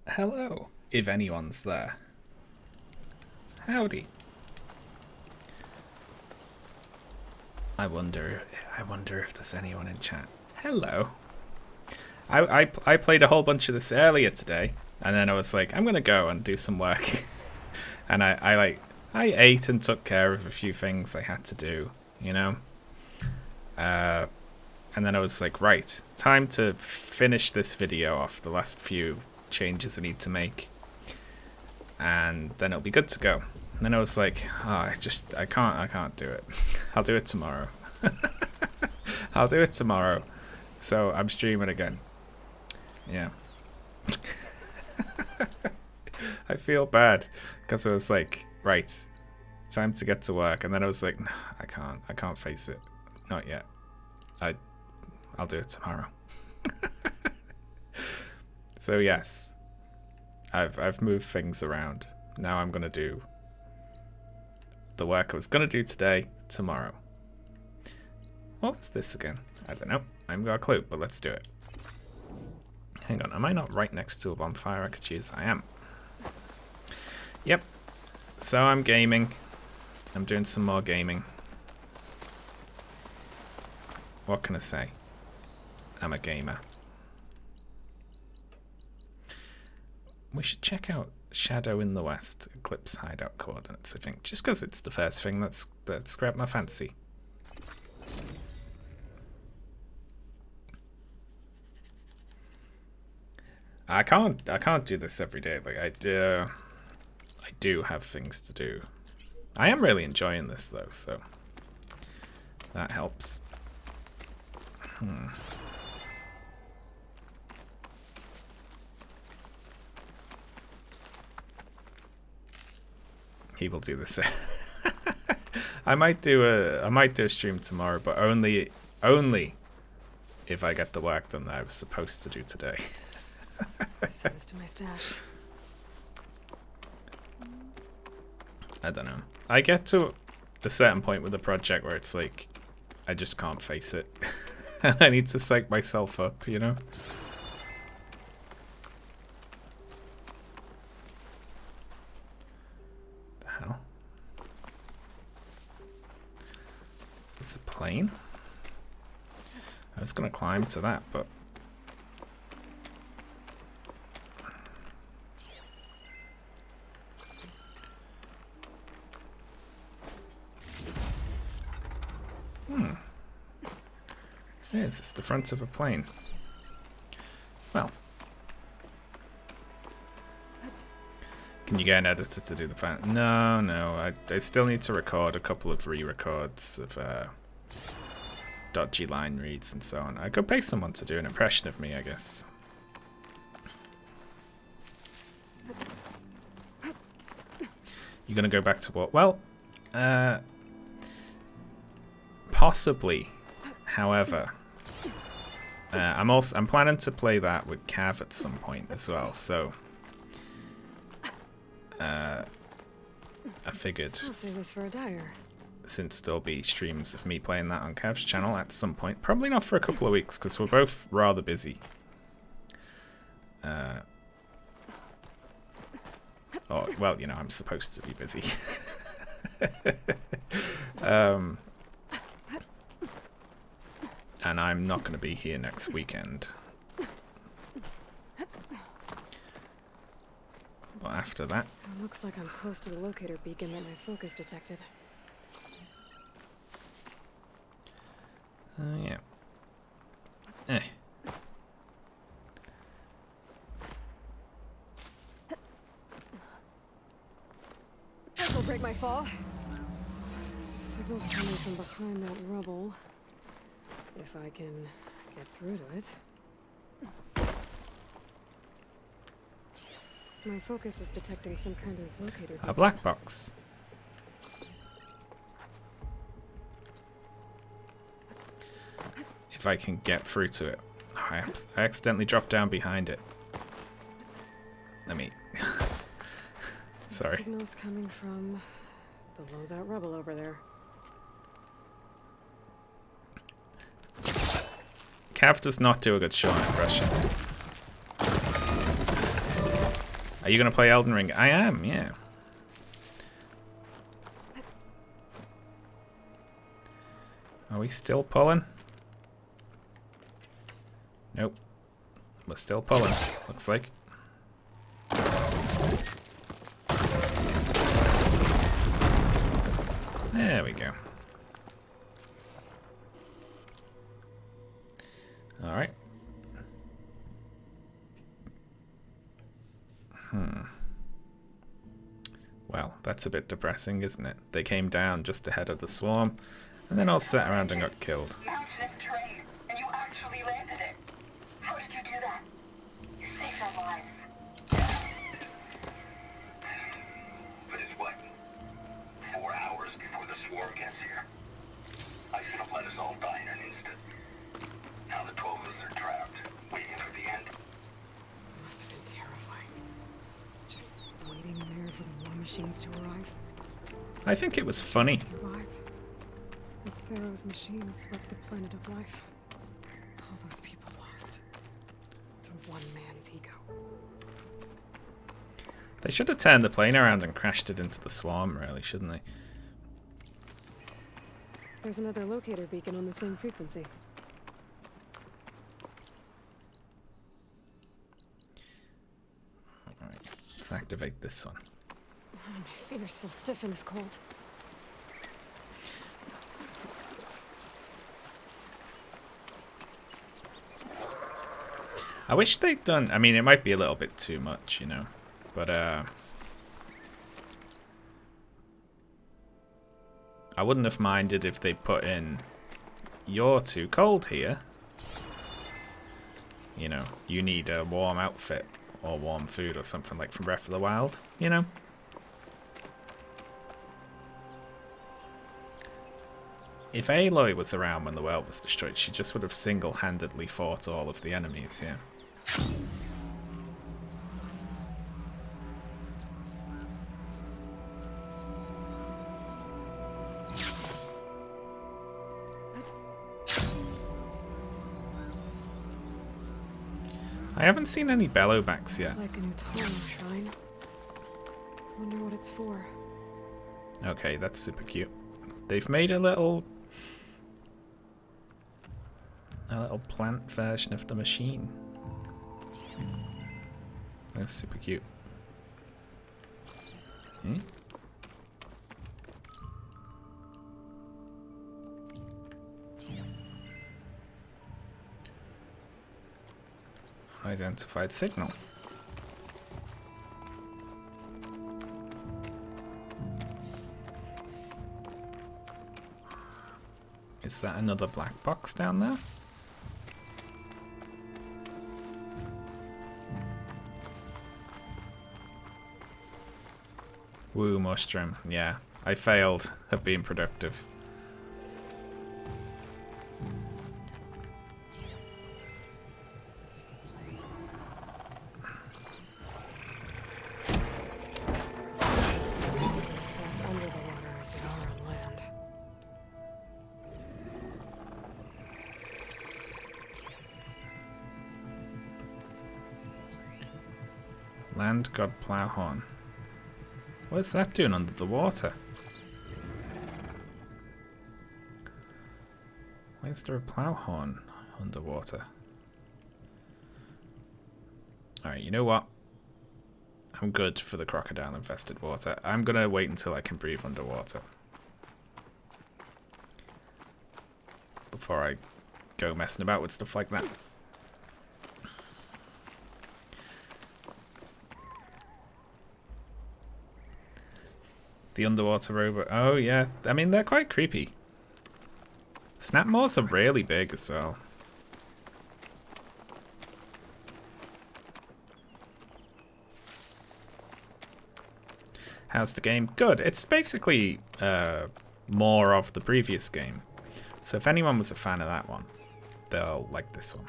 Hello, if anyone's there. Howdy. I wonder if there's anyone in chat. Hello. I played a whole bunch of this earlier today, and then I was like, I'm gonna go and do some work. And I ate and took care of a few things I had to do, you know? And then I was like, right, time to finish this video off, the last few changes I need to make. And then it'll be good to go. And then I was like, oh, I can't do it. I'll do it tomorrow. I'll do it tomorrow. So I'm streaming again. Yeah. I feel bad because I was like, right, time to get to work. And then I was like, no, I can't face it. Not yet. I'll do it tomorrow. So yes, I've moved things around. Now I'm gonna do the work I was gonna do today, tomorrow. What was this again? I don't know. I haven't got a clue, but let's do it. Hang on, am I not right next to a bonfire I could use? I am. Yep. So I'm gaming. I'm doing some more gaming. What can I say? I'm a gamer. We should check out Shadow in the West, Eclipse hideout coordinates, I think. Just because it's the first thing that's grabbed my fancy. I can't do this every day. Like I do have things to do. I am really enjoying this though, so that helps. He will do this. I might do a stream tomorrow, but only if I get the work done that I was supposed to do today. Send this to my stash. I don't know. I get to a certain point with the project where it's like I just can't face it. I need to psych myself up, you know? The hell? Is this a plane? I was gonna climb to that, but yes, it's the front of a plane. Well, can you get an editor to do the fan? No. I still need to record a couple of re-records of dodgy line reads and so on. I could pay someone to do an impression of me, I guess. You gonna go back to what? Well, possibly. However, I'm planning to play that with Cav at some point as well. So I figured I'll save this for a dyer. Since there'll be streams of me playing that on Cav's channel at some point, probably not for a couple of weeks because we're both rather busy. Oh, well, you know, I'm supposed to be busy. And I'm not going to be here next weekend. But after that... It looks like I'm close to the locator beacon that my focus detected. Yeah. Eh. This'll break my fall. Signal's coming from behind that rubble. If I can get through to it. My focus is detecting some kind of locator beacon. A black box. If I can get through to it. Oh, I accidentally dropped down behind it. Let me... Sorry. Signal's coming from below that rubble over there. Cav does not do a good Sean impression. Are you going to play Elden Ring? I am, yeah. Are we still pulling? Nope. We're still pulling, looks like. There we go. Alright. Well, that's a bit depressing, isn't it? They came down just ahead of the swarm, and then all sat around and got killed. Mountainous terrain, and you actually landed it. How did you do that? You saved our lives. But it's what? 4 hours before the swarm gets here. I should have let us all die in an instant. Now the 12 of us are trapped, waiting for the end. Must have been terrifying. Just waiting there for the war machines to arrive. I think it was funny. Survive. As Pharaoh's machines swept the planet of life. All those people lost. To one man's ego. They should have turned the plane around and crashed it into the swarm, really, shouldn't they? There's another locator beacon on the same frequency. Alright, let's activate this one. Oh, my fingers feel stiff in this cold. I wish they'd done... I mean, it might be a little bit too much, you know. But, I wouldn't have minded if they put in... You're too cold here. You know, you need a warm outfit. Or warm food or something like from Breath of the Wild. You know? If Aloy was around when the world was destroyed, she just would have single-handedly fought all of the enemies, yeah. I haven't seen any bellowbacks yet. It's like a new Taro shrine. Wonder what it's for. Okay, that's super cute. They've made a little plant version of the machine. That's super cute. Hmm? Identified signal. Is that another black box down there? Woo, mushroom. Yeah, I failed at being productive. It's as fast under the water as they are on land. Land God Plowhorn. What's that doing under the water? Why is there a Plowhorn underwater? Alright, you know what? I'm good for the crocodile infested water. I'm gonna wait until I can breathe underwater before I go messing about with stuff like that. The underwater robot. Oh yeah, I mean they're quite creepy. Snapmaws are really big as well. How's the game? Good. It's basically more of the previous game. So if anyone was a fan of that one, they'll like this one.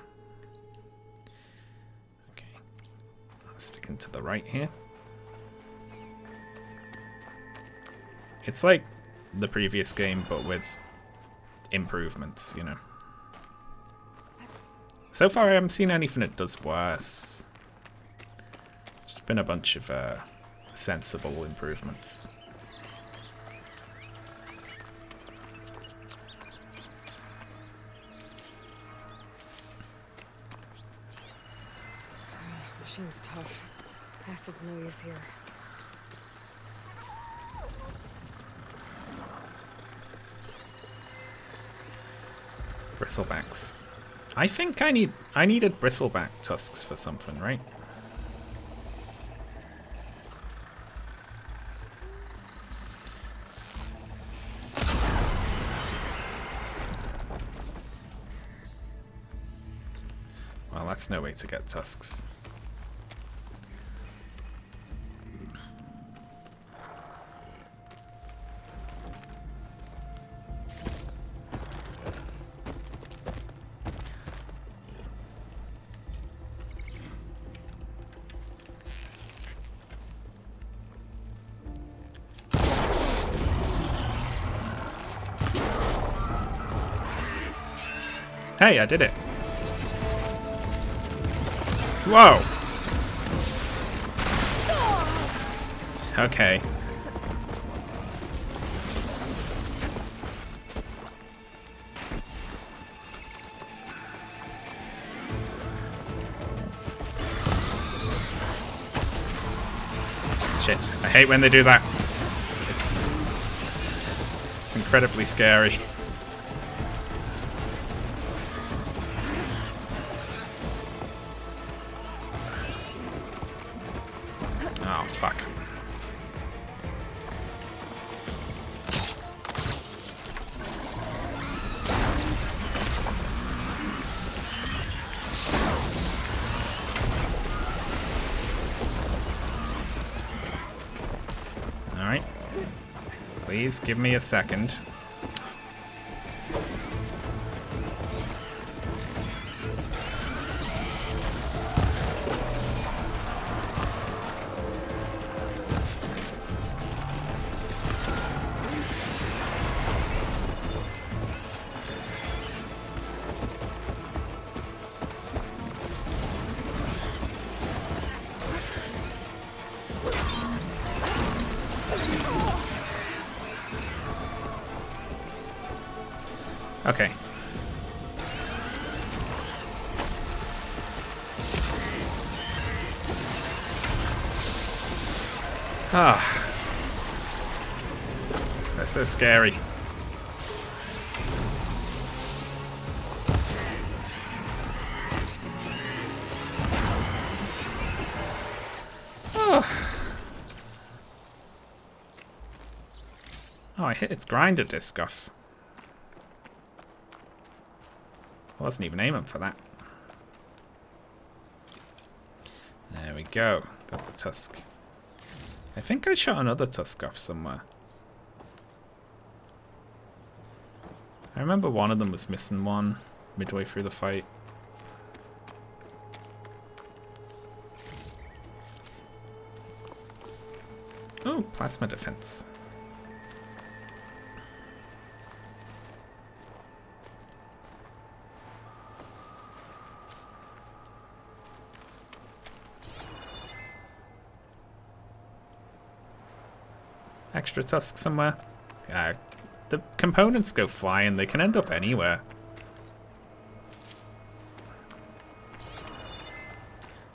Okay. I'm sticking to the right here. It's like the previous game, but with improvements, you know. So far I haven't seen anything that does worse. Just Been a bunch of sensible improvements. Machine's tough. Acid's no use here. Bristlebacks. I think I needed bristleback tusks for something, right? Well, that's no way to get tusks. Hey, I did it. Whoa. Okay. Shit. I hate when they do that. It's incredibly scary. Oh, fuck. Alright. Please give me a second. Okay. Ah. That's so scary. Oh. Oh, I hit its grinder disc off. I wasn't even aiming for that. There we go. Got the tusk. I think I shot another tusk off somewhere. I remember one of them was missing one midway through the fight. Oh, plasma defense. Extra tusk somewhere. The components go flying. They can end up anywhere.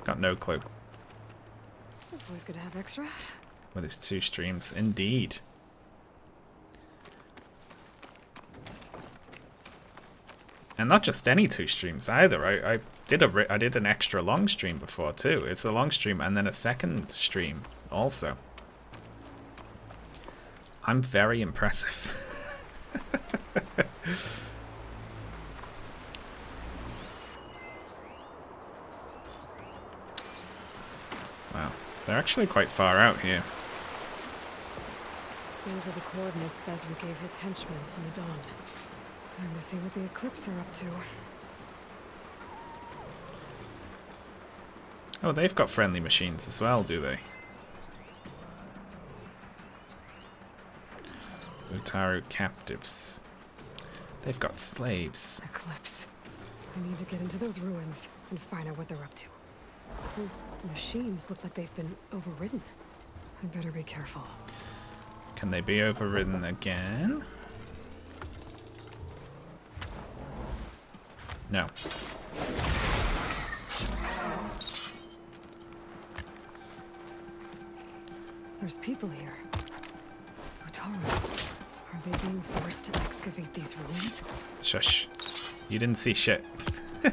Got no clue. It's always good to have extra. With his 2 streams, indeed. And not just any 2 streams either. I did an extra long stream before too. It's a long stream and then a second stream also. I'm very impressive. Wow, they're actually quite far out here. Those are the coordinates Vezra gave his henchmen on the Daunt. Time to see what the Eclipse are up to. Oh, they've got friendly machines as well, do they? Utaru captives. They've got slaves. Eclipse. I need to get into those ruins and find out what they're up to. Those machines look like they've been overridden. I better be careful. Can they be overridden again? No. There's people here. Otaro, are they being forced to excavate these ruins? Shush. You didn't see shit. You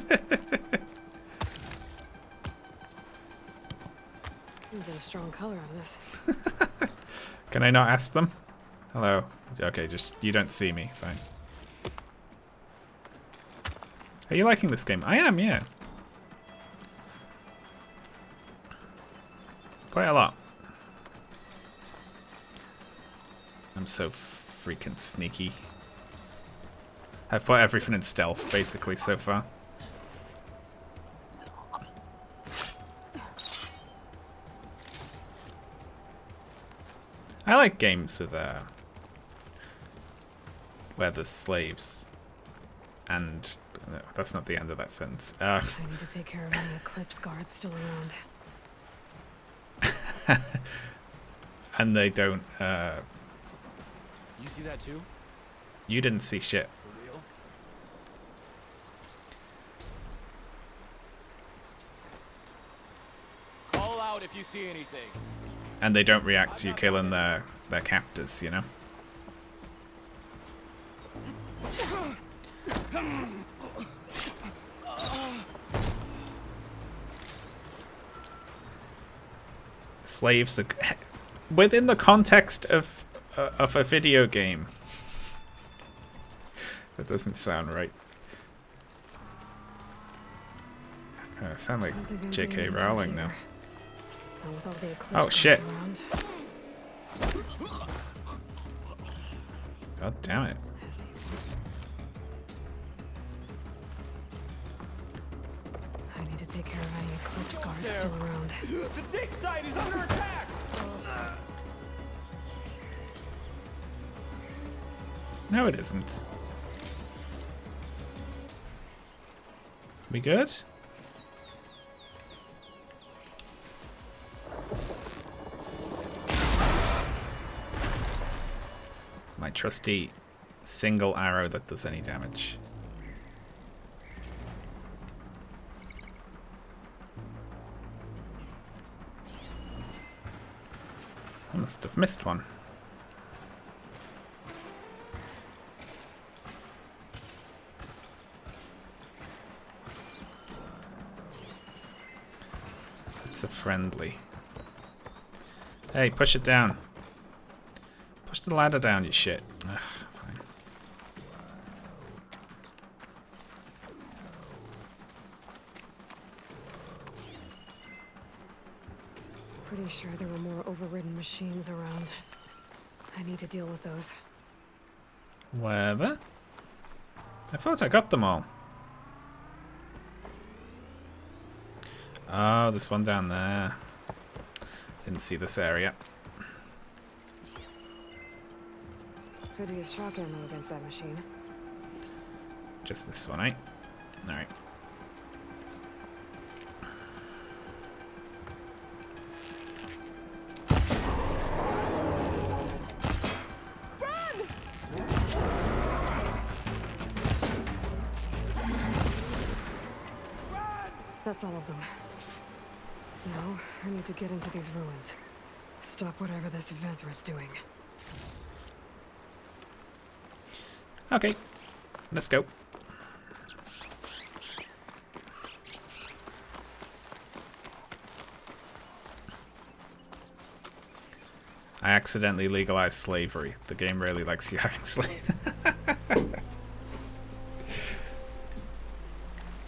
get a strong color out of this. Can I not ask them? Hello. Okay, just you don't see me. Fine. Are you liking this game? I am, yeah. Quite a lot. I'm so freaking sneaky. I've put everything in stealth, basically, so far. I like games with where there's slaves. And no, that's not the end of that sentence. I need to take care of any Eclipse guards still around. And they don't. You see that too? You didn't see shit. For real? Call out if you see anything. And they don't react to you killing their captors, you know? Slaves are within the context of a video game. That doesn't sound right. I sound like J.K. Rowling now. Oh shit! God damn it! I need to take care of any Eclipse guards still around. The dig site is under attack! No, it isn't. We good? My trusty single arrow that does any damage. I must have missed one. It's a friendly. Hey, push it down. Push the ladder down, you shit. Ugh, fine. Pretty sure there were more overridden machines around. I need to deal with those. Where the? I thought I got them all. Oh, there's one down there. Didn't see this area. Could use shock ammo against that machine. Just this one, eh? Alright. That's all of them. Now, I need to get into these ruins. Stop whatever this Vezra's doing. Okay. Let's go. I accidentally legalized slavery. The game really likes you having slaves.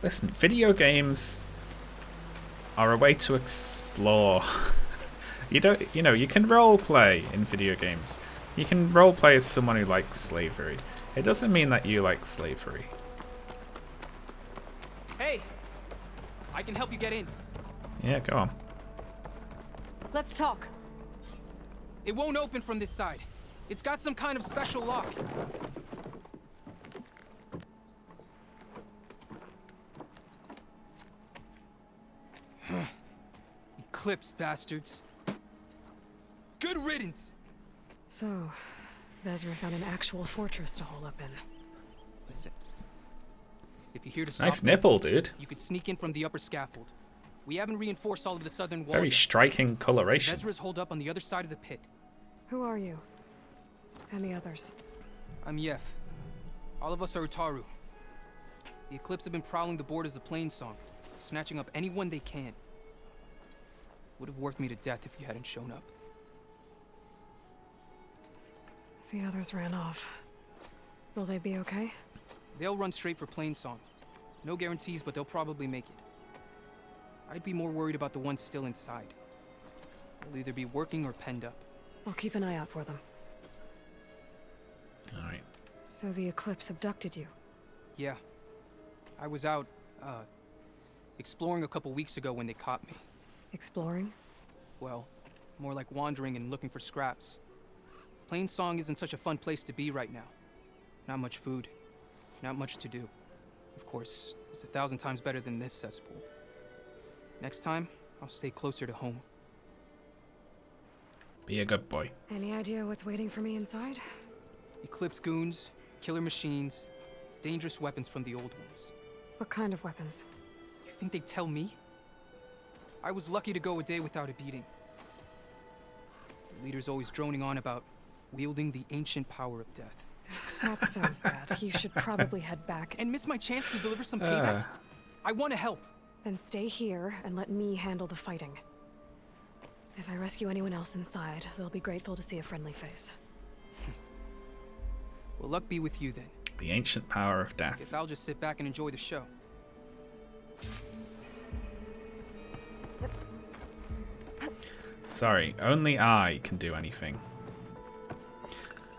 Listen, video games are a way to explore. You know, you can role play in video games. You can role play as someone who likes slavery. It doesn't mean that you like slavery. Hey! I can help you get in. Yeah, go on. Let's talk. It won't open from this side. It's got some kind of special lock. Eclipse, bastards. Good riddance. So, Vezra found an actual fortress to hole up in. Listen. If you're here to stop Nice me, nipple, dude. you could sneak in from the upper scaffold. We haven't reinforced all of the southern wall Very yet. striking coloration. Vezra's holed up on the other side of the pit. Who are you? And the others? I'm Yef. All of us are Utaru. The Eclipse have been prowling the borders of Plainsong, snatching up anyone they can. Would have worked me to death if you hadn't shown up. The others ran off. Will they be okay? They'll run straight for Plainsong. No guarantees, but they'll probably make it. I'd be more worried about the ones still inside. They'll either be working or penned up. I'll keep an eye out for them. Alright. So the Eclipse abducted you? Yeah. I was out, exploring a couple weeks ago when they caught me. Exploring? Well, more like wandering and looking for scraps. Plainsong isn't such a fun place to be right now. Not much food. Not much to do. Of course, it's 1,000 times better than this cesspool. Next time, I'll stay closer to home. Be a good boy. Any idea what's waiting for me inside? Eclipse goons, killer machines, dangerous weapons from the old ones. What kind of weapons? You think they'd tell me? I was lucky to go a day without a beating. The leader's always droning on about wielding the ancient power of death. That sounds bad. You should probably head back. And miss my chance to deliver some payback? I want to help. Then stay here and let me handle the fighting. If I rescue anyone else inside, they'll be grateful to see a friendly face. Well, luck be with you then. The ancient power of death. Guess I'll just sit back and enjoy the show. Sorry, only I can do anything.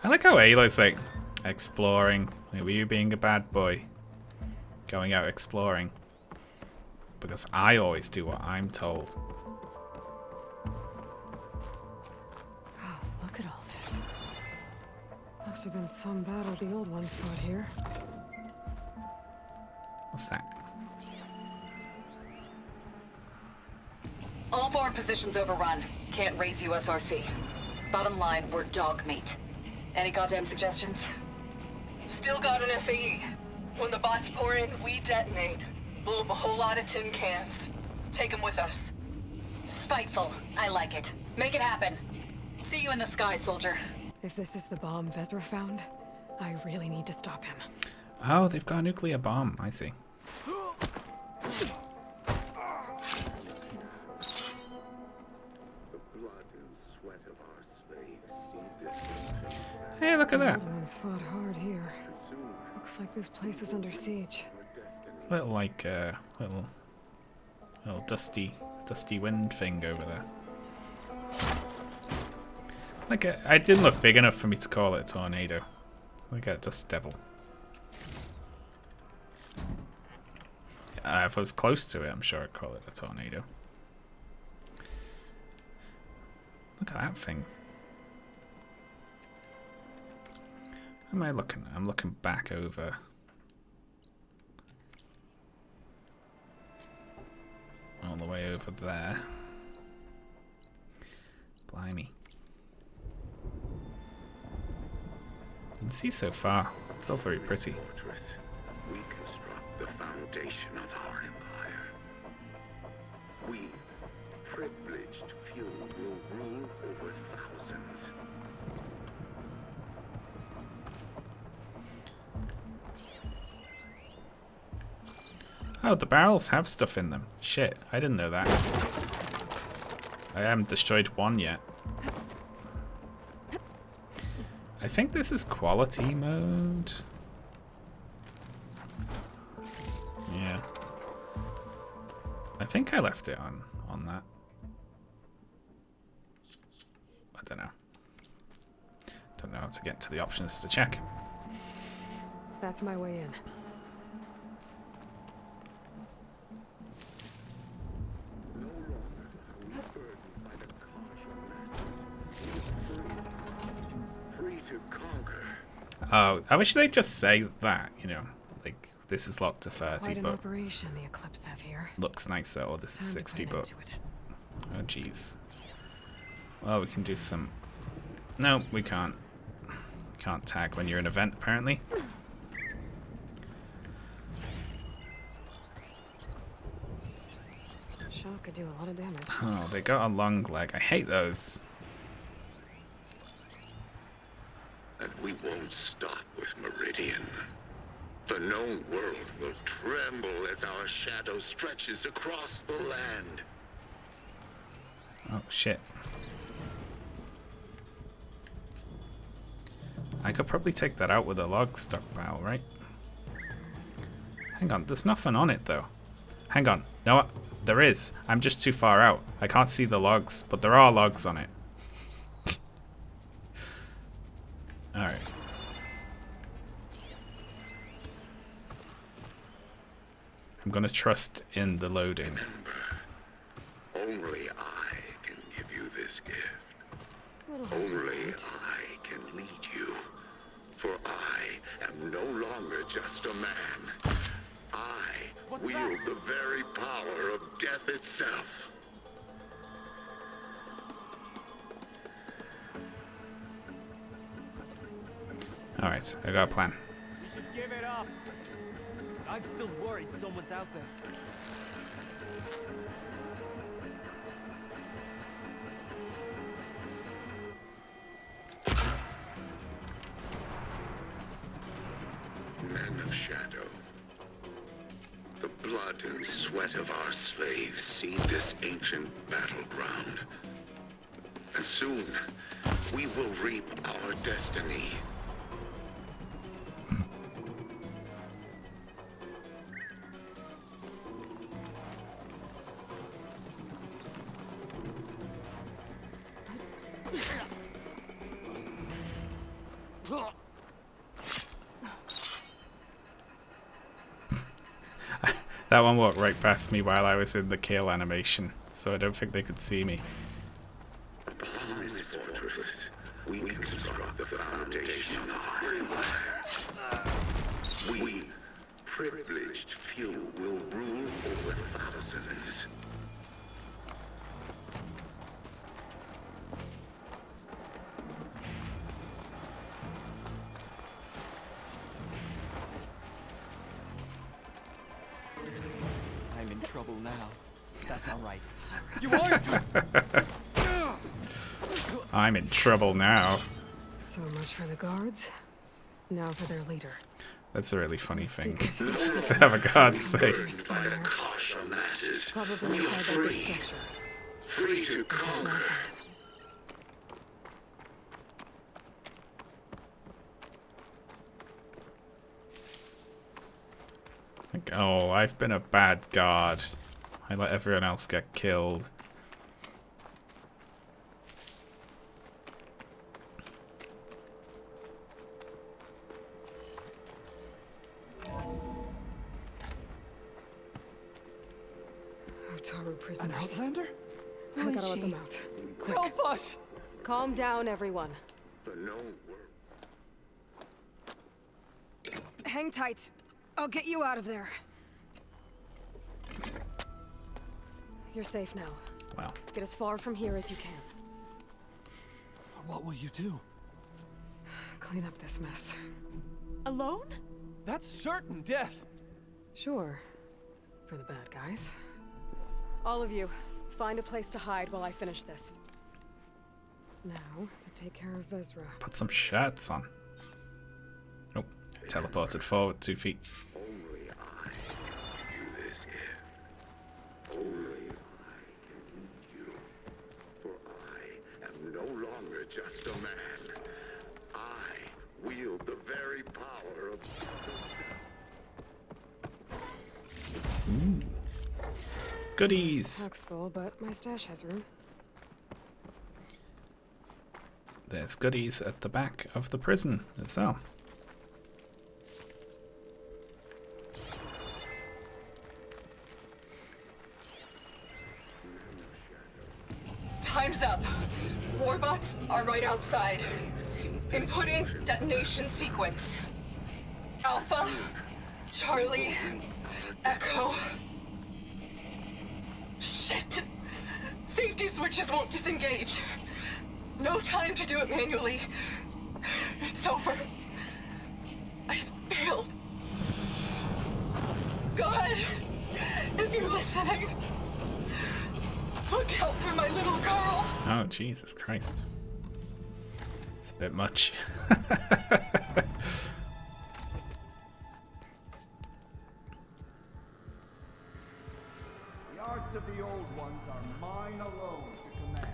I like how Aloy's like exploring. Maybe you being a bad boy. Going out exploring. Because I always do what I'm told. Oh, look at all this. Must have been some battle the old ones fought here. What's that? All forward positions overrun. Can't raise USRC. Bottom line, we're dog meat. Any goddamn suggestions? Still got an FAE. When the bots pour in, we detonate. Blow up a whole lot of tin cans. Take them with us. Spiteful. I like it. Make it happen. See you in the sky, soldier. If this is the bomb Vezra found, I really need to stop him. Oh, they've got a nuclear bomb. I see. Hey, look at The that. old ones fought hard here. Looks like this place was under siege. Little like little dusty wind thing over there. Like it didn't look big enough for me to call it a tornado. Like a dust devil. If I was close to it, I'm sure I'd call it a tornado. Look at that thing. What am I looking at? I'm looking back over. All the way over there. Blimey. You can see so far. It's all very pretty. We construct the foundation of our empire. We, privileged few, will rule over thousands. Oh, the barrels have stuff in them. Shit, I didn't know that. I haven't destroyed one yet. I think this is quality mode. Yeah. I think I left it on that. I don't know. Don't know how to get to the options to check. That's my way in. Oh, I wish they'd just say that, you know, like this is locked to 30, Quite an but operation the Eclipse have here. looks nicer, or this is Time to 60, put an but end to it. Oh, jeez. Well, we can do some... No, we can't. Can't tag when you're in an event, apparently. Shock could do a lot of damage. Oh, they got a long leg. I hate those. And we won't stop with Meridian. The known world will tremble as our shadow stretches across the land. Oh, shit. I could probably take that out with a log stockpile, right? Hang on, there's nothing on it, though. Hang on. No, there is. I'm just too far out. I can't see the logs, but there are logs on it. Alright. I'm gonna trust in the loading. Only I can give you this gift. Little hard to Only find. I can lead you. For I am no longer just a man. I wield the very power of death itself. Alright, I got a plan. You should give it up. I'm still worried someone's out there. Men of Shadow. The blood and sweat of our slaves seed this ancient battleground. And soon, we will reap our destiny. That one walked right past me while I was in the kill animation, so I don't think they could see me. Upon this fortress, we construct the foundation of our empire. We, privileged few, will rule over thousands. I'm in trouble now. That's not right. You are. I'm in trouble now. So much for the guards. Now for their leader. That's a really funny thing Speakers. to have a guard say. By the Kosh masses, Probably we are inside that big free, structure. free to That's conquer. massive. Like, oh, I've been a bad guard. I let everyone else get killed. Otaru An prisoners. outlander? I gotta let them out. Quick. Help us! Calm down, everyone. The known world. Hang tight. I'll get you out of there. You're safe now. Wow. Get as far from here as you can. What will you do? Clean up this mess. Alone? That's certain death. Sure. For the bad guys. All of you, find a place to hide while I finish this. Now, to take care of Vezra. Put some shirts on. Nope. I teleported forward 2 feet. Only I can give you this gift. Only I can lead you. For I am no longer just a man. I wield the very power of... Goodies! Pack's full, but my stash has room. There's goodies at the back of the prison as well. Time's up. Warbots are right outside. Inputting detonation sequence. Alpha, Charlie, Echo. Shit. Safety These switches won't disengage. No time to do it manually. It's over. I failed. God, if you're listening, look out for my little girl. Oh, Jesus Christ. It's a bit much. The arts of the old ones are mine alone to command.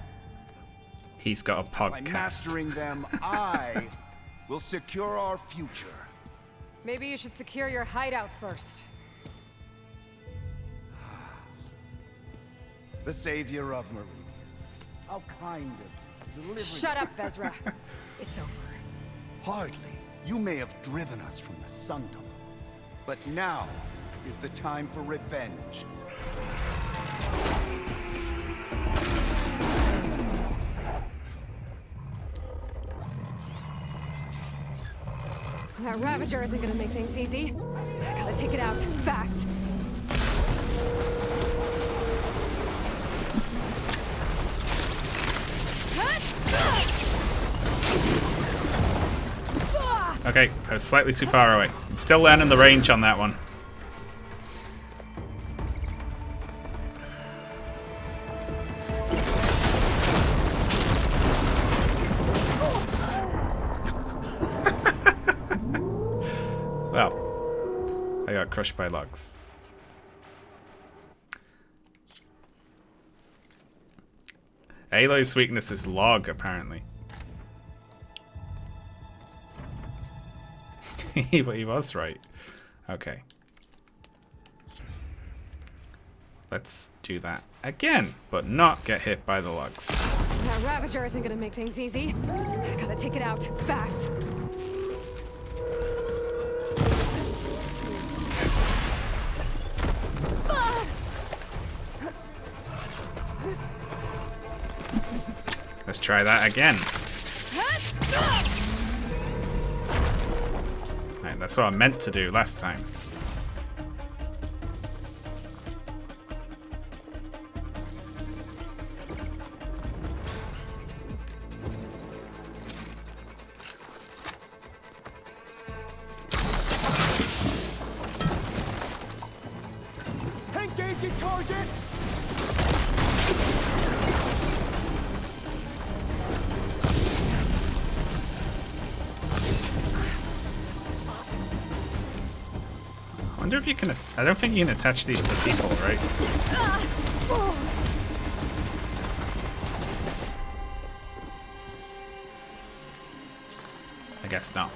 He's got a By podcast. mastering them, I will secure our future. Maybe you should secure your hideout first. The savior of Marine. How kind of you, delivering. Shut up, Vezra. It's over. Hardly. You may have driven us from the Sundom, but now is the time for revenge. That Ravager isn't gonna make things easy. I gotta take it out, fast. Okay, I was slightly too far away. I'm still learning the range on that one. Well, I got crushed by logs. Aloy's weakness is log, apparently. He was right. Okay. Let's do that again, but not get hit by the logs. That Ravager isn't gonna make things easy. I gotta take it out, fast. Let's try that again. Right, that's what I meant to do last time. Engaging target! I wonder if you can. I don't think you can attach these to people, right? I guess not.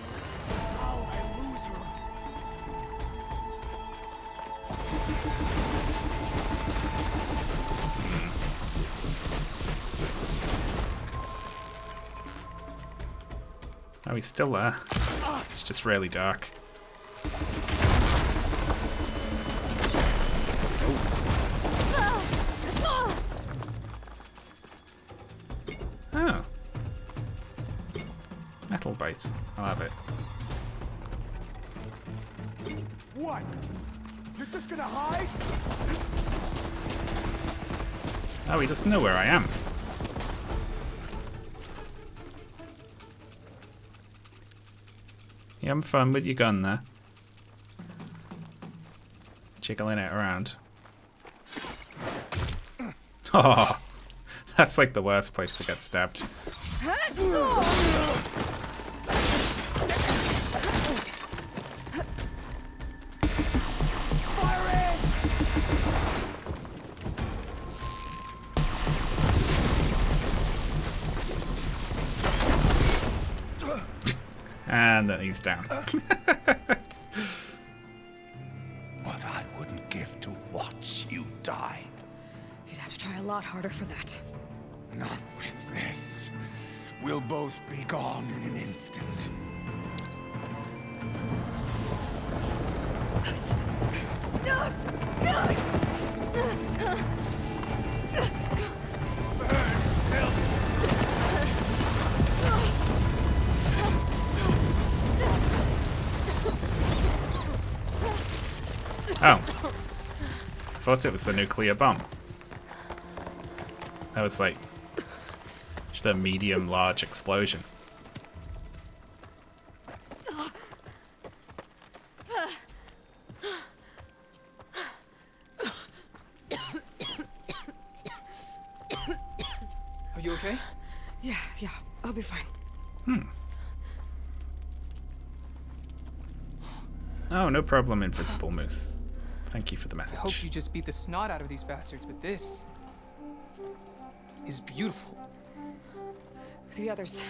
Oh, he's still there. It's just really dark. Oh. Metal bite. I'll have it. What? You're just gonna hide? Oh, he doesn't know where I am. You having fun with your gun there? Jiggling it around. Oh, that's like the worst place to get stabbed. And then he's down. What I wouldn't give to watch you die. You'd have to try a lot harder for that. Not with this. We'll both be gone in an instant. Oh. I thought it was a nuclear bomb. That was like just a medium large explosion. Are you okay? Yeah, I'll be fine. Oh, no problem, Invisible Moose. Thank you for the I message. hoped you just beat the snot out of these bastards, but this is beautiful. The others.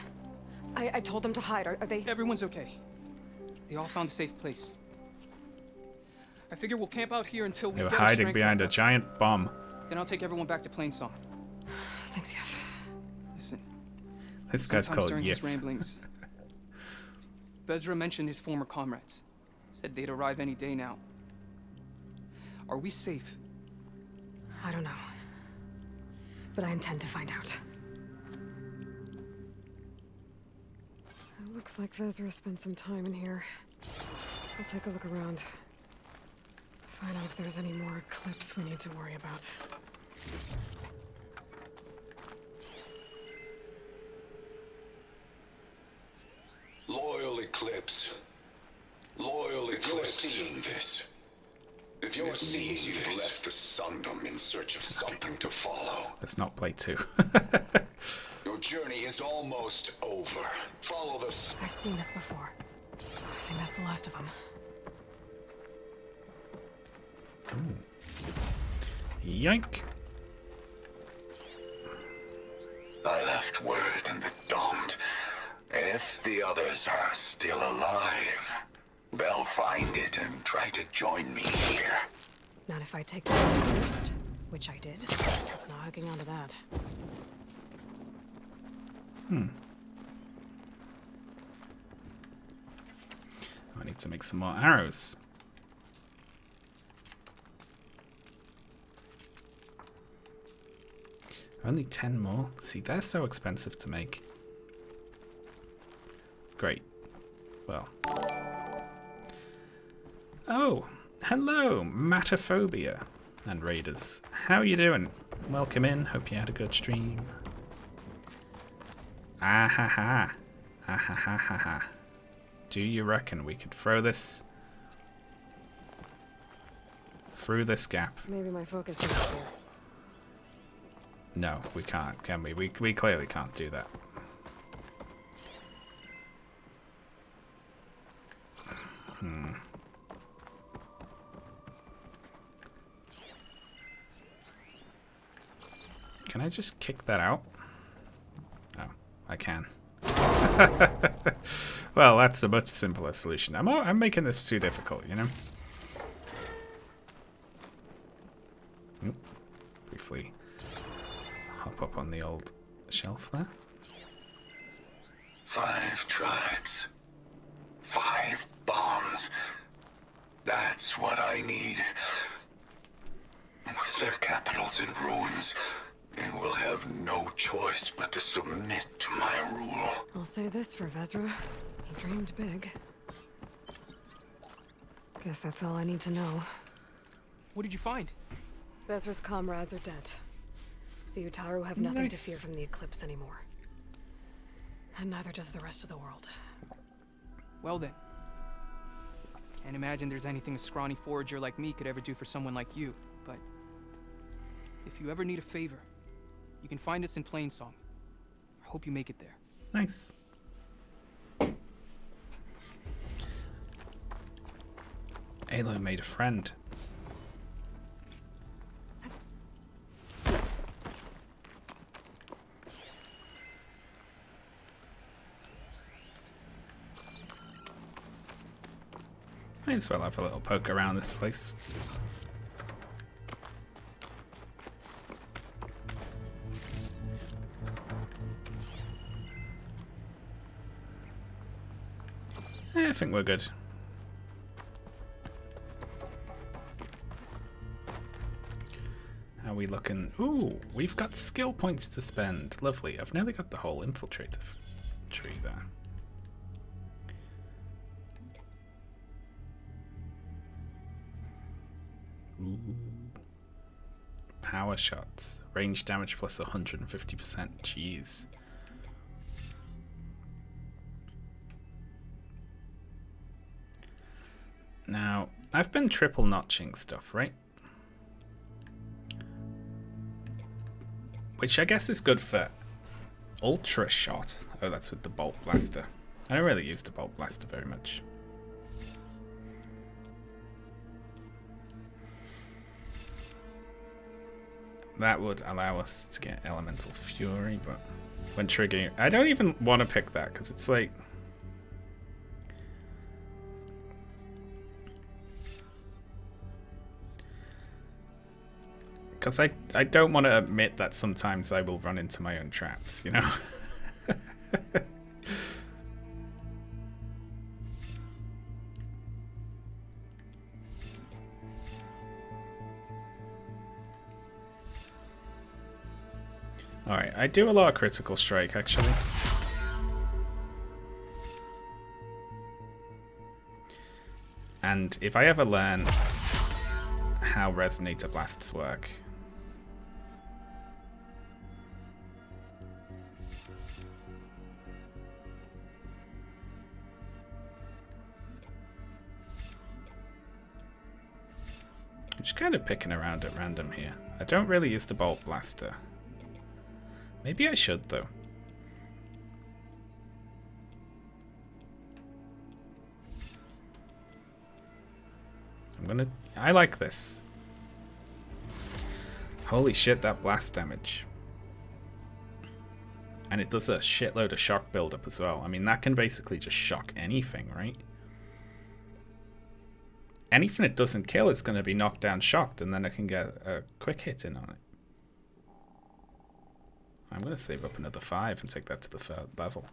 I told them to hide. Are they? Everyone's okay. They all found a safe place. I figure we'll camp out here until we They were get our hiding strength behind back a up. giant bomb. Then I'll take everyone back to Plainsong. Thanks, Yef. Listen, This guy's sometimes called during his Yif. ramblings, Vezra mentioned his former comrades. Said they'd arrive any day now. Are we safe? I don't know. But I intend to find out. It looks like Vezra spent some time in here. I'll take a look around. Find out if there's any more clips we need to worry about. Loyal Eclipse. Loyal Eclipse. You're seeing this. If you're seeing you've left the Sundom in search of something to follow. Let's not play 2. Your journey is almost over. Follow the I've seen this before. I think that's the last of them. Yoink. I left word in the Domed. If the others are still alive, they'll find it and try to join me here. Not if I take the one first, which I did. It's not hooking onto that. I need to make some more arrows. Only 10 more? See, they're so expensive to make. Great. Well. Oh, hello, Matophobia and Raiders. How you doing? Welcome in. Hope you had a good stream. Ah ha ha. Ah ha ha ha ha. Do you reckon we could throw this through this gap? Maybe my focus is clear. No, we can't, can we? We clearly can't do that. Can I just kick that out? Oh, I can. Well, that's a much simpler solution. I'm making this too difficult, you know? Oop. Briefly hop up on the old shelf there. 5 tribes. 5 bombs. That's what I need. With their capitals in ruins, they will have no choice but to submit to my rule. I'll say this for Vezra. He dreamed big. Guess that's all I need to know. What did you find? Vezra's comrades are dead. The Utaru have nothing to Nice. fear from the Eclipse anymore. And neither does the rest of the world. Well then. Can't imagine there's anything a scrawny forager like me could ever do for someone like you, but if you ever need a favor, you can find us in Plainsong. I hope you make it there. Nice. Aloy made a friend. Might as well have a little poke around this place. I think we're good. How are we looking? Ooh, we've got skill points to spend. Lovely. I've nearly got the whole infiltrator tree there. Ooh. power shots. Range damage plus 150%. Jeez. Now, I've been triple notching stuff, right? Which I guess is good for ultra shot. Oh, that's with the bolt blaster. I don't really use the bolt blaster very much. That would allow us to get Elemental Fury, but when triggering... I don't even want to pick that, because it's like... Because I don't want to admit that sometimes I will run into my own traps, you know? Alright, I do a lot of critical strike, actually. And if I ever learn how resonator blasts work, I'm just kind of picking around at random here. I don't really use the bolt blaster. Maybe I should, though. I like this. Holy shit, that blast damage. And it does a shitload of shock buildup as well. I mean, that can basically just shock anything, right? Anything it doesn't kill is going to be knocked down shocked, and then I can get a quick hit in on it. I'm going to save up another 5 and take that to the 3rd level.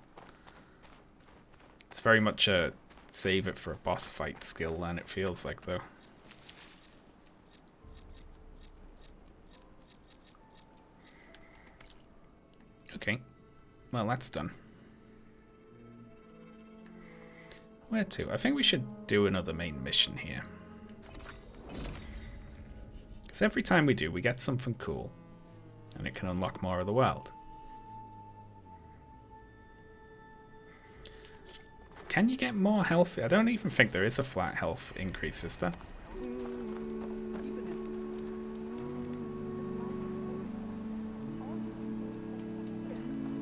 It's very much a save it for a boss fight skill than it feels like, though. Okay. Well, that's done. Where to? I think we should do another main mission here. Because every time we do, we get something cool. And it can unlock more of the world. Can you get more health? I don't even think there is a flat health increase, is there?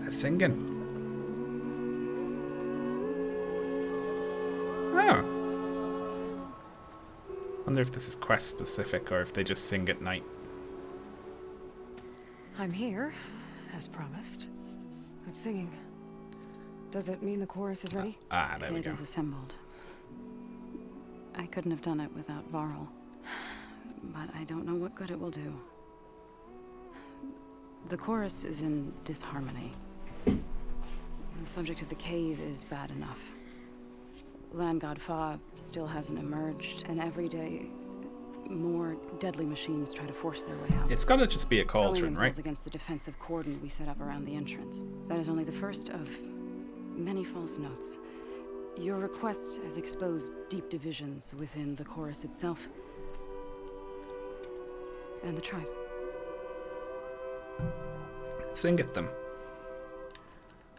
They're singing. Oh. Wonder if this is quest specific or if they just sing at night. I'm here, as promised. It's singing. Does it mean the chorus is ready? There we go. It is assembled. I couldn't have done it without Varl. But I don't know what good it will do. The chorus is in disharmony. The subject of the cave is bad enough. Land God Fa still hasn't emerged, and every day more deadly machines try to force their way out. It's gotta just be a cauldron, right? Against the defensive cordon we set up around the entrance. That is only the first of many false notes. Your request has exposed deep divisions within the chorus itself and the tribe. Sing at them.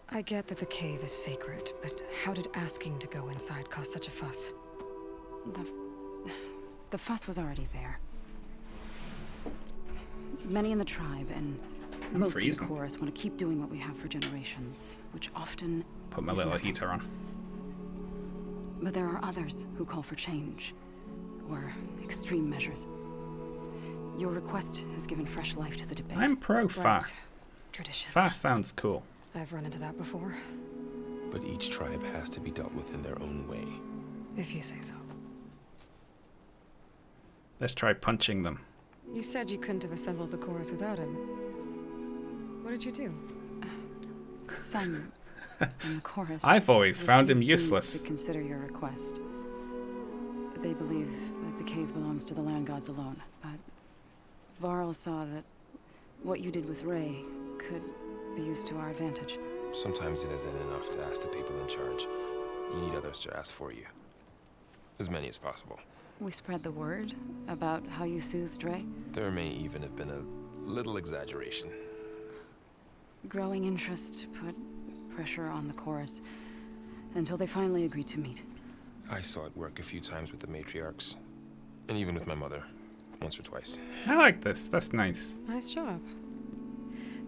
I get that the cave is sacred, but how did asking to go inside cause such a fuss? The fuss was already there. Many in the tribe and most in the chorus want to keep doing what we have for generations, which often put my little heater on. But there are others who call for change, or extreme measures. Your request has given fresh life to the debate. I'm pro Fa. Tradition. Fa sounds cool. I've run into that before. But each tribe has to be dealt with in their own way. If you say so. Let's try punching them. You said you couldn't have assembled the chorus without him. What did you do? Some in the chorus. I've always found him useless. To consider your request. They believe that the cave belongs to the land gods alone, but Varl saw that what you did with Ray could be used to our advantage. Sometimes it isn't enough to ask the people in charge. You need others to ask for you. As many as possible. We spread the word about how you soothed Ray. There may even have been a Little exaggeration. Growing interest put pressure on the chorus until they finally agreed to meet. I saw it work a few times with the matriarchs. And even with my mother. Once or twice. I like this. That's nice. Nice job.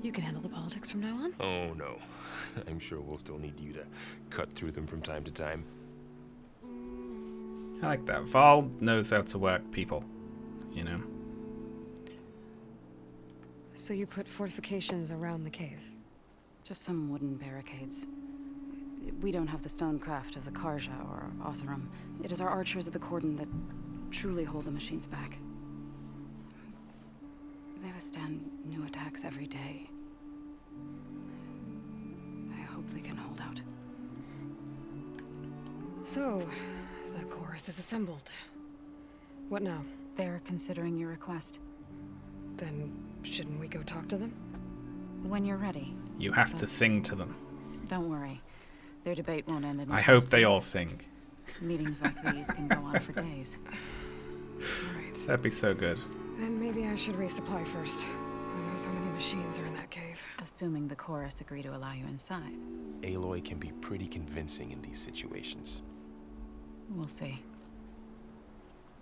You can handle the politics from now on? Oh, no. I'm sure we'll still need you to cut through them from time to time. I like that. Val knows how to work people, you know? So you put fortifications around the cave? Just some wooden barricades. We don't have the stonecraft of the Karja or Oseram. It is our archers of the Cordon that truly hold the machines back. They withstand new attacks every day. I hope they can hold out. So, the chorus is assembled. What now? They're considering your request. Then, shouldn't we go talk to them? When you're ready. You have to sing to them. Don't worry. Their debate won't end in I hope they all sing. Meetings like these can go on for days. Alright. That'd be so good. Then maybe I should resupply first. Who knows how many machines are in that cave? Assuming the chorus agree to allow you inside. Aloy can be pretty convincing in these situations. We'll see.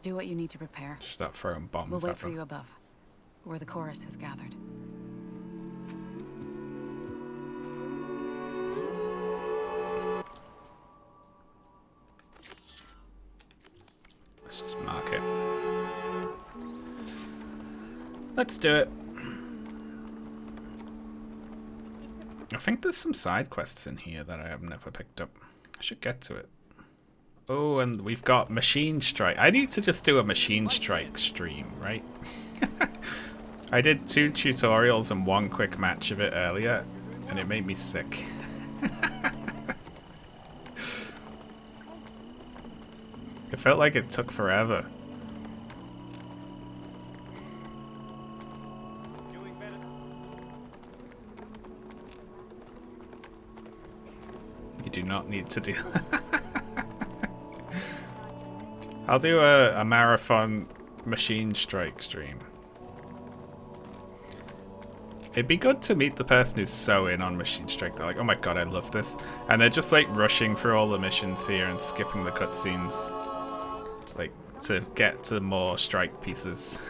Do what you need to prepare. Just start throwing bombs We'll at wait for them. you above, where the chorus has gathered. Let's just mark it. Let's do it. I think there's some side quests in here that I have never picked up. I should get to it. Oh, and we've got Machine Strike. I need to just do a Machine Strike stream, right? I did 2 tutorials and 1 quick match of it earlier, and it made me sick. It felt like it took forever. You do not need to do that. I'll do a marathon Machine Strike stream. It'd be good to meet the person who's so in on Machine Strike. They're like, oh my god, I love this. And they're just like rushing through all the missions here and skipping the cutscenes. Like, to get to more strike pieces.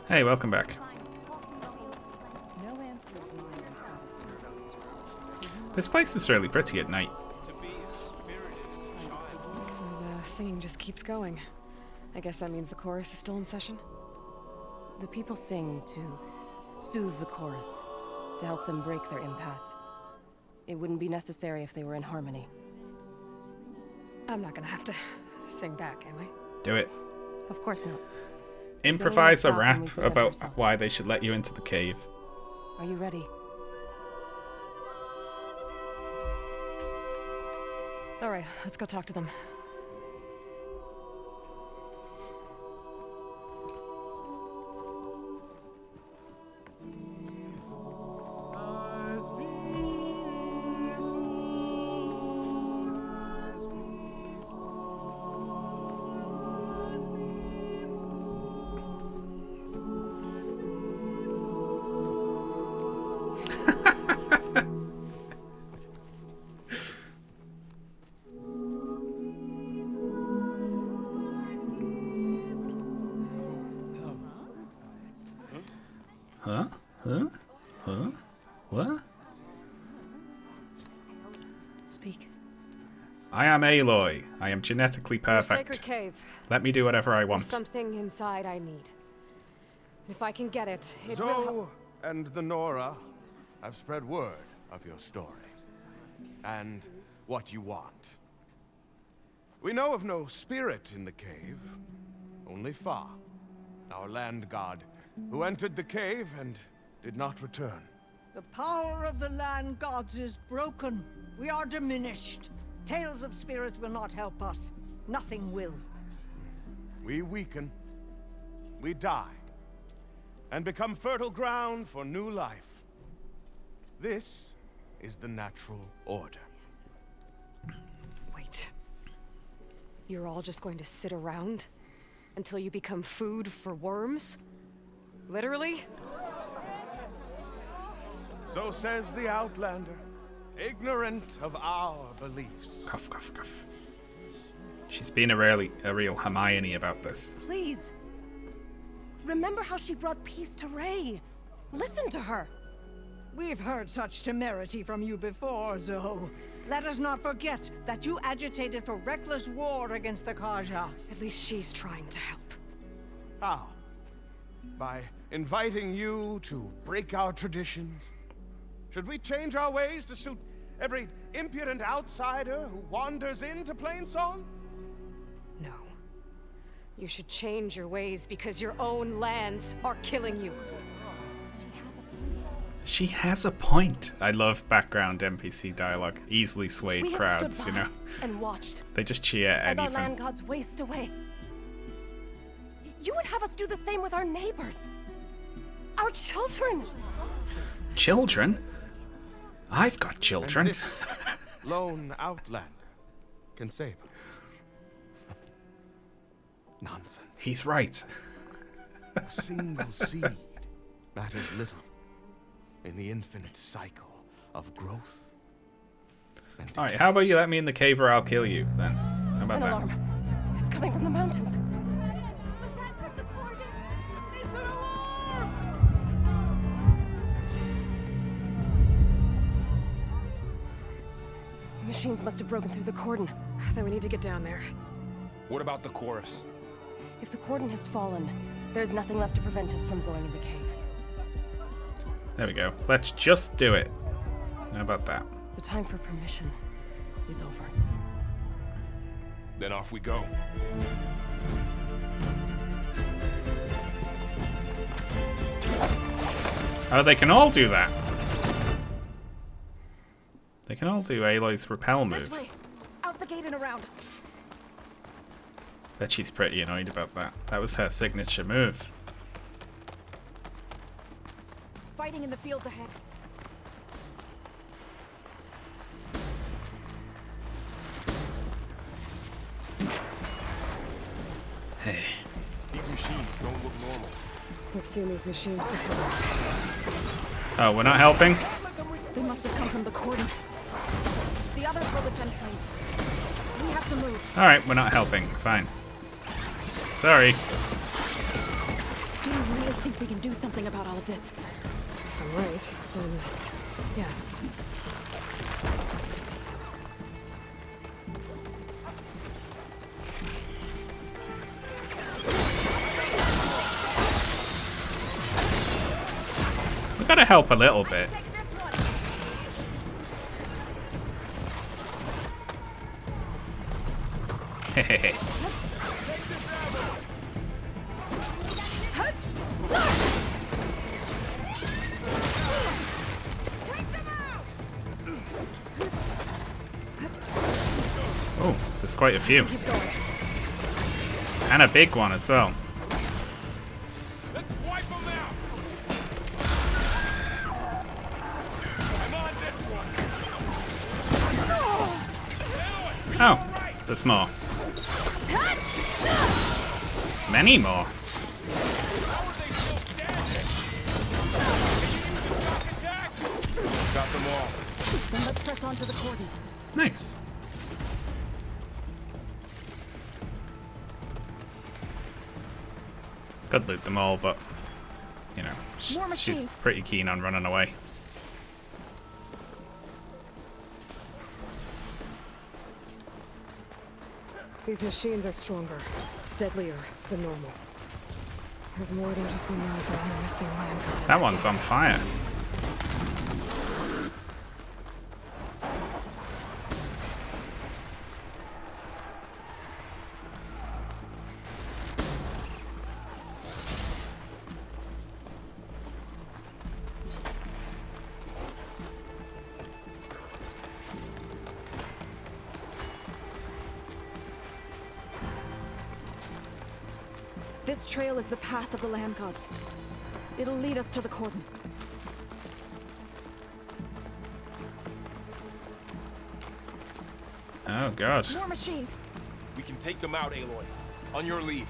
Hey, welcome back. This place is really pretty at night. So the singing just keeps going. I guess that means the chorus is still in session? The people sing to soothe the chorus, to help them break their impasse. It wouldn't be necessary if they were in harmony. I'm not gonna have to sing back, am I? Do it. Of course not. Improvise a Singing will stop when we rap present about ourselves. why they should let you into the cave. Are you ready? Alright, let's go talk to them. Huh? Huh? Huh? What? Speak. I am Aloy. I am genetically The perfect. sacred cave. Let me do whatever I There's want. something inside I need. If I can get it, it will Zoe help. and the Nora have spread word of your story. And what you want. We know of no spirit in the cave. Only Fa, our land god, who entered the cave and did not return. The power of the land gods is broken. We are diminished. Tales of spirits will not help us. Nothing will. We weaken. We die. And become fertile ground for new life. This is the natural order. Wait. You're all just going to sit around until you become food for worms? Literally? So says the Outlander, ignorant of our beliefs. Cuff, cuff, cuff. She's been a real Hermione about this. Please. Remember how she brought peace to Ray. Listen to her. We've heard such temerity from you before, Zoe. Let us not forget that you agitated for reckless war against the Kaja. At least she's trying to help. How? By inviting you to break our traditions? Should we change our ways to suit every impudent outsider who wanders into Plainsong? No. You should change your ways because your own lands are killing you. She has a point. I love background NPC dialogue. Easily swayed We have crowds, stood you know. by and watched They just cheer at as our anything. land gods waste away. You would have us do the same with our neighbors. Our children. Children? I've got children. And this lone Outlander can save them. Nonsense. He's right. A single seed matters little in the infinite cycle of growth. Alright, how about you let me in the cave or I'll kill you then? How about An that? alarm. It's coming from the mountains. Machines must have broken through the cordon. Then we need to get down there. What about the chorus? If the cordon has fallen, there's nothing left to prevent us from going in the cave. There we go. Let's just do it. How about that? The time for permission is over. Then off we go. Oh, they can all do that. They can all do Aloy's repel This move. way, out the gate and around. Bet she's pretty annoyed about that. That was her signature move. Fighting in the fields ahead. Hey. These machines don't look normal. We've seen these machines before. Oh, we're not helping? They must have come from the cordon. The others will defend trains. We have to move. Alright, we're not helping. Fine. Sorry. Do you really think we can do something about all of this? I'm right. Yeah. We gotta help a little bit. Hehehe. Oh, there's quite a few. And a big one as well. Let's wipe them out. I'm on this one. Oh, there's more. Many more. Got them all. Then let's press on to the cordon. Nice. Could loot them all, but you know, More she's machines. pretty keen on running away. These machines are stronger, deadlier than normal. There's more than just Minerva and a missing land god. That one's on fire. This trail is the path of the land gods. It'll lead us to the cordon. Oh god. More machines. We can take them out, Aloy. On your lead.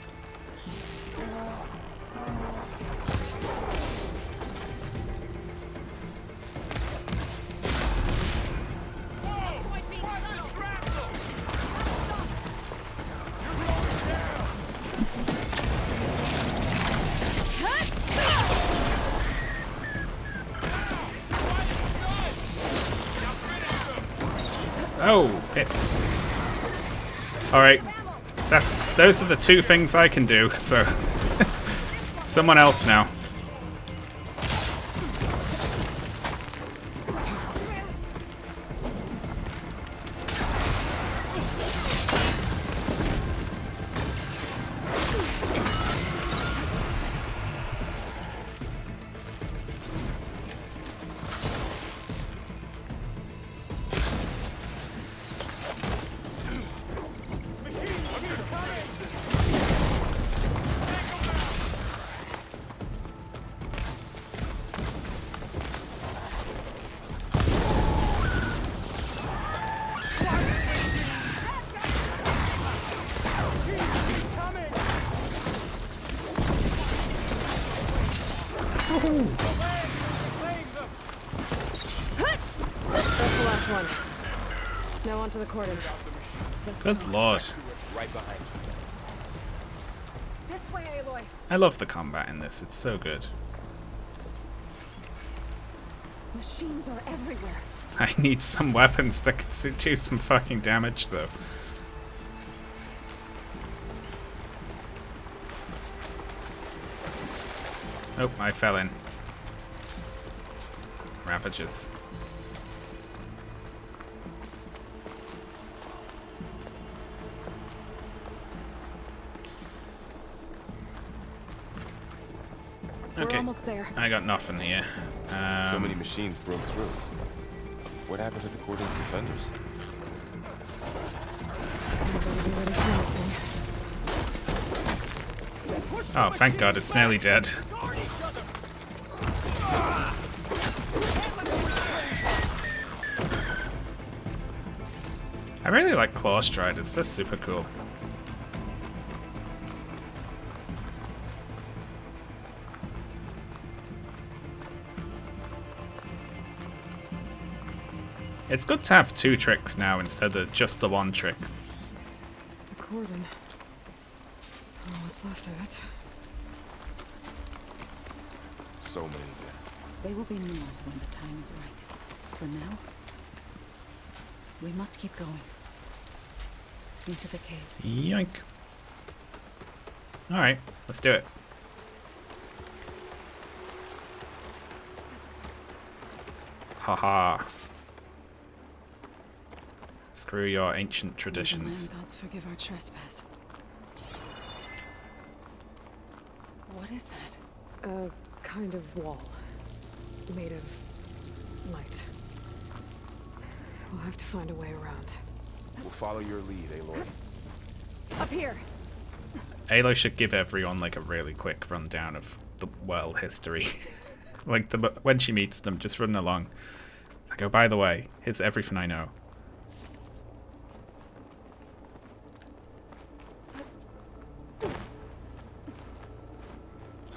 Oh, piss. Alright. Those are the two things I can do, so... Someone else now. That's the last one. Now onto the cordon. Good lord. Right behind you. This way, Aloy. I love the combat in this, it's so good. Machines are everywhere. I need some weapons that can do some fucking damage, though. Oh, I fell in. Ravages. We're almost there. I got nothing here. So many machines broke through. What happened to the Cordon's defenders? Oh, thank God, it's nearly dead. I really like Claw Striders, they're super cool. It's good to have two tricks now instead of just the one trick. The cordon. Oh, what's left of it? So many dead. They will be moved when the time is right. For now, we must keep going. Into the cave. Yoink. Alright, let's do it. Haha. Screw your ancient traditions. May the land gods forgive our trespass. What is that? A kind of wall. Made of light. We'll have to find a way around. We'll follow your lead, Aloy. Up here! Aloy should give everyone like a really quick rundown of the world history. Like when she meets them, just run along. Like, oh, by the way, here's everything I know.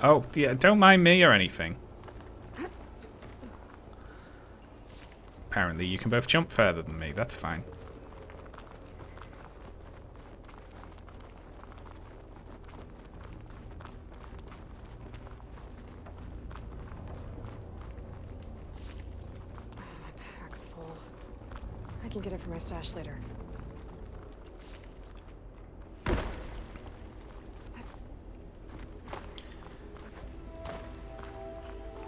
Oh, yeah, don't mind me or anything. Apparently you can both jump further than me, that's fine. My pack's full. I can get it from my stash later.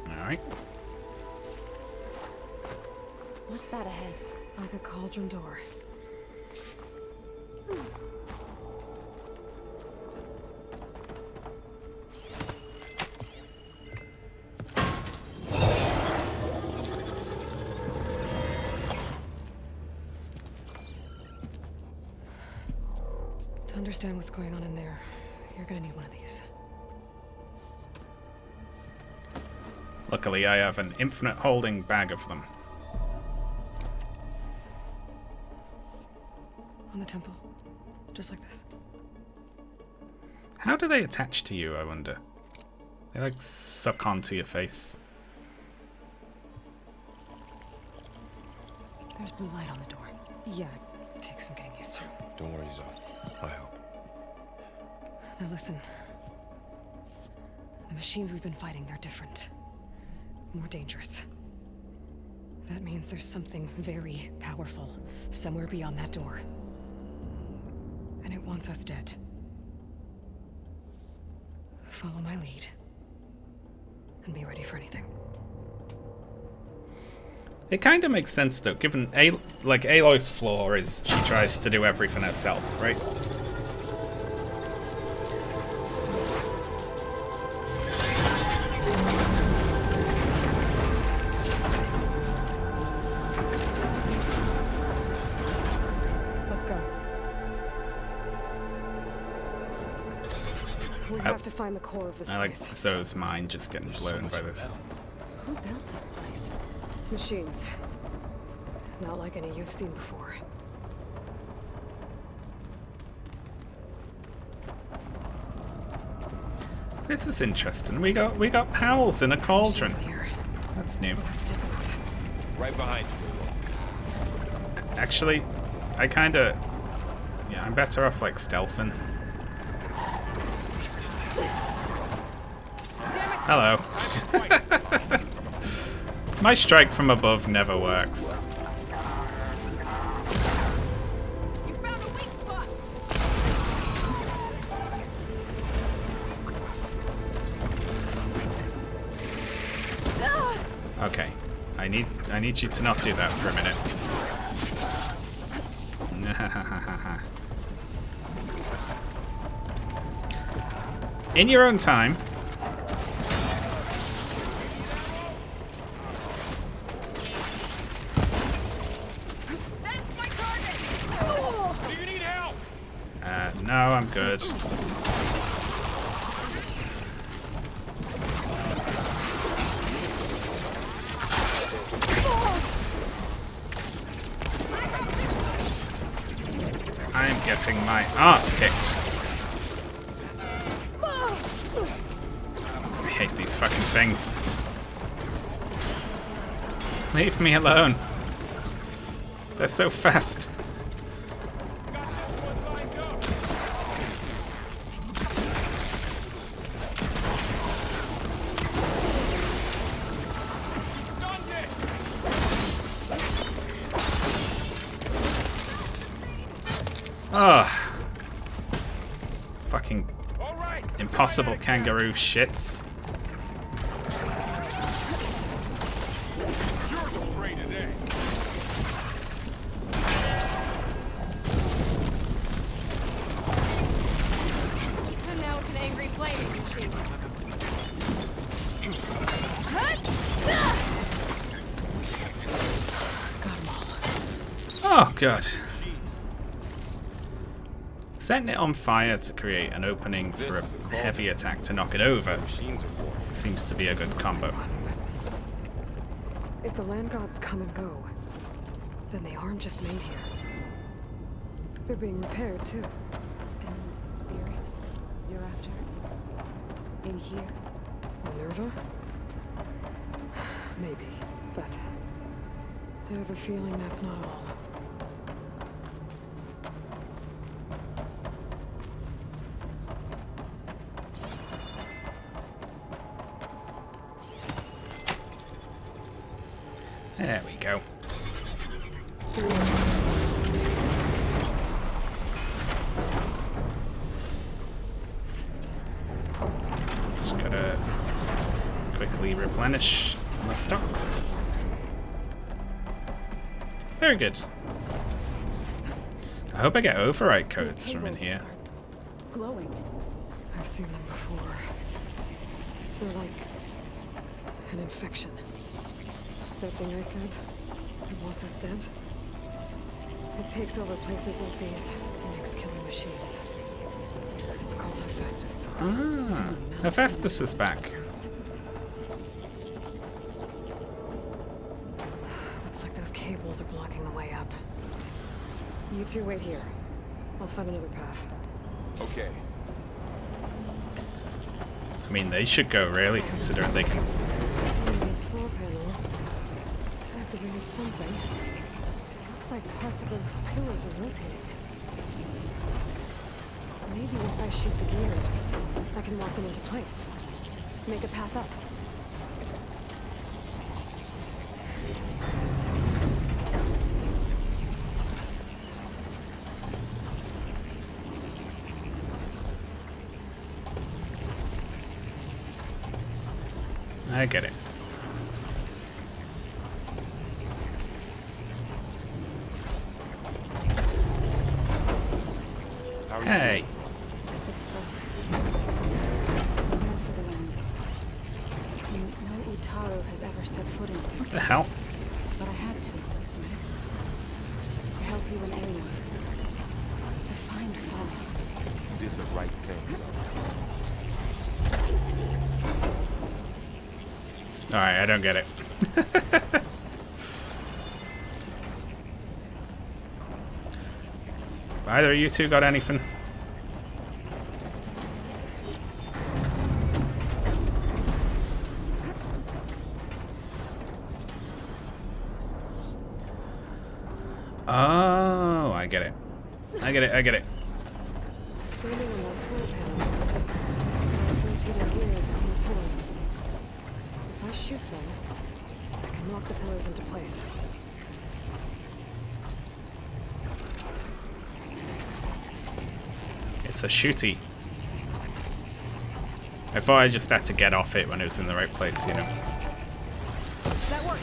Alright. What's that ahead? Like a cauldron door. To understand what's going on in there, you're gonna need one of these. Luckily I have an infinite holding bag of them. on the temple. Just like this. How do they attach to you, I wonder? They like suck onto your face. There's blue light on the door. Yeah, it takes some getting used to. Don't worry, Zoe. I help. Now listen. The machines we've been fighting, they're different. More dangerous. That means there's something very powerful somewhere beyond that door. And it wants us dead. Follow my lead. And be ready for anything. It kind of makes sense though, given Aloy's flaw is she tries to do everything herself, right? Let's go. We have to find the core of this I like place. Zoe's mind just getting blown by this. Who built this place? Machines. Not like any you've seen before. This is interesting. We got pals in a cauldron. That's new. Right behind you. Actually, I kinda... Yeah, I'm better off like stealthing. Hello. My strike from above never works. Okay. I need you to not do that for a minute. In your own time. No, I'm good. I'm getting my ass kicked. I hate these fucking things. Leave me alone. They're so fast. Ugh. Fucking impossible kangaroo shits. And now it's an angry flaming machine. Oh god. Setting it on fire to create an opening for a heavy attack to knock it over seems to be a good combo. If the land gods come and go, then they aren't just made here. They're being repaired too. And the spirit you're after is in here? Minerva? Maybe, but I have a feeling that's not all. There we go. Just gotta quickly replenish my stocks. Very good. I hope I get override codes from in here. Glowing. I've seen them before. They're like an infection. That thing I said, it wants us dead. It takes over places like these and makes killing machines. It's called Hephaestus. Ah, Hephaestus is back. Looks like those cables are blocking the way up. You two wait here. I'll find another path. Okay. I mean, they should go, really, considering they can... This floor panel activated something. Looks like parts of those pillars are rotating. Maybe if I shoot the gears, I can lock them into place. Make a path up. I get it. Hey. This place is meant for the land gods. No Utaru has ever set foot in it. What the hell? But I had to, right? To help you and Aloy. To find Father. You did the right thing, so. Alright, I don't get it. Either of you two got anything? Oh, I get it. I get it, I get it. Standing on that floor panel, exposed rotating gears in the pillars. If I shoot them, I can lock the pillars into place. It's a shooty. I thought I just had to get off it when it was in the right place, you know. That worked.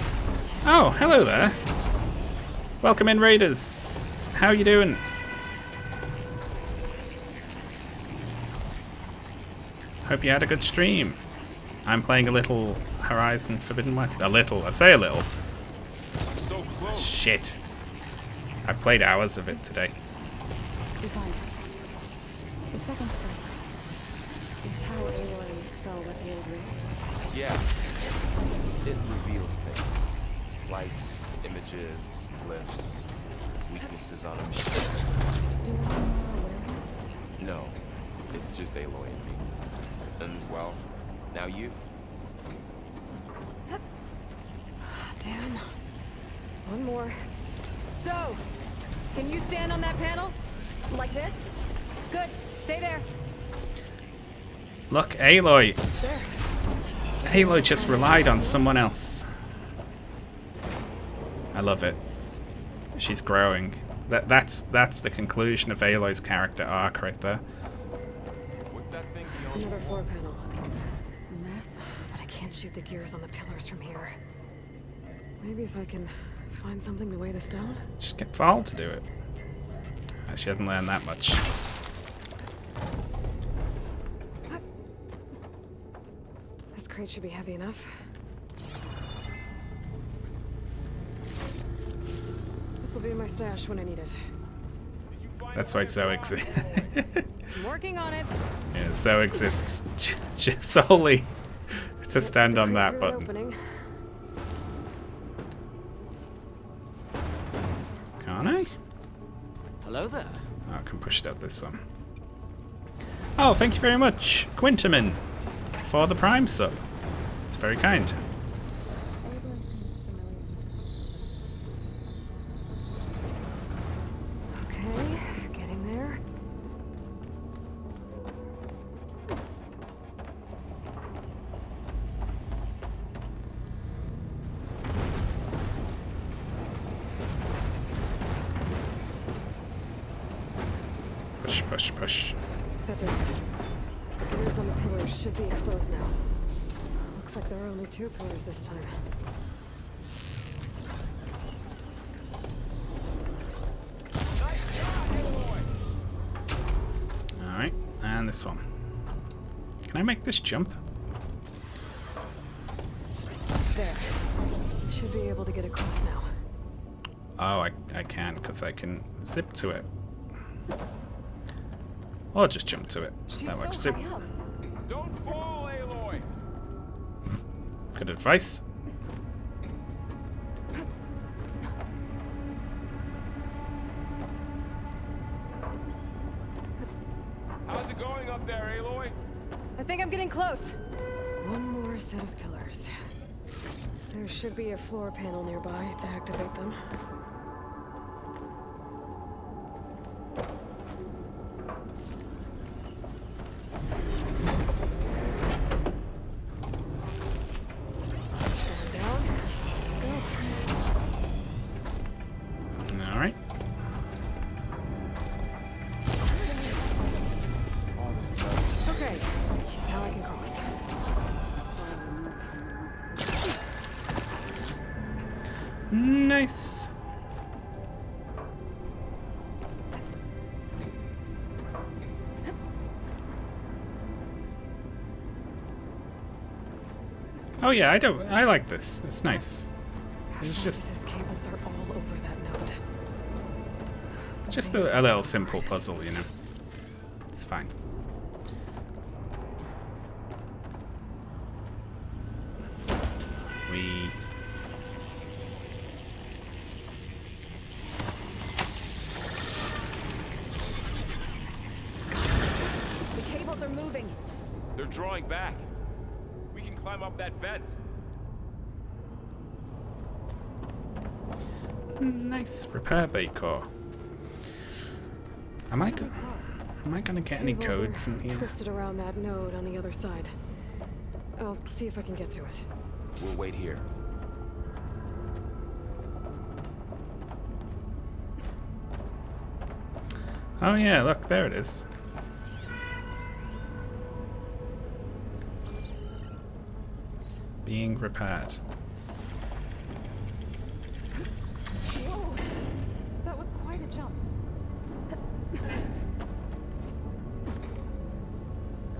Oh, hello there. Welcome in, Raiders. How you doing? Hope you had a good stream. I'm playing a little Horizon Forbidden West. A little. I say a little. So close. Shit. I've played hours of it today. Device. The second sight. It's how Aloy saw what ailed me. Yeah. It reveals things. Lights, images, glyphs, weaknesses on a machine. Do I know where? No. It's just Aloy and me. And, well, now you. Damn. One more. So, can you stand on that panel? Like this? Good. Stay there. Look, Aloy. There. Aloy just relied on someone else. I love it. She's growing. That's the conclusion of Aloy's character arc right there. Another floor panel. Massive. But I can't shoot the gears on the pillars from here. Maybe if I can find something to weigh this down? Just get Val to do it. She hasn't learned that much. This crate should be heavy enough. This will be in my stash when I need it. That's why Zoe exists. I'm working on it. Yeah, Zoe exists just solely to stand on that button. Opening. Can't I? Hello there. Oh, I can push it out this one. Oh, thank you very much, Quintamin, for the Prime sub. It's very kind. Okay, getting there. Push, push, push. That does it. The gears on the pillars should be exposed now. Looks like there are only 2 pillars this time. Alright, and this one. Can I make this jump? There. Should be able to get across now. Oh, I can, because I can zip to it. Or just jump to it. That works too. Don't fall, Aloy. Good advice. up there, Aloy? I think I'm getting close. One more set of pillars. There should be a floor panel nearby to activate them. Alright. Okay, now I can cross. Nice. Oh yeah, I like this. It's nice. It's just cables are all over that node. just a little simple puzzle, you know. It's fine. We The cables are moving. They're drawing back. We can climb up that vent. nice repair bay core. Am I gonna get any Cables are codes in here? Twisted around that node on the other side. I'll see if I can get to it. We'll wait here. Oh yeah, look, there it is. Being repaired. Whoa! That was quite a jump.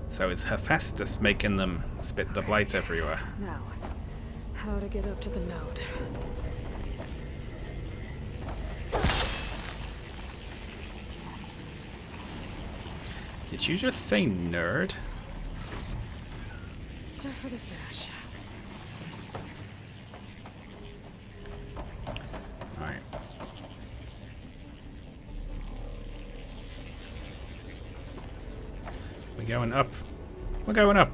So is Hephaestus making them spit the blight everywhere? Now, how to get up to the node. Did you just say nerd? Stuff for the stash. Alright. We're going up. We're going up.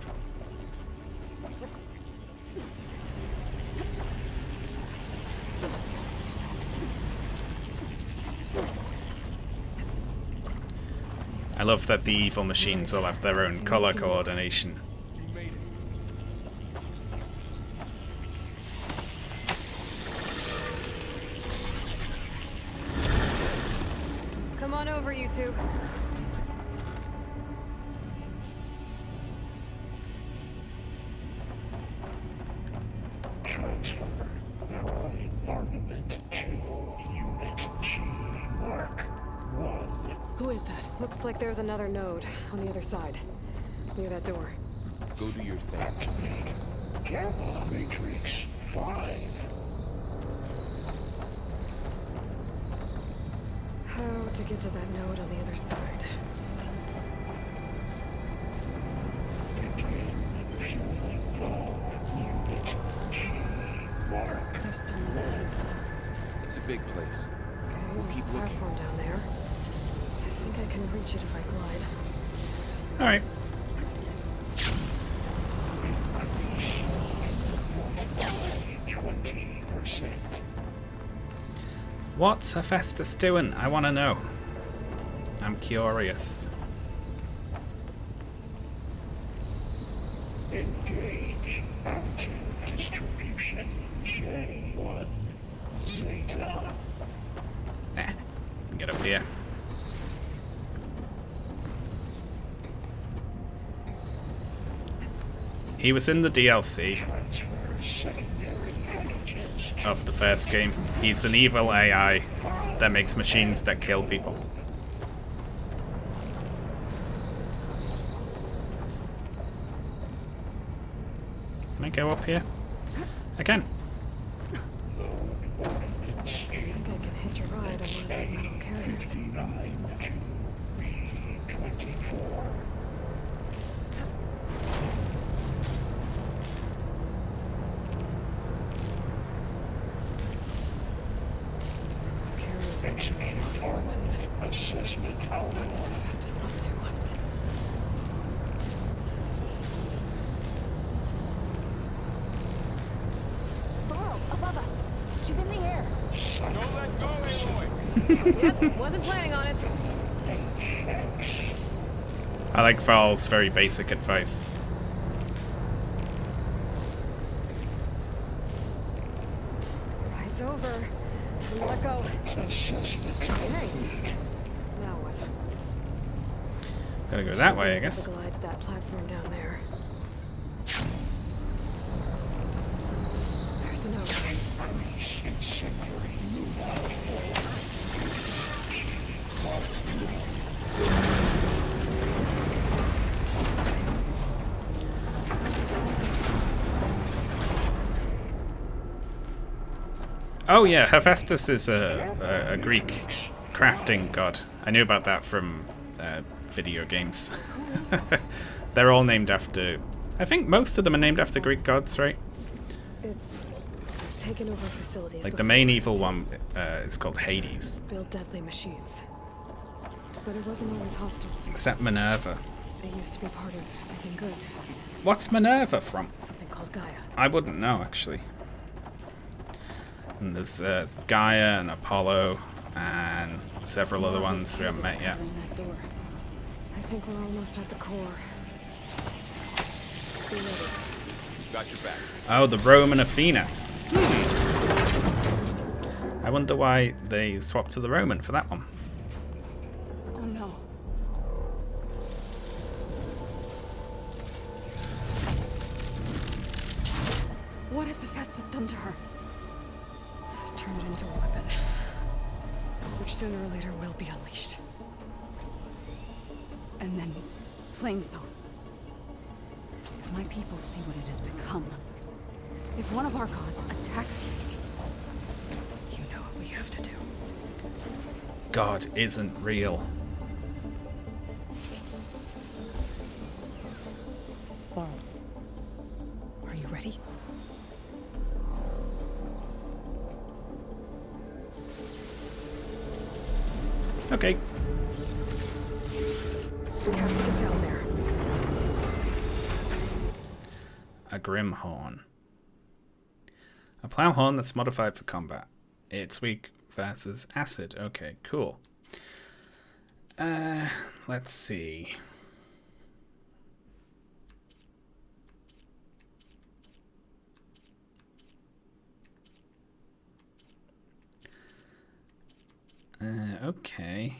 I love that the evil machines all have their own color coordination. Come on over, you two. Transfer Prime armament to Unit G Mark 1. Who is that? Looks like there's another node on the other side. Near that door. Go do your thing. Activate Gamma Matrix 5. How to get to that node on the other side? Unit G Mark. There's still no sign of that. It's a big place. Okay, We'll there's a keep looking. platform down there. I think I can reach it if I glide. Alright. 20%. What's Hephaestus doing? I want to know. I'm curious. Engage active distribution J1 Zeta. Get up here. He was in the DLC of the first game. He's an evil AI that makes machines that kill people. Can I go up here? I can. I think I can hitch a ride on one of those metal carriers. Those carriers are Execute armament assessment. What is Hephaestus up to? Yep, wasn't planning on it. I like Val's very basic advice. Ride's over. Time to let go. Hey. Now what? Gotta go that way, I guess. Glide to that platform down there. There's the note. Oh yeah, Hephaestus is a Greek crafting god. I knew about that from video games. They're all named after... I think most of them are named after Greek gods, right? It's taken over facilities. Like the main evil one is called Hades. Build deadly machines. But it wasn't always hostile. Except Minerva. It used to be part of something good. What's Minerva from? Something called Gaia. I wouldn't know, actually. And there's Gaia and Apollo and several other ones we haven't met yet. I think we're almost at the core. Be ready. Got your back. Oh, the Roman Athena. I wonder why they swapped to the Roman for that one. Oh no. What has Hephaestus done to her? Turn it into a weapon, which sooner or later will be unleashed. And then, Plainsong. If my people see what it has become, if one of our gods attacks them, you know what we have to do. God isn't real. Are you ready? Okay. We have to get down there. A Grimhorn. A plowhorn that's modified for combat. It's weak versus acid. Okay, cool. Let's see. Okay.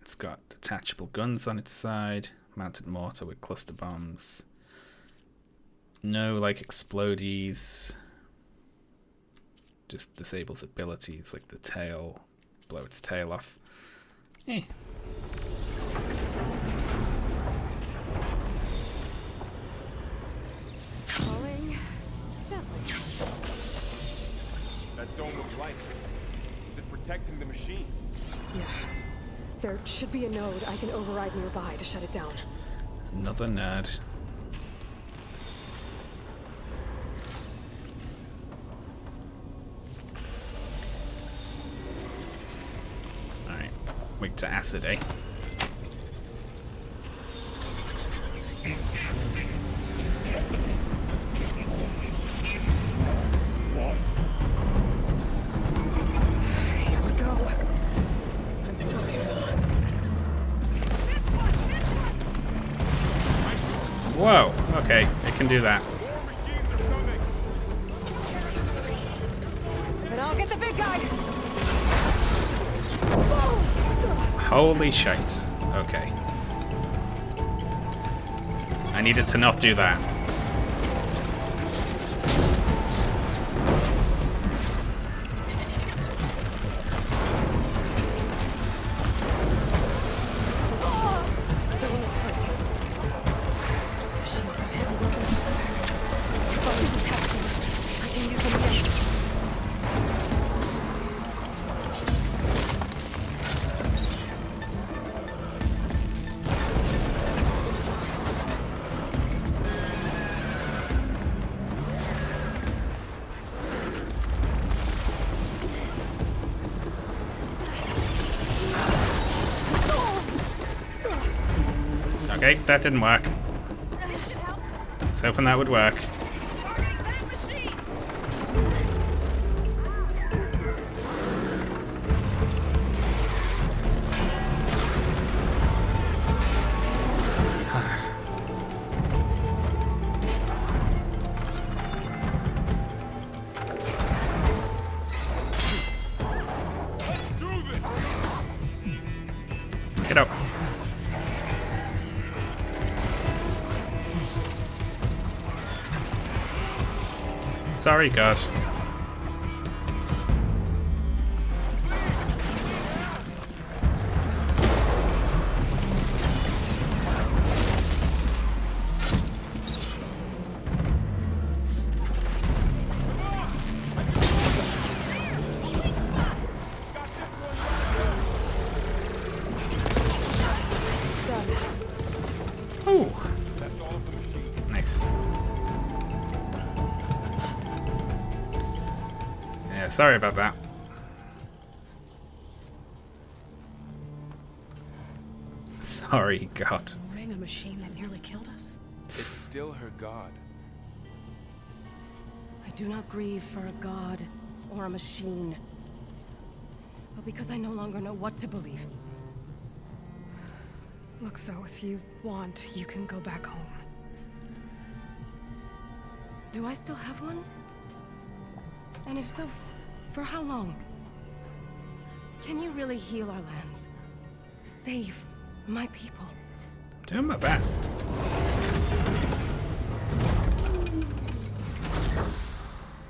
It's got detachable guns on its side, mounted mortar with cluster bombs. No, like, explodies. Just disables abilities like the tail, blow its tail off. Eh. Falling. That dome of light. Is it protecting the machine? Yeah. There should be a node I can override nearby to shut it down. Another nerd. Alright. Weak to acid, eh? Here we go. I'm sorry, Phil. Whoa, okay, it can do that. And I'll get the big guy. Holy shite. Okay. I needed to not do that. Still in this fight. She's got heavy weapons. If I can attack them, I can use them again. Okay, that didn't work. I was hoping that would work. it up. Sorry, God. Oh, nice. Yeah, sorry about that. Sorry, God. Ring a machine that nearly killed us. It's still her god. I do not grieve for a god or a machine, but because I no longer know what to believe. Look, so if you want, you can go back home. Do I still have one? And if so, for how long? Can you really heal our lands? Save my people? Doing my best.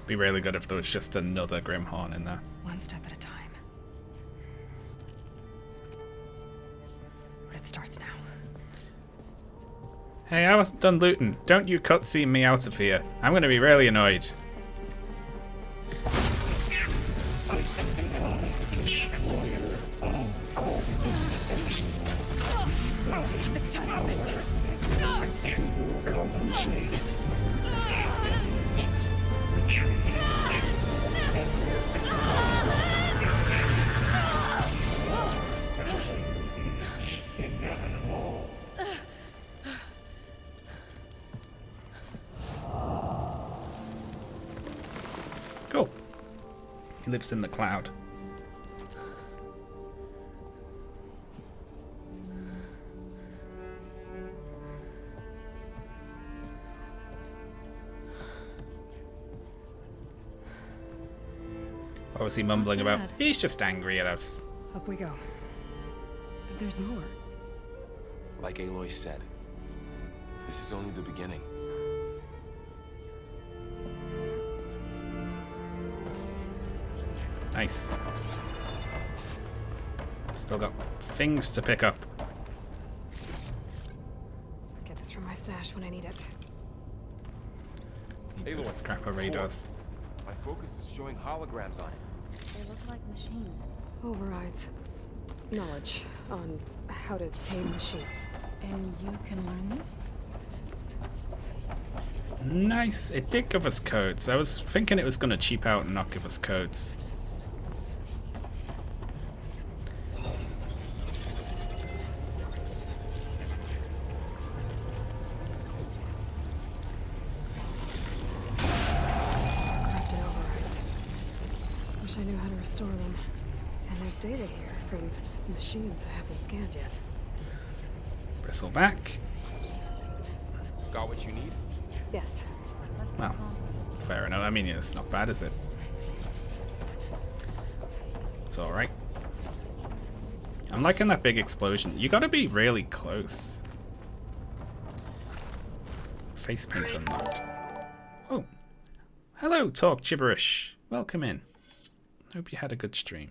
Be really good if there was just another Grimhorn in there. One step at a time. But it starts now. Hey, I wasn't done looting. Don't you cutscene me out of here. I'm gonna be really annoyed. Cool. He lives in the cloud. What was he mumbling about? bad. He's just angry at us. Up we go. There's more. Like Aloy said, this is only the beginning. Nice. Still got things to pick up. Get this from my stash when I need it. Need this scrap of radars. My focus is showing holograms on it. They look like machines. Overrides. Knowledge on how to tame machines. And you can learn this? Nice. It did give us codes. I was thinking it was going to cheap out and not give us codes. Corrupted overrides. Wish I knew how to restore them. And there's data here from machines I haven't scanned yet. Bristleback. Got what you need? Yes. Well, fair enough. I mean, it's not bad, is it? It's alright. I'm liking that big explosion. You gotta be really close. Face paint unlocked. Oh. Hello, Talk Gibberish. Welcome in. Hope you had a good stream.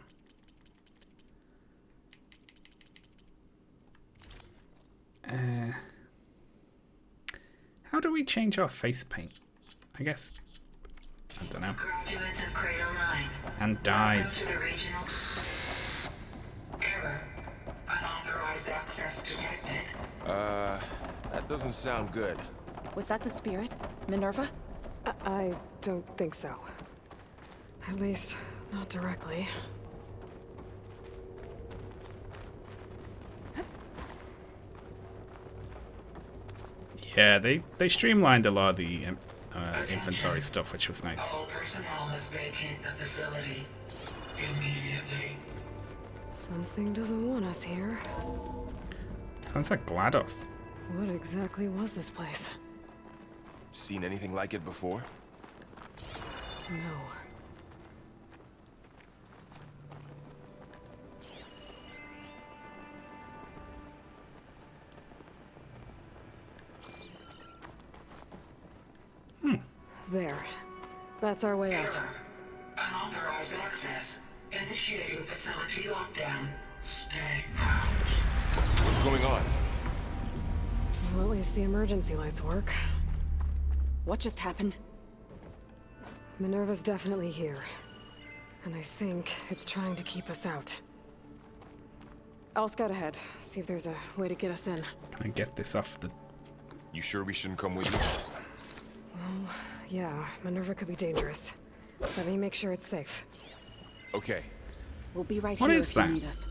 How do we change our face paint? I guess... I don't know. And dies. That doesn't sound good. Was that the spirit? Minerva? I don't think so. At least, not directly. Yeah, they streamlined a lot of the inventory stuff, which was nice. All personnel must vacate the facility immediately. Something doesn't want us here. Sounds like GLaDOS. What exactly was this place? Seen anything like it before? No. There. That's our way out. Unauthorized access. Initiating facility lockdown. Stay out. What's going on? Well, at least the emergency lights work. What just happened? Minerva's definitely here. And I think it's trying to keep us out. I'll scout ahead, see if there's a way to get us in. Can I get this off the... You sure we shouldn't come with you? Well, yeah, Minerva could be dangerous. Let me make sure it's safe. Okay. We'll be right What here is if you that? need us.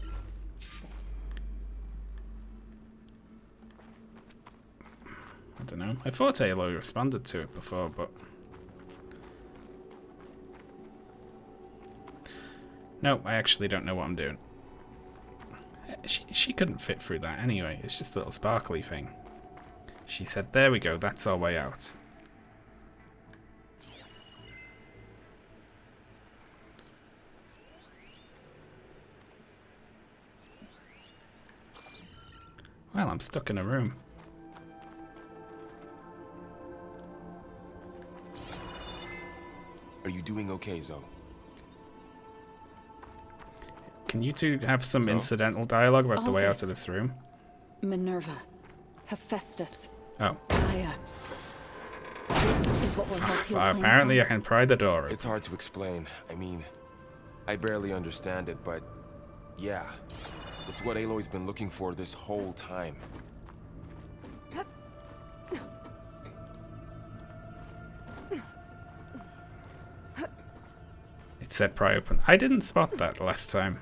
I don't know. I thought Aloy responded to it before, but... No, I actually don't know what I'm doing. She couldn't fit through that anyway. It's just a little sparkly thing. She said, there we go, that's our way out. Well, I'm stuck in a room. Are you doing okay, Zoe? Can you two have some incidental dialogue about the All way out this. of this room? Minerva. Hephaestus. Oh. Gaia. This is what will help you claim Apparently I some- can pry the door open. It's hard to explain. I mean, I barely understand it, but yeah. It's what Aloy's been looking for this whole time. It said pry open. I didn't spot that last time.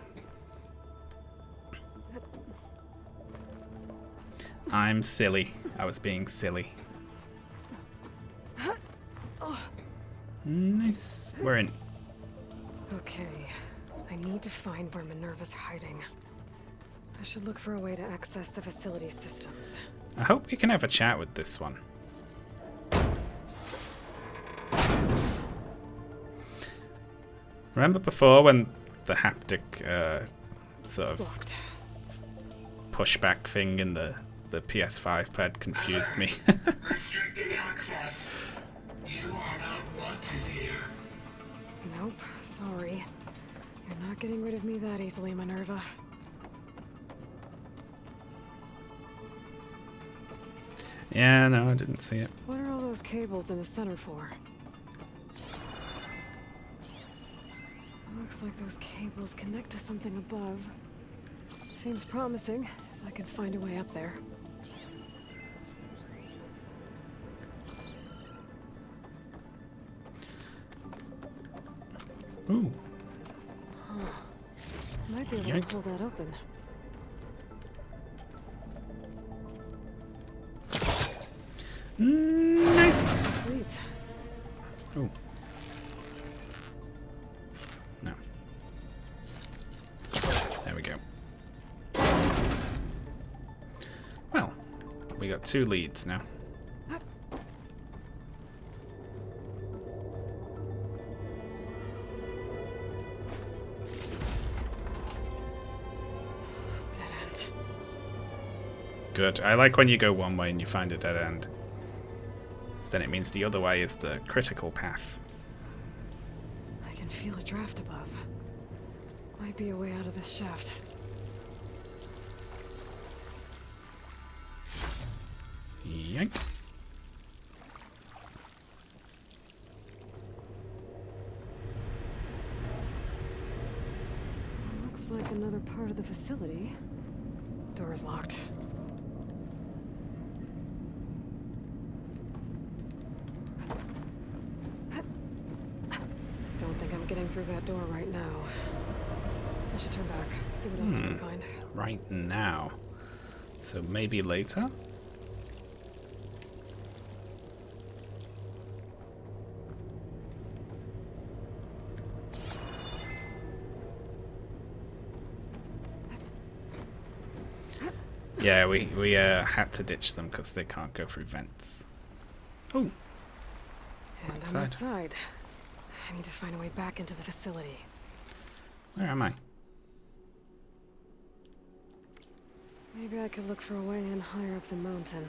I'm silly. I was being silly. Nice. We're in. Okay. I need to find where Minerva's hiding. I should look for a way to access the facility systems. I hope we can have a chat with this one. Remember before when the haptic sort of Locked. pushback thing in the PS5 pad confused me? Restricted access. You are not wanted here. Nope, sorry. You're not getting rid of me that easily, Minerva. Yeah, no, I didn't see it. What are all those cables in the center for? Looks like those cables connect to something above. Seems promising, if I can find a way up there. Ooh. Huh. Might be able Yank. to pull that open. Nice. This leads. Oh. No. There we go. Well, we got 2 leads now. Dead end. Good. I like when you go one way and you find a dead end. So then it means the other way is the critical path. I can feel a draft above. Might be a way out of this shaft. Yank. Looks like another part of the facility. Door is locked. Don't think I'm getting through that door right now. I should turn back, see what else I can find. Right now. So maybe later? Yeah, we had to ditch them because they can't go through vents. Oh. And I'm Outside. outside. I need to find a way back into the facility. Where am I? Maybe I could look for a way in higher up the mountain.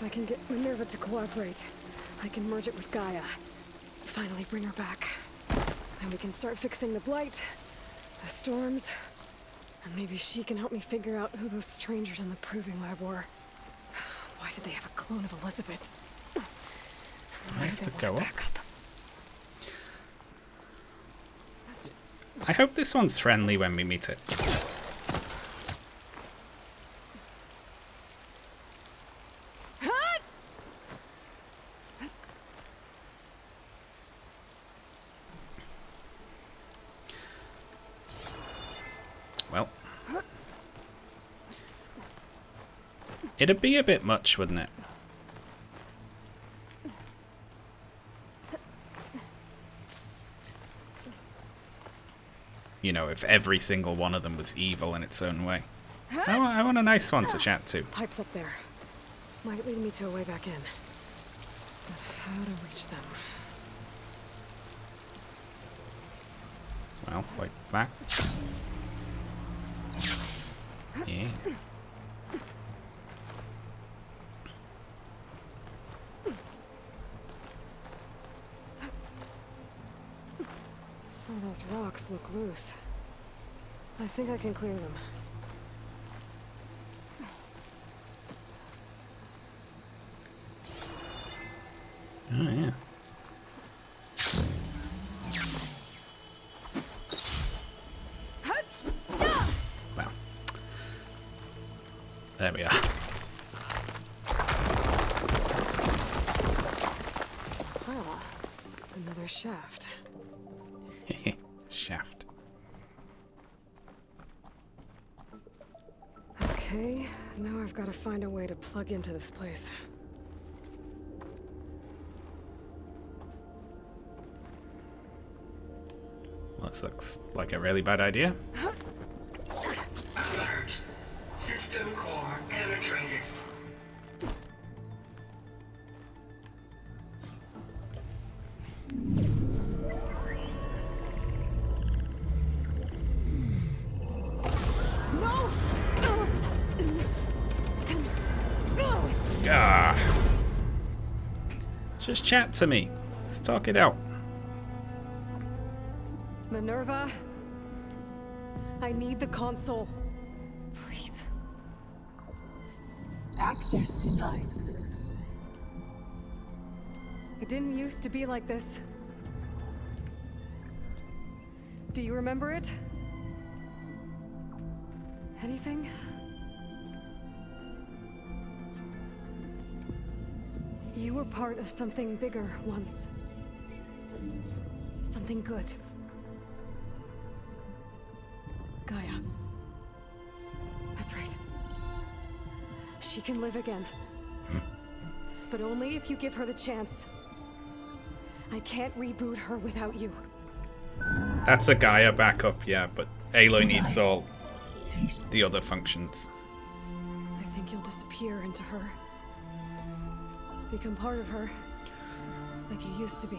If I can get Minerva to cooperate, I can merge it with Gaia. Finally bring her back. Then we can start fixing the Blight, the storms, and maybe she can help me figure out who those strangers in the Proving Lab were. Why did they have a clone of Elizabeth? I have to go up. I hope this one's friendly when we meet it. Well, it'd be a bit much, wouldn't it? You know, if every single one of them was evil in its own way. I want a nice one to chat to. Pipes up there. Might lead me to a way back in. But how to reach them? Well, like that. Yeah. Some of those rocks look loose. I think I can clear them. Oh, yeah. Well. There we are. Ah, another shaft. Shaft. Okay, now I've got to find a way to plug into this place. Well, this looks like a really bad idea. Alert. System core penetrated. Gah. Just chat to me. Let's talk it out. Minerva, I need the console. Please. Access denied. It didn't used to be like this. Do you remember it? Anything? You were part of something bigger once. Something good. Gaia. That's right. She can live again. But only if you give her the chance. I can't reboot her without you. That's a Gaia backup, yeah, but Aloy needs all the other functions. I think you'll disappear into her. Become part of her. Like you used to be.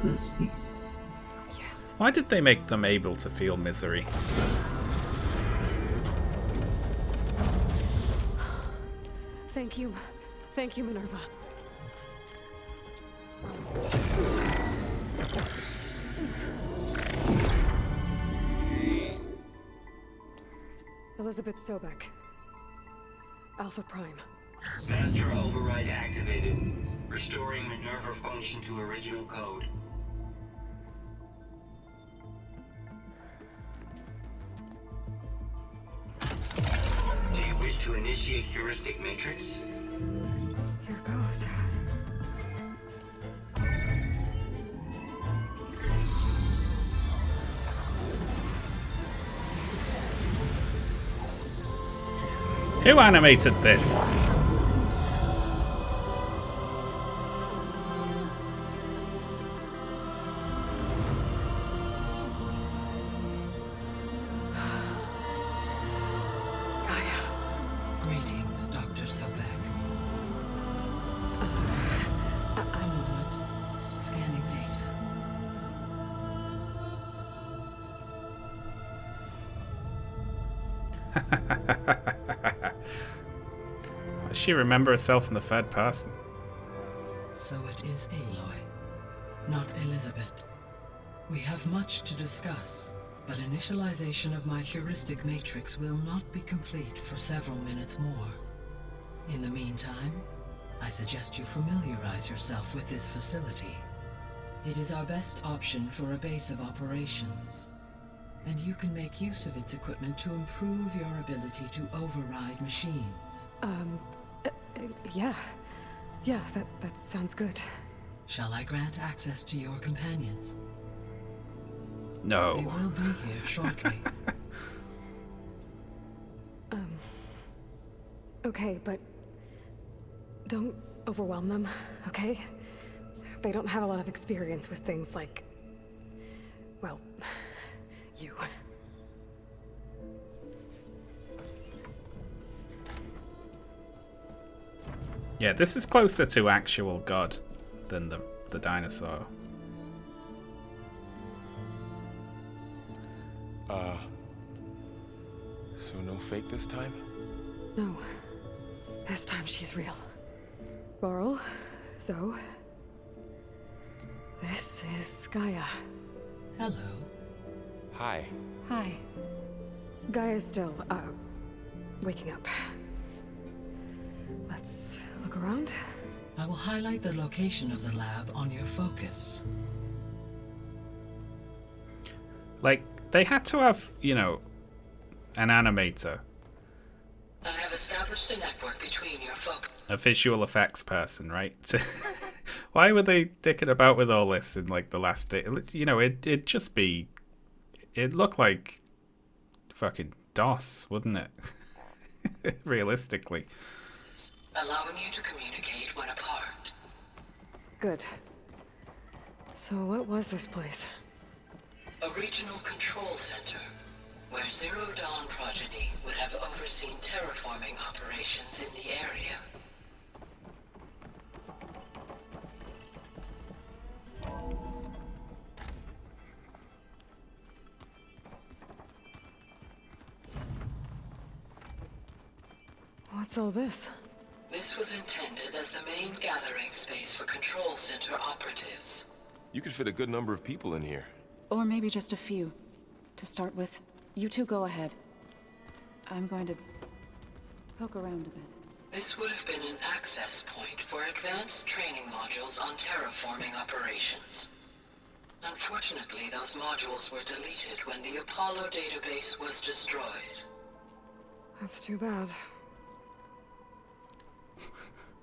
Yes. Yes. Why did they make them able to feel misery? Thank you. Thank you, Minerva. Elizabeth Sobek. Alpha Prime. Master override activated. Restoring Minerva function to original code. Do you wish to initiate heuristic matrix? Here goes. Who animated this? Greetings, Dr. Sobek. I'm Wood. Scanning data. Does she remember herself in the third person? So it is Aloy, not Elizabeth. We have much to discuss, but initialization of my heuristic matrix will not be complete for several minutes more. In the meantime, I suggest you familiarize yourself with this facility. It is our best option for a base of operations, and you can make use of its equipment to improve your ability to override machines. Yeah. Yeah, that sounds good. Shall I grant access to your companions? No. They will be here shortly. Okay, but don't overwhelm them, okay? They don't have a lot of experience with things like, well, you. Yeah, this is closer to actual God than the dinosaur. So no fake this time? No. This time she's real. Laurel, Zoe. This is Gaia. Hello. Hi. Hi. Gaia's still, waking up. Let's look around. I will highlight the location of the lab on your focus. Like, they had to have, you know, an animator. I have established a network between your focus. A visual effects person, right? Why were they dicking about with all this in, like, the last day? You know, it'd just be... It'd look like fucking DOS, wouldn't it? Realistically. Allowing you to communicate when apart. Good. So what was this place? A regional control center, where Zero Dawn progeny would have overseen terraforming operations in the area. What's all this? This was intended as the main gathering space for control center operatives. You could fit a good number of people in here. Or maybe just a few. To start with, you two go ahead. I'm going to poke around a bit. This would have been an access point for advanced training modules on terraforming operations. Unfortunately, those modules were deleted when the Apollo database was destroyed. That's too bad.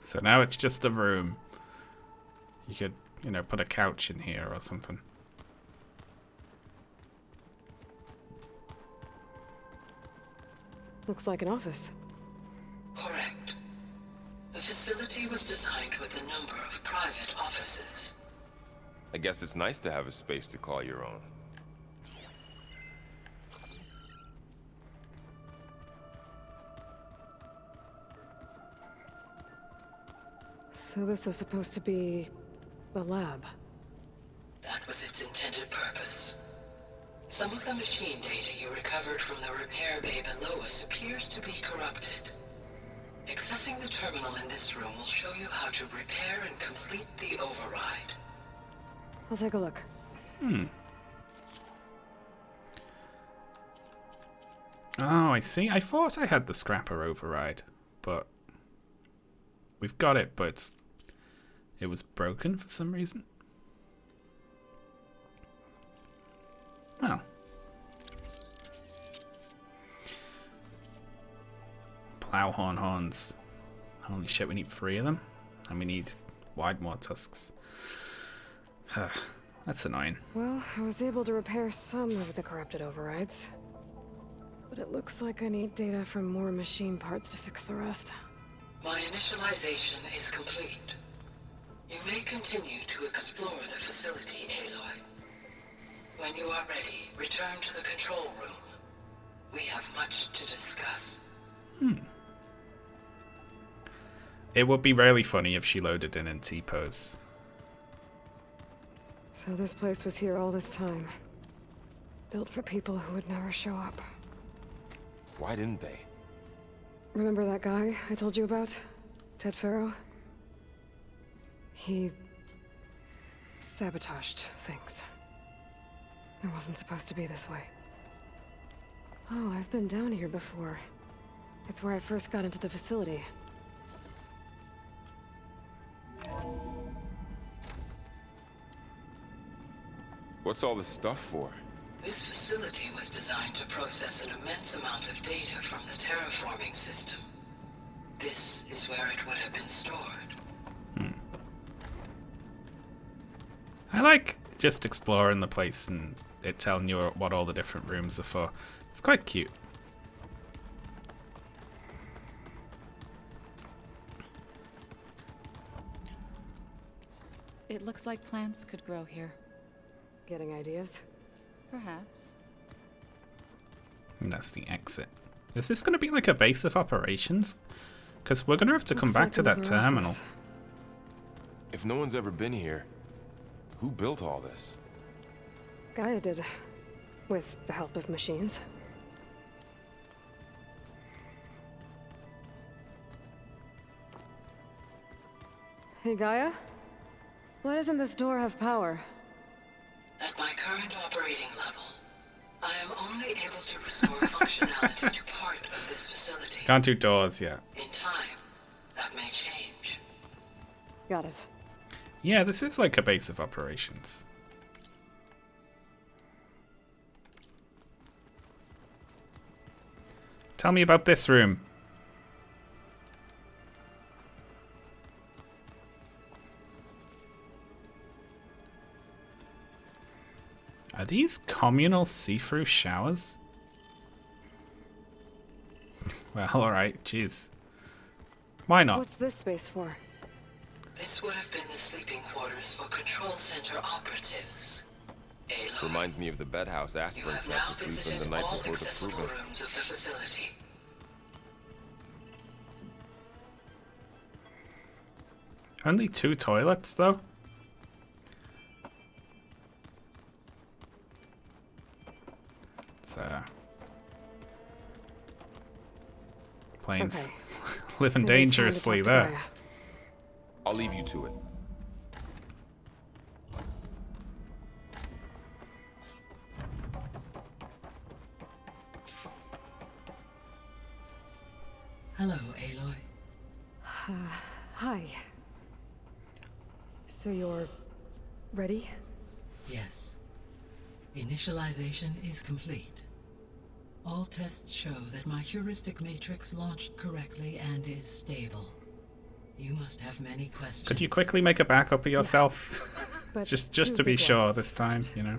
So now it's just a room. You could, you know, put a couch in here or something. Looks like an office. Correct. The facility was designed with a number of private offices. I guess it's nice to have a space to call your own. So this was supposed to be a lab. That was its intended purpose. Some of the machine data you recovered from the repair bay below us appears to be corrupted. Accessing the terminal in this room will show you how to repair and complete the override. I'll take a look. Oh, I see. I thought I had the scrapper override, but we've got it, but it was broken for some reason. Well. Plowhorn horns. Holy shit, we need 3 of them. And we need Widemore tusks. That's annoying. Well, I was able to repair some of the corrupted overrides. But it looks like I need data from more machine parts to fix the rest. My initialization is complete. You may continue to explore the facility, Aloy. When you are ready, return to the control room. We have much to discuss. It would be really funny if she loaded in T-pose. So this place was here all this time. Built for people who would never show up. Why didn't they? Remember that guy I told you about? Ted Farrow? He sabotaged things. It wasn't supposed to be this way. Oh, I've been down here before. It's where I first got into the facility. What's all this stuff for? This facility was designed to process an immense amount of data from the terraforming system. This is where it would have been stored. I like just exploring the place and it telling you what all the different rooms are for. It's quite cute. It looks like plants could grow here. Getting ideas? Perhaps. And that's the exit. Is this going to be like a base of operations? Because we're going to have to come back to that terminal. If no one's ever been here, who built all this? Gaia did. With the help of machines. Hey, Gaia? Why doesn't this door have power? At my current operating level, I am only able to restore functionality to part of this facility. Can't do doors yet. In time, that may change. Got it. Yeah, this is like a base of operations. Tell me about this room. Are these communal see-through showers? Well, alright, jeez. Why not? What's this space for? This would have been the sleeping quarters for Control Center operatives. Aloy, Reminds me of the bedhouse you aspirants have had now to sleep in visited the night all before the accessible proving. rooms of the facility. Only 2 toilets, though? So... Playing... Okay. living Maybe it's time to dangerously talk to there. Gaia. I'll leave you to it. Hello, Aloy. Hi. So you're... ready? Yes. Initialization is complete. All tests show that my heuristic matrix launched correctly and is stable. You must have many questions. Could you quickly make a backup of yourself? But just two to be big sure ones this time, first. you know?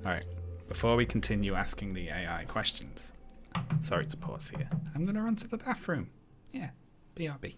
Alright, before we continue asking the AI questions, sorry to pause here, I'm going to run to the bathroom. Yeah, BRB.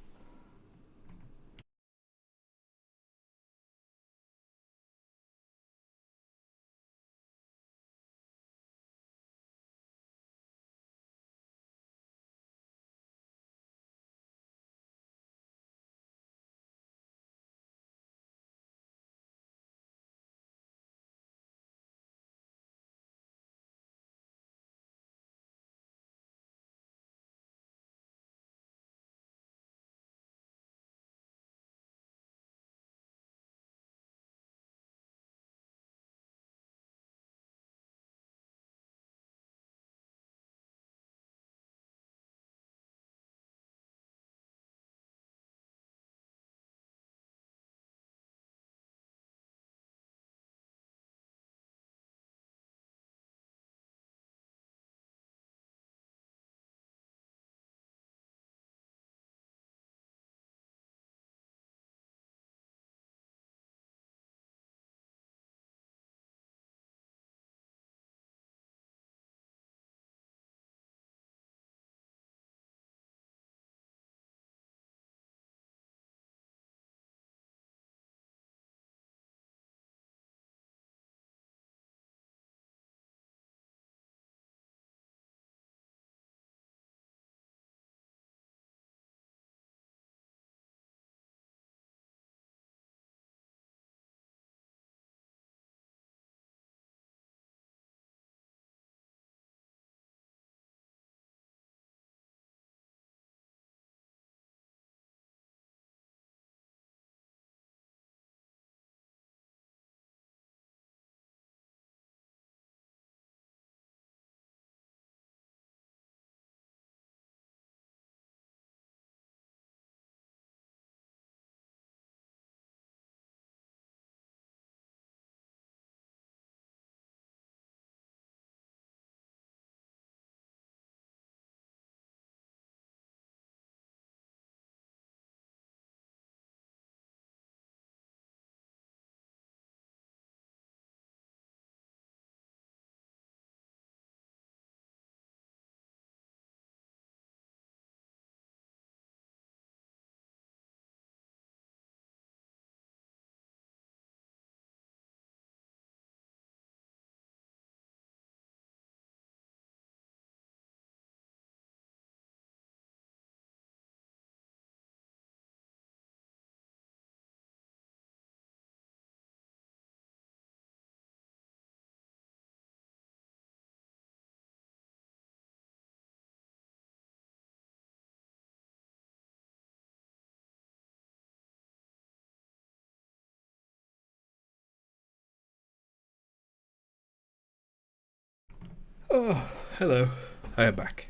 Oh, hello. I am back.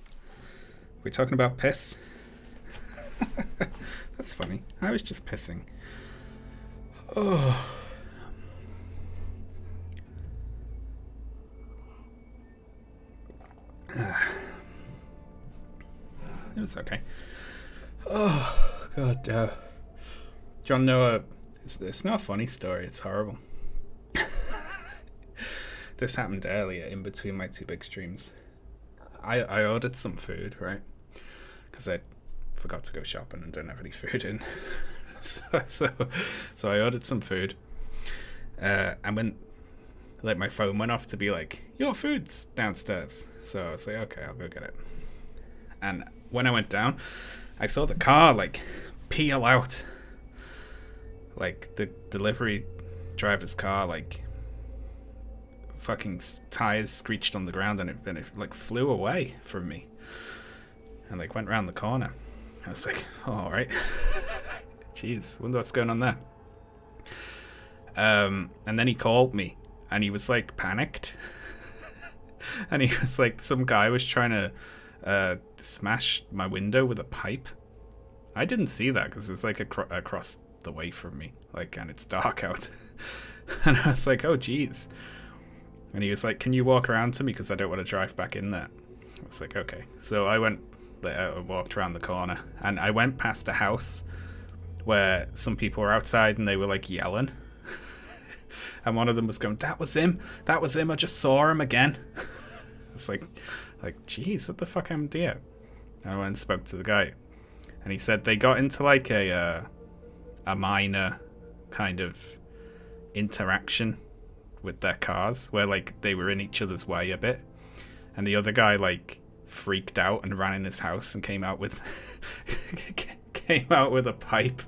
We're talking about piss? That's funny. I was just pissing. Oh. It was okay. Oh, God. John Noah, it's not a funny story. It's horrible. This happened earlier in between my two big streams. I ordered some food, right? Because I forgot to go shopping and don't have any food in. so I ordered some food. And when like my phone went off to be like, your food's downstairs. So I was like, okay, I'll go get it. And when I went down, I saw the car like peel out. Like the delivery driver's car, like fucking tires screeched on the ground, and it like flew away from me and like went round the corner. I was like, oh, all right. Jeez, wonder what's going on there. And then he called me and he was like panicked. And he was like, some guy was trying to smash my window with a pipe. I didn't see that because it was like across the way from me, like, and it's dark out. And I was like, oh geez. And he was like, can you walk around to me because I don't want to drive back in there. I was like, okay. So I went there, I walked around the corner, and I went past a house where some people were outside and they were like yelling. And one of them was going, that was him, I just saw him again. It's like geez, what the fuck happened here? And I went and spoke to the guy, and he said they got into like a minor kind of interaction with their cars where like they were in each other's way a bit, and the other guy like freaked out and ran in his house and came out with a pipe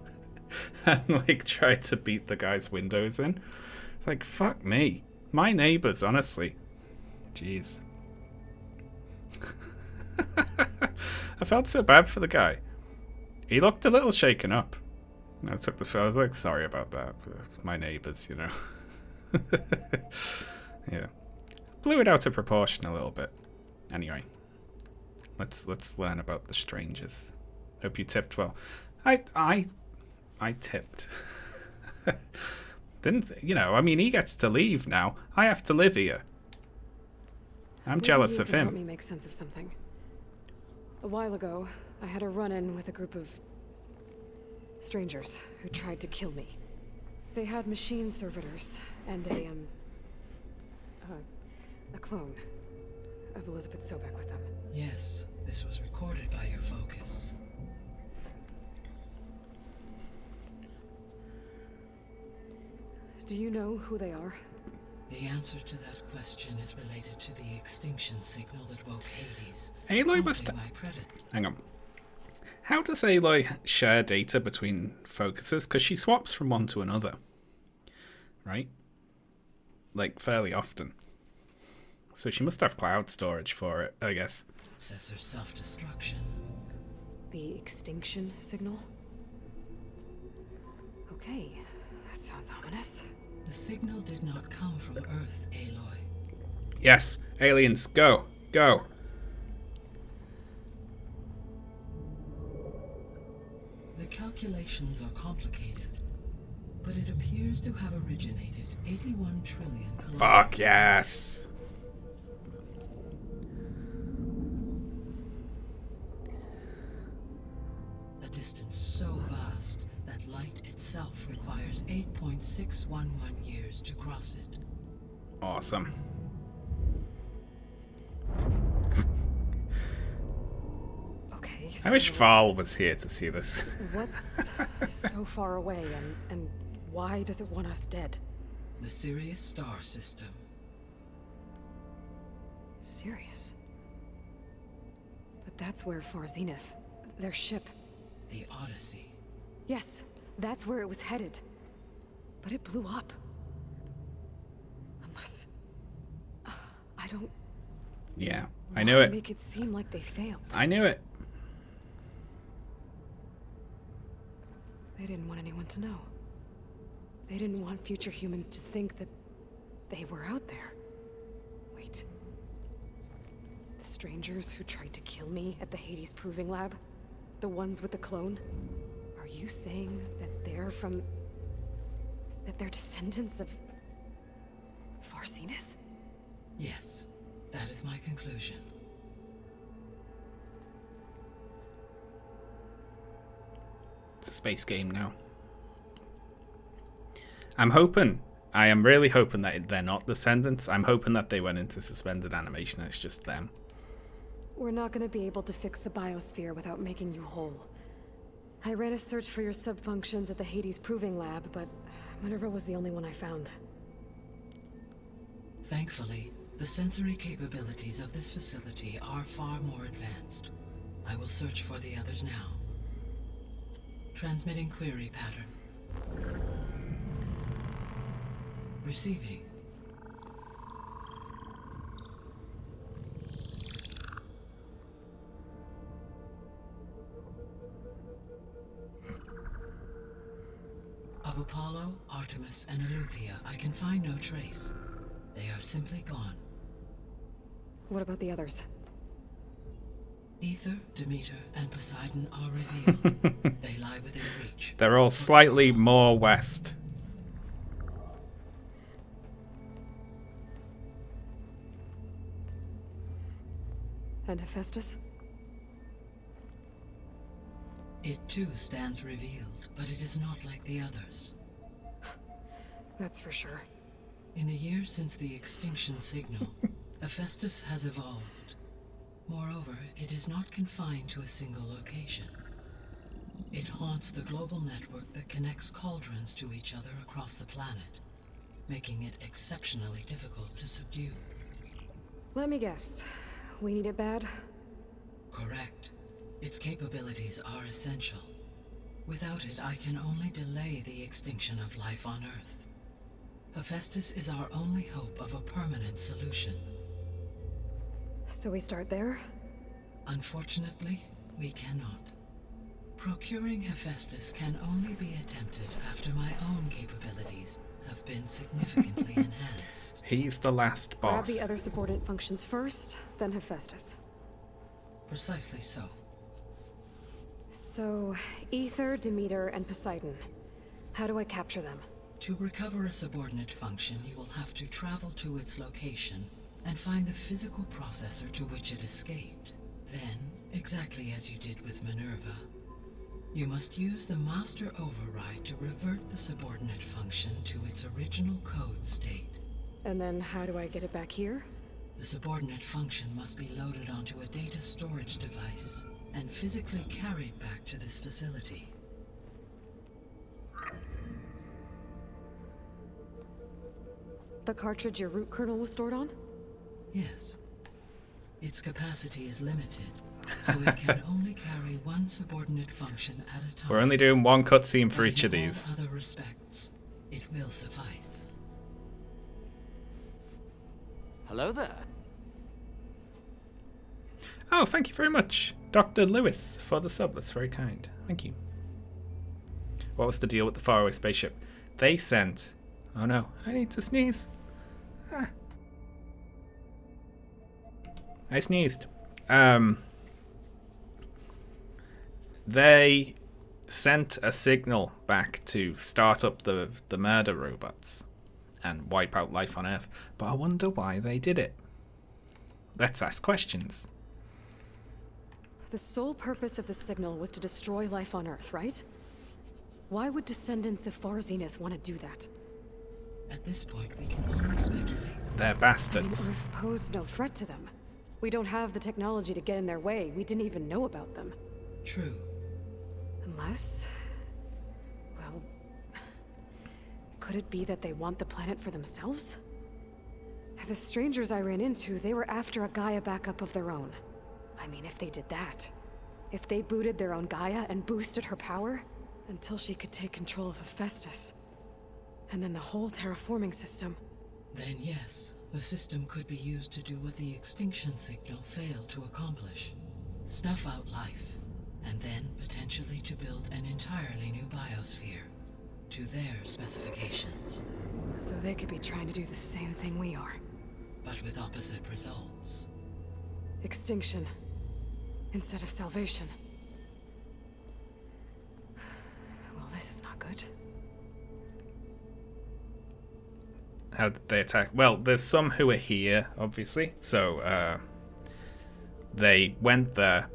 and like tried to beat the guy's windows in. It's like, fuck me, my neighbors, honestly. Jeez. I felt so bad for the guy. He looked a little shaken up. I took the photo. I was like, sorry about that. It's my neighbors, you know. Yeah, blew it out of proportion a little bit. Anyway, let's learn about the strangers. Hope you tipped well. I tipped. Didn't you know? I mean, he gets to leave now. I have to live here. I'm jealous of him. Help me make sense of something. A while ago, I had a run-in with a group of strangers who tried to kill me. They had machine servitors and a clone of Elizabeth Sobek with them. Yes, this was recorded by your focus. Do you know who they are? The answer to that question is related to the extinction signal that woke Hades. Aloy must... Hang on. How does Aloy share data between focuses? Because she swaps from one to another. Right? Like, fairly often. So she must have cloud storage for it, I guess. Processor self-destruction. The extinction signal? Okay, that sounds ominous. The signal did not come from Earth, Aloy. Yes, aliens, go, go. The calculations are complicated, but it appears to have originated 81 trillion kilometers. Fuck yes. A distance so vast that light itself requires 8.611 years to cross it. Awesome. Okay. I wish Val was here to see this. What's so far away, and why does it want us dead? The Sirius star system. Sirius? But that's where Far Zenith, their ship. The Odyssey. Yes, that's where it was headed. But it blew up. Unless... I don't... Yeah, I knew it. Make it seem like they failed. I knew it. They didn't want anyone to know. They didn't want future humans to think that they were out there. Wait. strangers who tried to kill me at the Hades Proving Lab? The ones with the clone? Are you saying that they're from... that they're descendants of... Far Zenith? Yes, that is my conclusion. It's a space game now. I am really hoping that they're not descendants. I'm hoping that they went into suspended animation and it's just them. We're not gonna be able to fix the biosphere without making you whole. I ran a search for your subfunctions at the Hades Proving Lab, but Minerva was the only one I found. Thankfully, the sensory capabilities of this facility are far more advanced. I will search for the others now. Transmitting query pattern. Receiving. Of Apollo, Artemis, and Eleuthia, I can find no trace. They are simply gone. What about the others? Ether, Demeter, and Poseidon are revealed. They lie within reach. They're all slightly more west. And Hephaestus? It too stands revealed, but it is not like the others. That's for sure. In the years since the extinction signal, Hephaestus has evolved. Moreover, it is not confined to a single location. It haunts the global network that connects cauldrons to each other across the planet, making it exceptionally difficult to subdue. Let me guess. We need it bad? Correct. Its capabilities are essential. Without it, I can only delay the extinction of life on Earth. Hephaestus is our only hope of a permanent solution. So we start there? Unfortunately, we cannot. Procuring Hephaestus can only be attempted after my own capabilities have been significantly enhanced. He's the last boss. Grab the other subordinate functions first, then Hephaestus. Precisely so. So, Ether, Demeter, and Poseidon. How do I capture them? To recover a subordinate function, you will have to travel to its location and find the physical processor to which it escaped. Then, exactly as you did with Minerva, you must use the master override to revert the subordinate function to its original code state. And then how do I get it back here? The subordinate function must be loaded onto a data storage device and physically carried back to this facility. The cartridge your root kernel was stored on? Yes. Its capacity is limited, so it can only carry one subordinate function at a time. We're only doing one cutscene for But each of in these. all other respects, it will suffice. Hello there. Oh, thank you very much, Dr. Lewis, for the sub. That's very kind. Thank you. What was the deal with the faraway spaceship? They sent... Oh no, I need to sneeze. Ah. I sneezed. They sent a signal back to start up the murder robots and wipe out life on Earth, but I wonder why they did it. Let's ask questions. The sole purpose of the signal was to destroy life on Earth, right? Why would descendants of Far Zenith want to do that? At this point, we can only speculate. They're bastards. I mean, Earth posed no threat to them. We don't have the technology to get in their way. We didn't even know about them. True. Unless... well... could it be that they want the planet for themselves? The strangers I ran into, they were after a Gaia backup of their own. I mean, if they did that... if they booted their own Gaia and boosted her power... until she could take control of Hephaestus... and then the whole terraforming system... Then yes, the system could be used to do what the extinction signal failed to accomplish. Snuff out life, and then potentially to build an entirely new biosphere, to their specifications. So they could be trying to do the same thing we are. But with opposite results. Extinction. Instead of salvation. Well, this is not good. How did they attack? Well, there's some who are here, obviously. So, they went there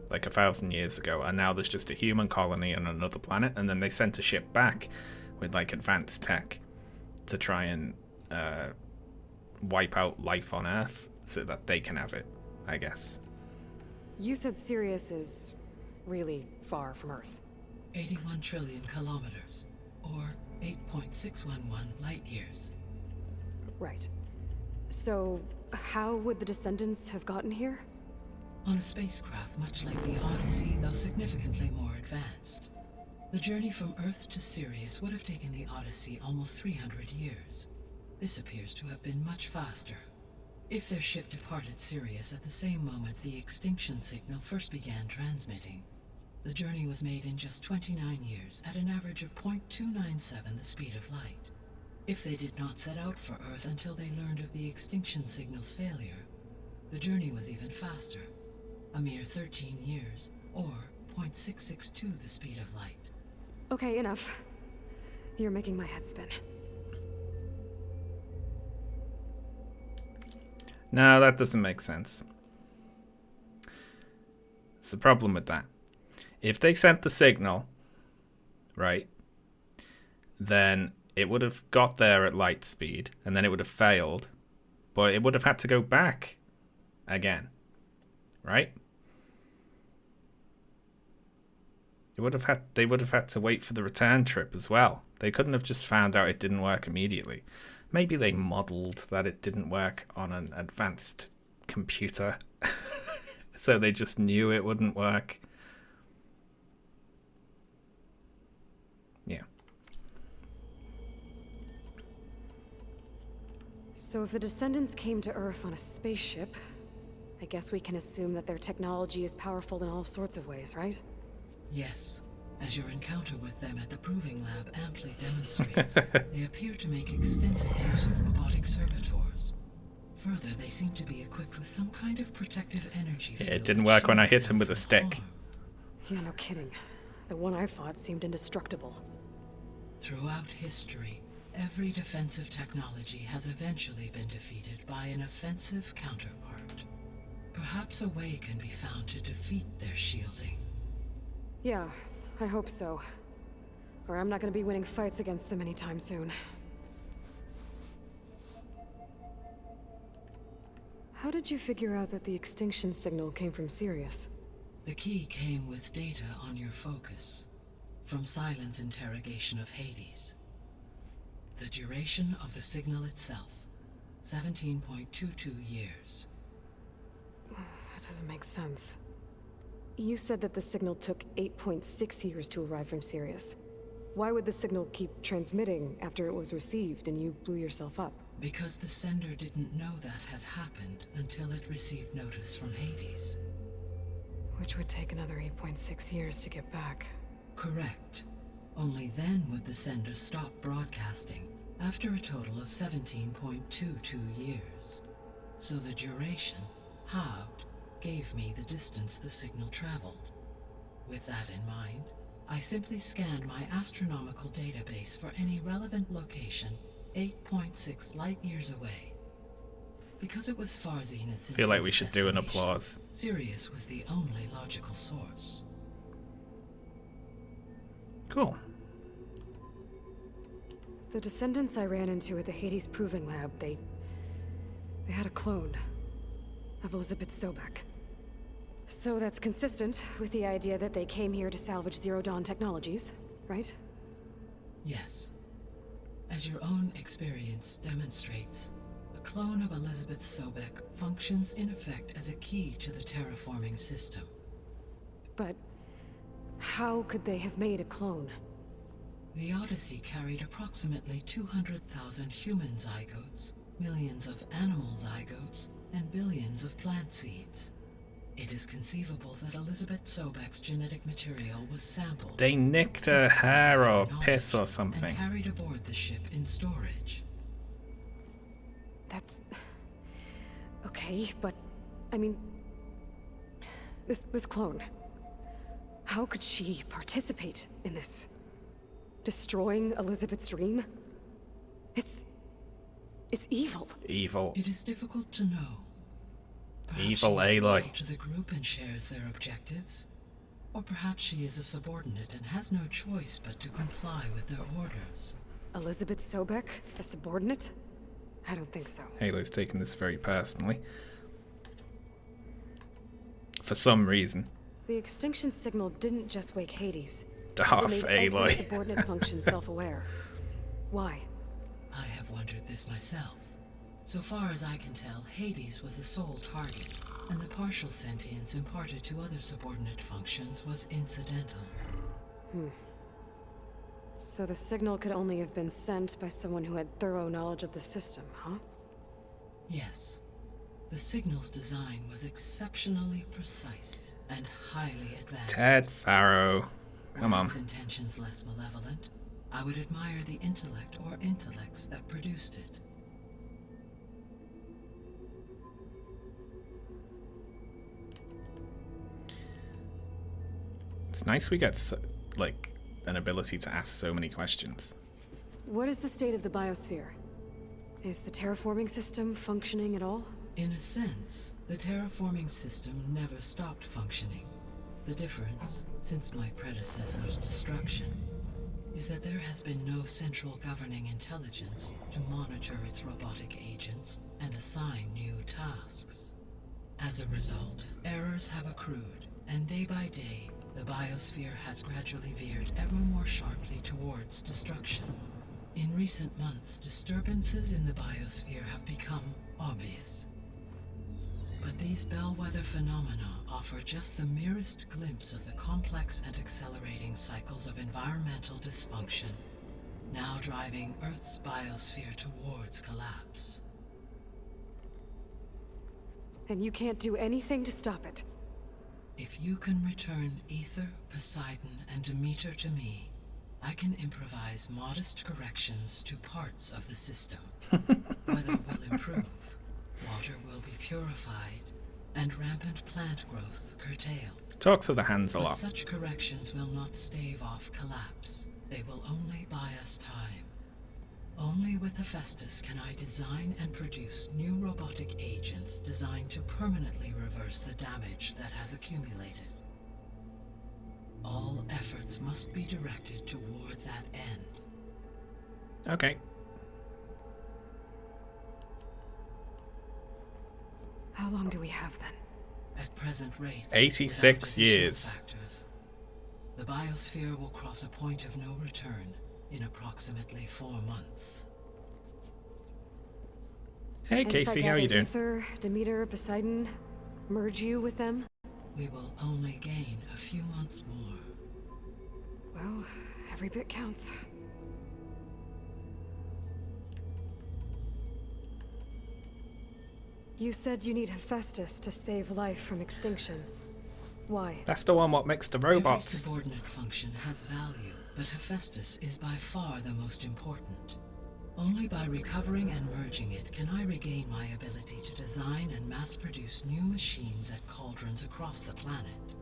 like 1,000 years ago, and now there's just a human colony on another planet, and then they sent a ship back with like advanced tech to try and wipe out life on Earth so that they can have it, I guess. You said Sirius is really far from Earth. 81 trillion kilometers, or 8.611 light years. Right. So, how would the Descendants have gotten here? On a spacecraft much like the Odyssey, though significantly more advanced. The journey from Earth to Sirius would have taken the Odyssey almost 300 years. This appears to have been much faster. If their ship departed Sirius at the same moment the extinction signal first began transmitting, the journey was made in just 29 years at an average of 0.297 the speed of light. If they did not set out for Earth until they learned of the extinction signal's failure, the journey was even faster. A mere 13 years, or 0.662 the speed of light. Okay, enough. You're making my head spin. No, that doesn't make sense. There's a problem with that. If they sent the signal, right, then it would have got there at light speed, and then it would have failed, but it would have had to go back again, right? They would have had to wait for the return trip as well. They couldn't have just found out it didn't work immediately. Maybe they modeled that it didn't work on an advanced computer, so they just knew it wouldn't work. Yeah. So if the Descendants came to Earth on a spaceship, I guess we can assume that their technology is powerful in all sorts of ways, right? Yes. As your encounter with them at the Proving Lab amply demonstrates, they appear to make extensive use of robotic servitors. Further, they seem to be equipped with some kind of protective energy field. Yeah, it didn't work when I hit him with a stick. Yeah, no kidding. The one I fought seemed indestructible. Throughout history, every defensive technology has eventually been defeated by an offensive counterpart. Perhaps a way can be found to defeat their shielding. Yeah, I hope so. Or I'm not gonna be winning fights against them anytime soon. How did you figure out that the extinction signal came from Sirius? The key came with data on your focus, from Silent's interrogation of Hades. The duration of the signal itself, 17.22 years. That doesn't make sense. You said that the signal took 8.6 years to arrive from Sirius. Why would the signal keep transmitting after it was received and you blew yourself up? Because the sender didn't know that had happened until it received notice from Hades. Which would take another 8.6 years to get back. Correct. Only then would the sender stop broadcasting, after a total of 17.22 years. So the duration, halved, gave me the distance the signal traveled. With that in mind, I simply scanned my astronomical database for any relevant location 8.6 light-years away. Because it was far Zenith's I feel like we should do an destination, applause. Sirius was the only logical source. Cool. The Descendants I ran into at the Hades Proving Lab, they had a clone of Elizabeth Sobek. So that's consistent with the idea that they came here to salvage Zero Dawn technologies, right? Yes. As your own experience demonstrates, a clone of Elizabeth Sobek functions in effect as a key to the terraforming system. But how could they have made a clone? The Odyssey carried approximately 200,000 human zygotes, millions of animal zygotes, and billions of plant seeds. It is conceivable that Elizabeth Sobek's genetic material was sampled. They nicked her hair or piss or something. And carried aboard the ship in storage. That's... okay, but I mean, this clone. How could she participate in this? Destroying Elizabeth's dream? It's evil. Evil. It is difficult to know. Perhaps Evil she is Aloy. loyal to the group and shares their objectives. Or perhaps she is a subordinate and has no choice but to comply with their orders. Elizabeth Sobek, a subordinate? I don't think so. Halo's taking this very personally. For some reason. The extinction signal didn't just wake Hades. Darth It made every Aloy. subordinate function self-aware. Why? I have wondered this myself. So far as I can tell, Hades was the sole target, and the partial sentience imparted to other subordinate functions was incidental. So the signal could only have been sent by someone who had thorough knowledge of the system, huh? Yes. The signal's design was exceptionally precise and highly advanced. Ted Farrow. Come Were on. his intentions less malevolent, I would admire the intellect or intellects that produced it. It's nice we get, like, an ability to ask so many questions. What is the state of the biosphere? Is the terraforming system functioning at all? In a sense, the terraforming system never stopped functioning. The difference, since my predecessor's destruction, is that there has been no central governing intelligence to monitor its robotic agents and assign new tasks. As a result, errors have accrued, and day by day, the biosphere has gradually veered ever more sharply towards destruction. In recent months, disturbances in the biosphere have become obvious. But these bellwether phenomena offer just the merest glimpse of the complex and accelerating cycles of environmental dysfunction, now driving Earth's biosphere towards collapse. And you can't do anything to stop it? If you can return Aether, Poseidon, and Demeter to me, I can improvise modest corrections to parts of the system. Weather will improve, water will be purified, and rampant plant growth curtailed. Talks with the hands a But lot. such corrections will not stave off collapse. They will only buy us time. Only with Hephaestus can I design and produce new robotic agents designed to permanently reverse the damage that has accumulated. All efforts must be directed toward that end. Okay. How long do we have then? At present rates, 86 without additional years. factors, the biosphere will cross a point of no return in approximately 4 months. Hey And Casey, if I how are you gather doing? Aether, Demeter, Poseidon, merge you with them? We will only gain a few months more. Well, every bit counts. You said you need Hephaestus to save life from extinction. Why? That's the one what makes the Every robots. subordinate function has value, but Hephaestus is by far the most important. Only by recovering and merging it can I regain my ability to design and mass-produce new machines at cauldrons across the planet.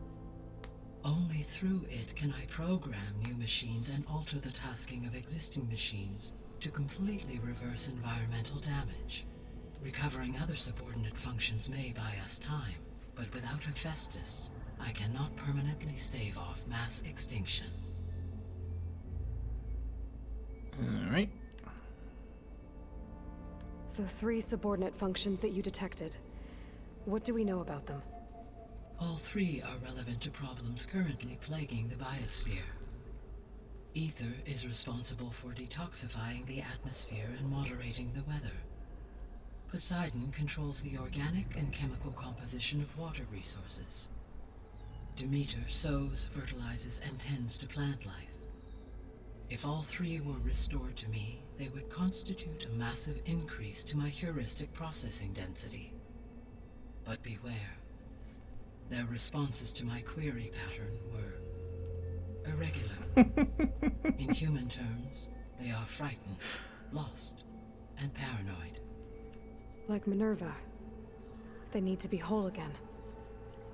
Only through it can I program new machines and alter the tasking of existing machines to completely reverse environmental damage. Recovering other subordinate functions may buy us time, but without Hephaestus, I cannot permanently stave off mass extinction. Alright. The 3 subordinate functions that you detected. What do we know about them? All 3 are relevant to problems currently plaguing the biosphere. Aether is responsible for detoxifying the atmosphere and moderating the weather. Poseidon controls the organic and chemical composition of water resources. Demeter sows, fertilizes, and tends to plant life. If all 3 were restored to me, they would constitute a massive increase to my heuristic processing density. But beware. Their responses to my query pattern were irregular. In human terms, they are frightened, lost, and paranoid. Like Minerva. They need to be whole again.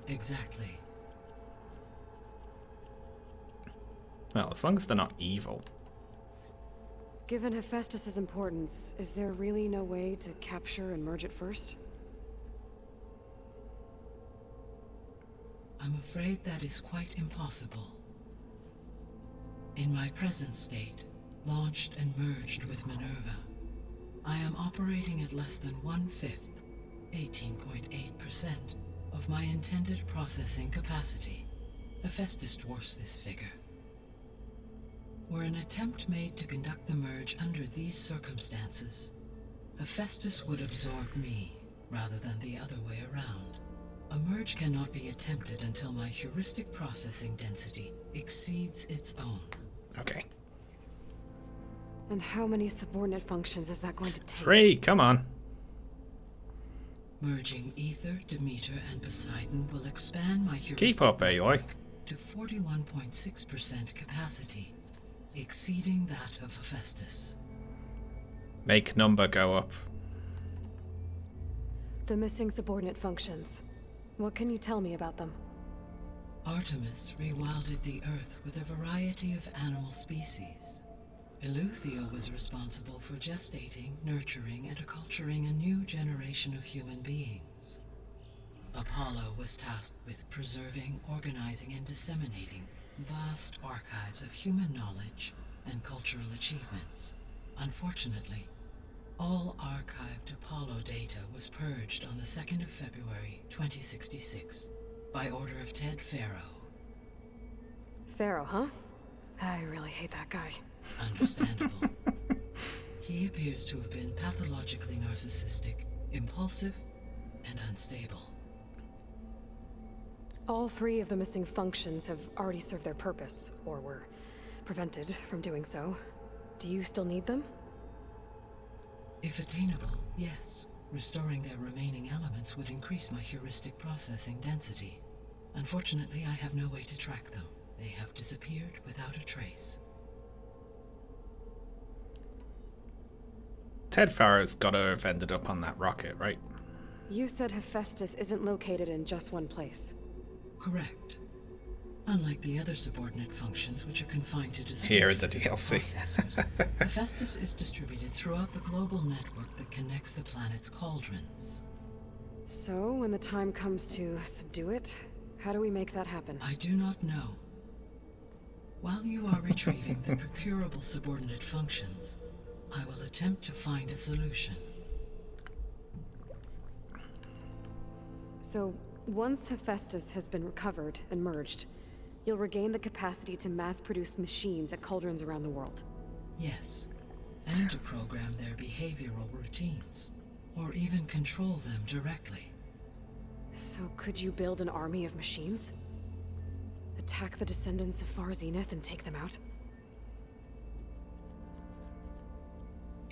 Exactly. Well, as long as they're not evil. Given Hephaestus' importance, is there really no way to capture and merge it first? I'm afraid that is quite impossible. In my present state, launched and merged with Minerva, I am operating at less than 1/5, 18.8%, of my intended processing capacity. Hephaestus dwarfs this figure. Were an attempt made to conduct the merge under these circumstances, Hephaestus would absorb me, rather than the other way around. A merge cannot be attempted until my heuristic processing density exceeds its own. Okay. And how many subordinate functions is that going to take? 3, come on. Merging Ether, Demeter, and Poseidon will expand my heuristic Keep up, Aloy. to 41.6% capacity, exceeding that of Hephaestus. Make number go up. The missing subordinate functions. What can you tell me about them? Artemis rewilded the Earth with a variety of animal species. Eleuthia was responsible for gestating, nurturing, and acculturating a new generation of human beings. Apollo was tasked with preserving, organizing, and disseminating vast archives of human knowledge and cultural achievements. Unfortunately, all archived Apollo data was purged on the 2nd of February, 2066, by order of Ted Faro. Pharaoh, huh? I really hate that guy. Understandable. He appears to have been pathologically narcissistic, impulsive, and unstable. All 3 of the missing functions have already served their purpose, or were prevented from doing so. Do you still need them? If attainable, yes. Restoring their remaining elements would increase my heuristic processing density. Unfortunately, I have no way to track them. They have disappeared without a trace. Ted Farrow's gotta have ended up on that rocket, right? You said Hephaestus isn't located in just one place. Correct. Unlike the other subordinate functions, which are confined to Here in the discrete DLC. processors, Hephaestus is distributed throughout the global network that connects the planet's cauldrons. So, when the time comes to subdue it, how do we make that happen? I do not know. While you are retrieving the procurable subordinate functions, I will attempt to find a solution. So, once Hephaestus has been recovered and merged, you'll regain the capacity to mass-produce machines at cauldrons around the world. Yes, and to program their behavioral routines, or even control them directly. So could you build an army of machines? Attack the descendants of Far Zenith and take them out?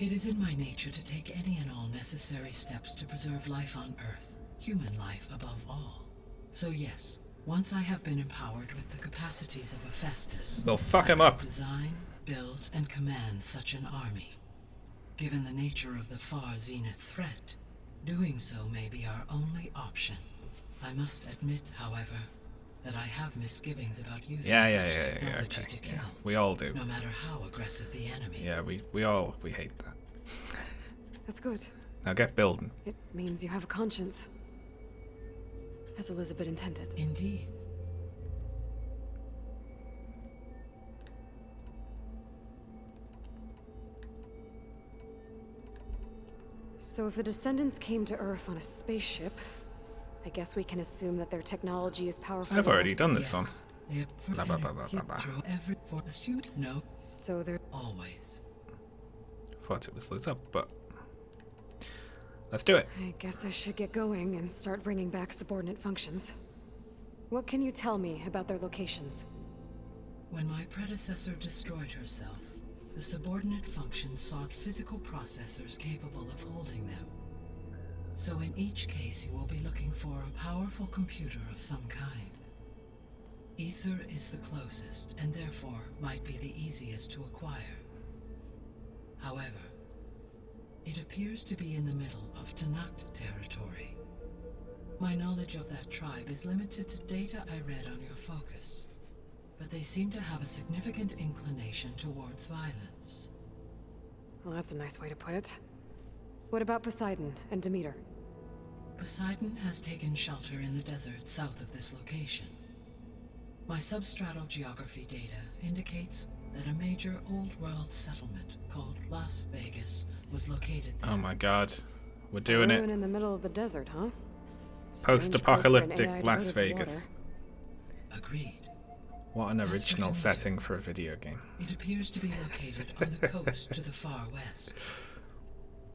It is in my nature to take any and all necessary steps to preserve life on Earth, human life above all. So yes, once I have been empowered with the capacities of Hephaestus, They'll fuck him I up. can design, build, and command such an army. Given the nature of the Far Zenith threat, doing so may be our only option. I must admit, however, that I have misgivings about using such technology okay. to kill. Yeah, we all do. No matter how aggressive the enemy. Yeah, we hate that. That's good. Now get building. It means you have a conscience. As Elizabeth intended. Indeed. So if the descendants came to Earth on a spaceship, I guess we can assume that their technology is powerful. I've already done this Yes. Yep, for one. Blah, blah, any- blah, blah, blah, blah. through every for assumed no. So they're always. Thought it was lit up, but let's do it. I guess I should get going and start bringing back subordinate functions. What can you tell me about their locations? When my predecessor destroyed herself, the subordinate functions sought physical processors capable of holding them. So in each case, you will be looking for a powerful computer of some kind. Ether is the closest, and therefore might be the easiest to acquire. However, it appears to be in the middle of Tanakh territory. My knowledge of that tribe is limited to data I read on your focus, but they seem to have a significant inclination towards violence. Well, that's a nice way to put it. What about Poseidon and Demeter? Poseidon has taken shelter in the desert south of this location. My substratal geography data indicates that a major old-world settlement called Las Vegas was located there. Oh my god. We're doing A it. ruin in the middle of the desert, huh? Strange place for an Post-apocalyptic AI Las devoted to Vegas. Agreed. What an As for original Demeter, setting for a video game. It appears to be located on the coast to the far west.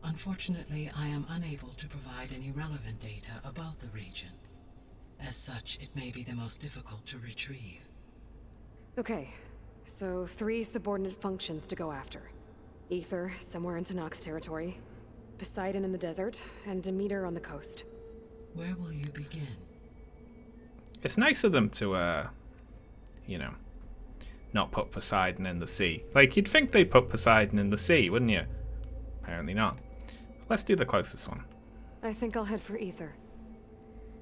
Unfortunately, I am unable to provide any relevant data about the region. As such, it may be the most difficult to retrieve. Okay, so 3 subordinate functions to go after. Aether, somewhere in Tenakth territory. Poseidon in the desert, and Demeter on the coast. Where will you begin? It's nice of them to, you know, not put Poseidon in the sea. Like, you'd think they'd put Poseidon in the sea, wouldn't you? Apparently not. Let's do the closest one. I think I'll head for Aether.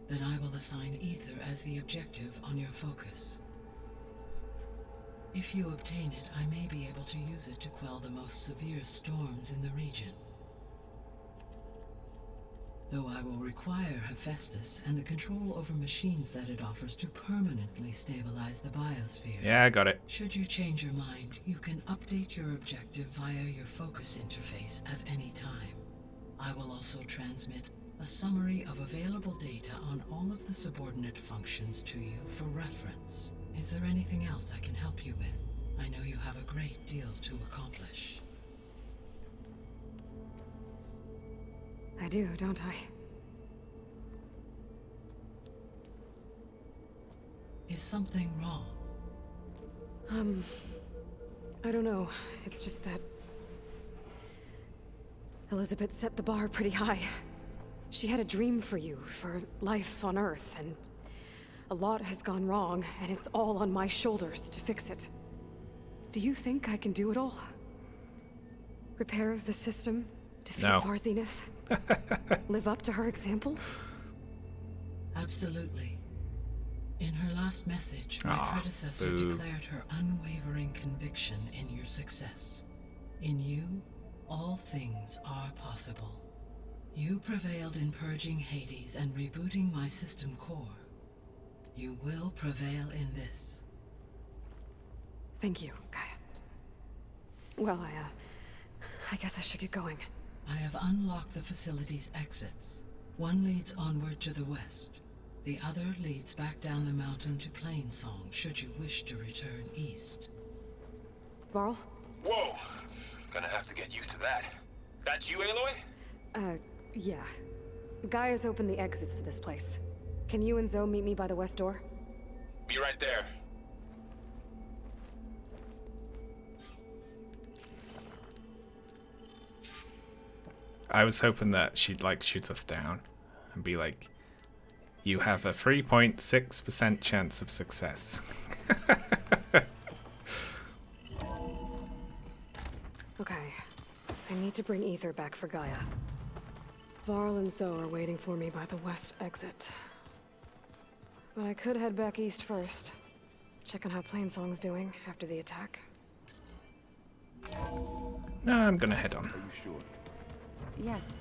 Then I will assign Aether as the objective on your focus. If you obtain it, I may be able to use it to quell the most severe storms in the region. Though I will require Hephaestus and the control over machines that it offers to permanently stabilize the biosphere. Yeah, I got it. Should you change your mind, you can update your objective via your focus interface at any time. I will also transmit a summary of available data on all of the subordinate functions to you for reference. Is there anything else I can help you with? I know you have a great deal to accomplish. I do, don't I? Is something wrong? I don't know. It's just that Elizabeth set the bar pretty high. She had a dream for you, for life on Earth, and a lot has gone wrong, and it's all on my shoulders to fix it. Do you think I can do it all? Repair the system? Defeat No. Far Zenith? Live up to her example? Absolutely. In her last message, my predecessor declared her unwavering conviction in your success. In you, all things are possible. You prevailed in purging Hades and rebooting my system core. You will prevail in this. Thank you, Gaia. Well, I guess I should get going. I have unlocked the facility's exits. One leads onward to the west. The other leads back down the mountain to Plainsong, should you wish to return east. Varl? Whoa! Gonna have to get used to that. That's you, Aloy? Yeah. Gaia's opened the exits to this place. Can you and Zoe meet me by the west door? Be right there. I was hoping that she'd, like, shoot us down and be like, you have a 3.6% chance of success. Okay. I need to bring Aether back for Gaia. Varl and Zoe are waiting for me by the west exit. But I could head back east first. Check on how Plainsong's doing after the attack. No, I'm gonna head on. Are you sure? Yes.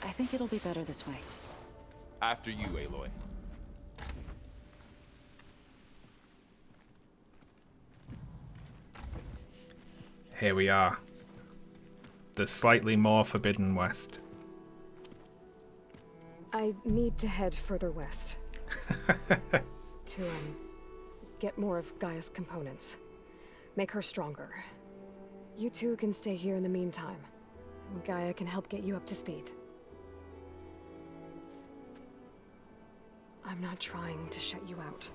I think it'll be better this way. After you, Aloy. Here we are. The slightly more forbidden west. I need to head further west. To, get more of Gaia's components. Make her stronger. You two can stay here in the meantime. Gaia can help get you up to speed. I'm not trying to shut you out.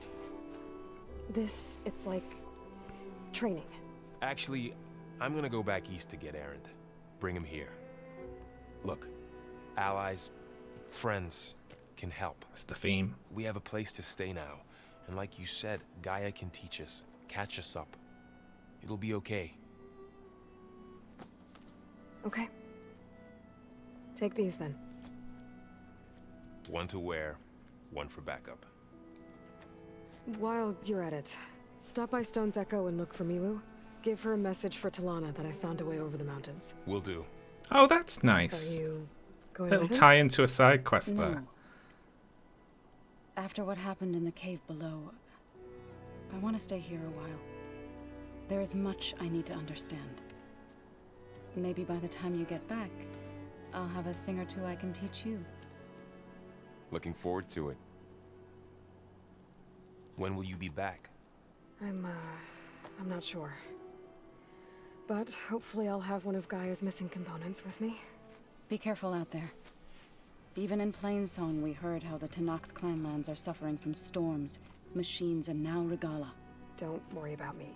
It's like training. Actually, I'm gonna go back east to get Erend. Bring him here. Look, allies, friends can help. It's the theme. We have a place to stay now. And like you said, Gaia can teach us, catch us up. It'll be okay. Okay. Take these then. One to wear, one for backup. While you're at it, stop by Stone's Echo and look for Milu. Give her a message for Talana that I found a way over the mountains. Will do. Oh, that's nice. Are you going Little with him? tie into a side quest there. No. After what happened in the cave below, I want to stay here a while. There is much I need to understand. Maybe by the time you get back, I'll have a thing or two I can teach you. Looking forward to it. When will you be back? I'm not sure. But hopefully I'll have one of Gaia's missing components with me. Be careful out there. Even in Plainsong, we heard how the Tenakth clanlands are suffering from storms, machines, and now Regala. Don't worry about me.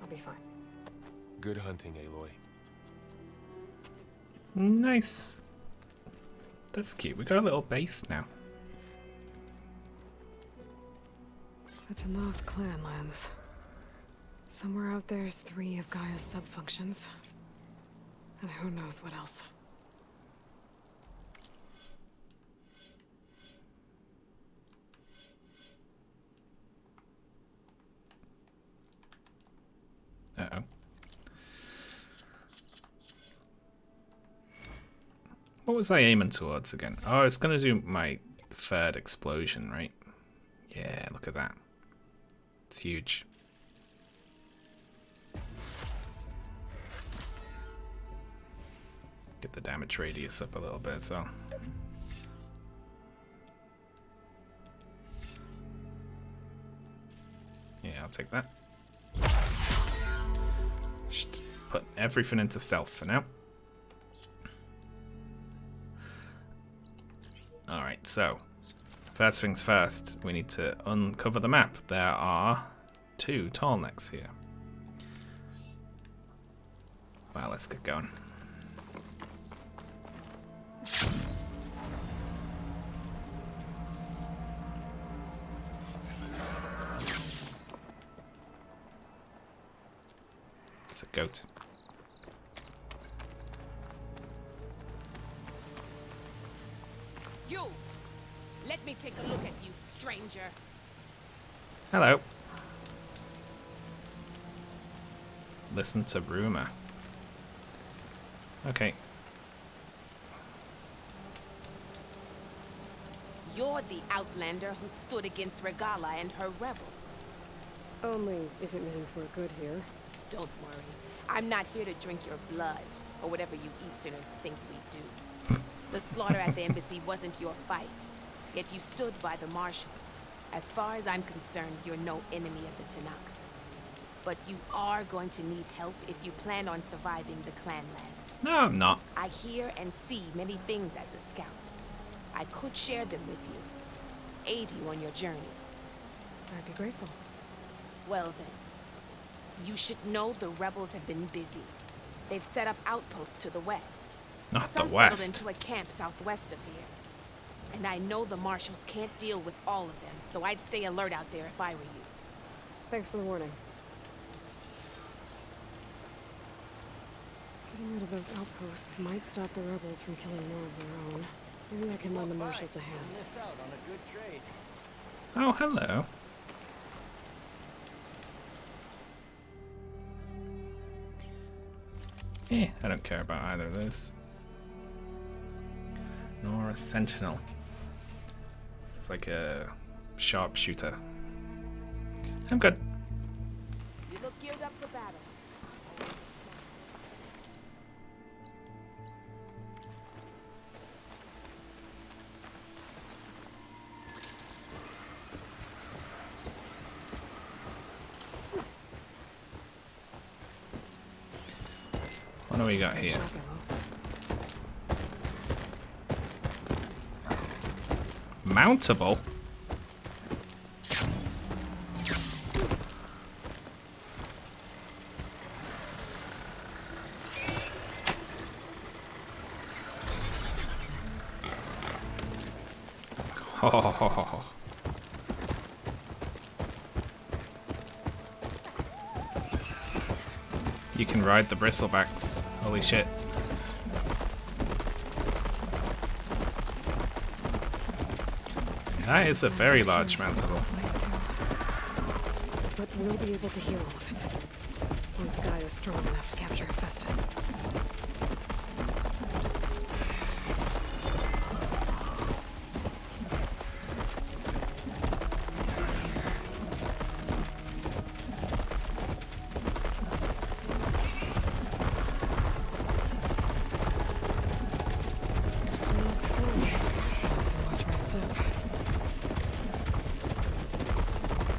I'll be fine. Good hunting, Aloy. Nice. That's cute. We got a little base now. The Tenakth clanlands. Somewhere out there's 3 of Gaia's sub-functions. And who knows what else. Uh-oh. What was I aiming towards again? Oh, it's gonna do my 3rd explosion, right? Yeah, look at that. It's huge. Get the damage radius up a little bit, so. Yeah, I'll take that. Just put everything into stealth for now. Alright, so first things first, we need to uncover the map. There are 2 tall necks here. Well, let's get going. It's a goat. You! Let me take a look at you, stranger. Hello. Listen to rumor. Okay. You're the outlander who stood against Regala and her rebels. Only if it means we're good here. Don't worry. I'm not here to drink your blood, or whatever you Easterners think we do. The slaughter at the embassy wasn't your fight, yet you stood by the marshals. As far as I'm concerned, you're no enemy of the Tenakth. But you are going to need help if you plan on surviving the clanlands. No, I'm not. I hear and see many things as a scout. I could share them with you, aid you on your journey. I'd be grateful. Well then, you should know the rebels have been busy. They've set up outposts to the west. Not Some the west. settled into a camp southwest of here. And I know the marshals can't deal with all of them, so I'd stay alert out there if I were you. Thanks for the warning. Getting rid of those outposts might stop the rebels from killing more of their own. Maybe I can lend the marshals a hand. Oh, hello. I don't care about either of those. Nor a sentinel. It's like a sharpshooter. I'm good. You look geared up for battle. What do we got here? Mountable? Oh. You can ride the bristlebacks. Holy shit. That is a very large manticle. But we'll be able to heal all of it. Once Guy is strong enough to capture Hephaestus.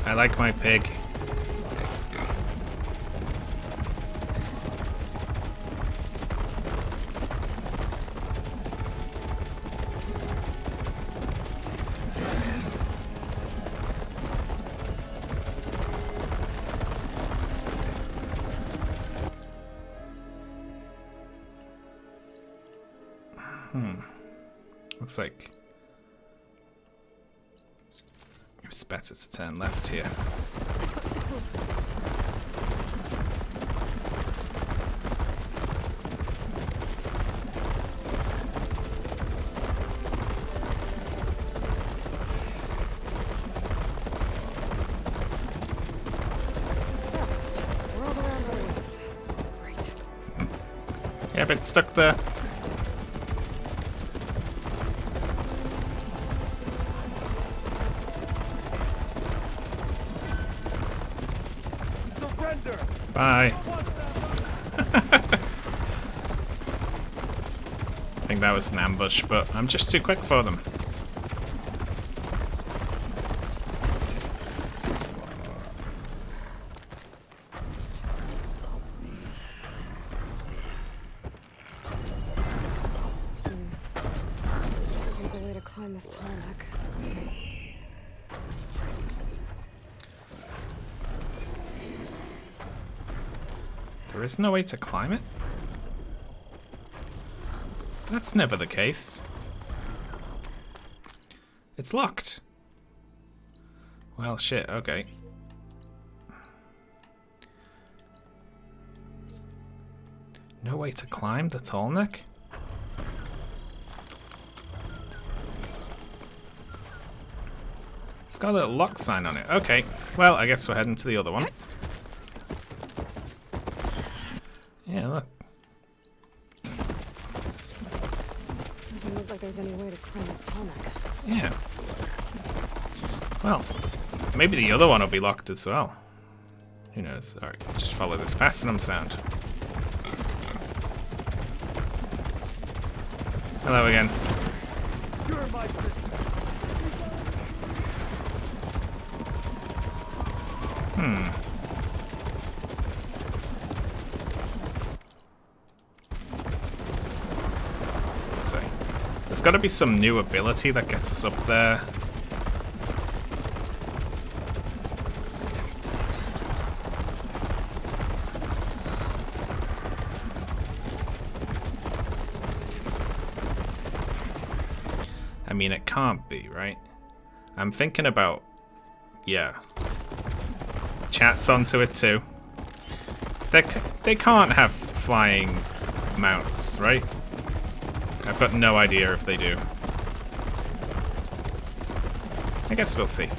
I like my pig. Looks like it's better to turn left here. West. World around the land. Great. Yeah, but it's stuck there. Bye. I think that was an ambush, but I'm just too quick for them. There's a way to climb this tall neck. There is no way to climb it? That's never the case. It's locked. Well, shit, okay. No way to climb the tall neck? It's got a little lock sign on it. Okay, well, I guess we're heading to the other one. Yeah, look. Doesn't look like there's any way to climb this tall neck. Yeah. Well, maybe the other one will be locked as well. Who knows? Alright, just follow this path and I'm sound. Hello again. Let's see. There's got to be some new ability that gets us up there. I mean, it can't be, right? I'm thinking about... Yeah. Chat's onto it too. They can't have flying mounts, right? I've got no idea if they do. I guess we'll see.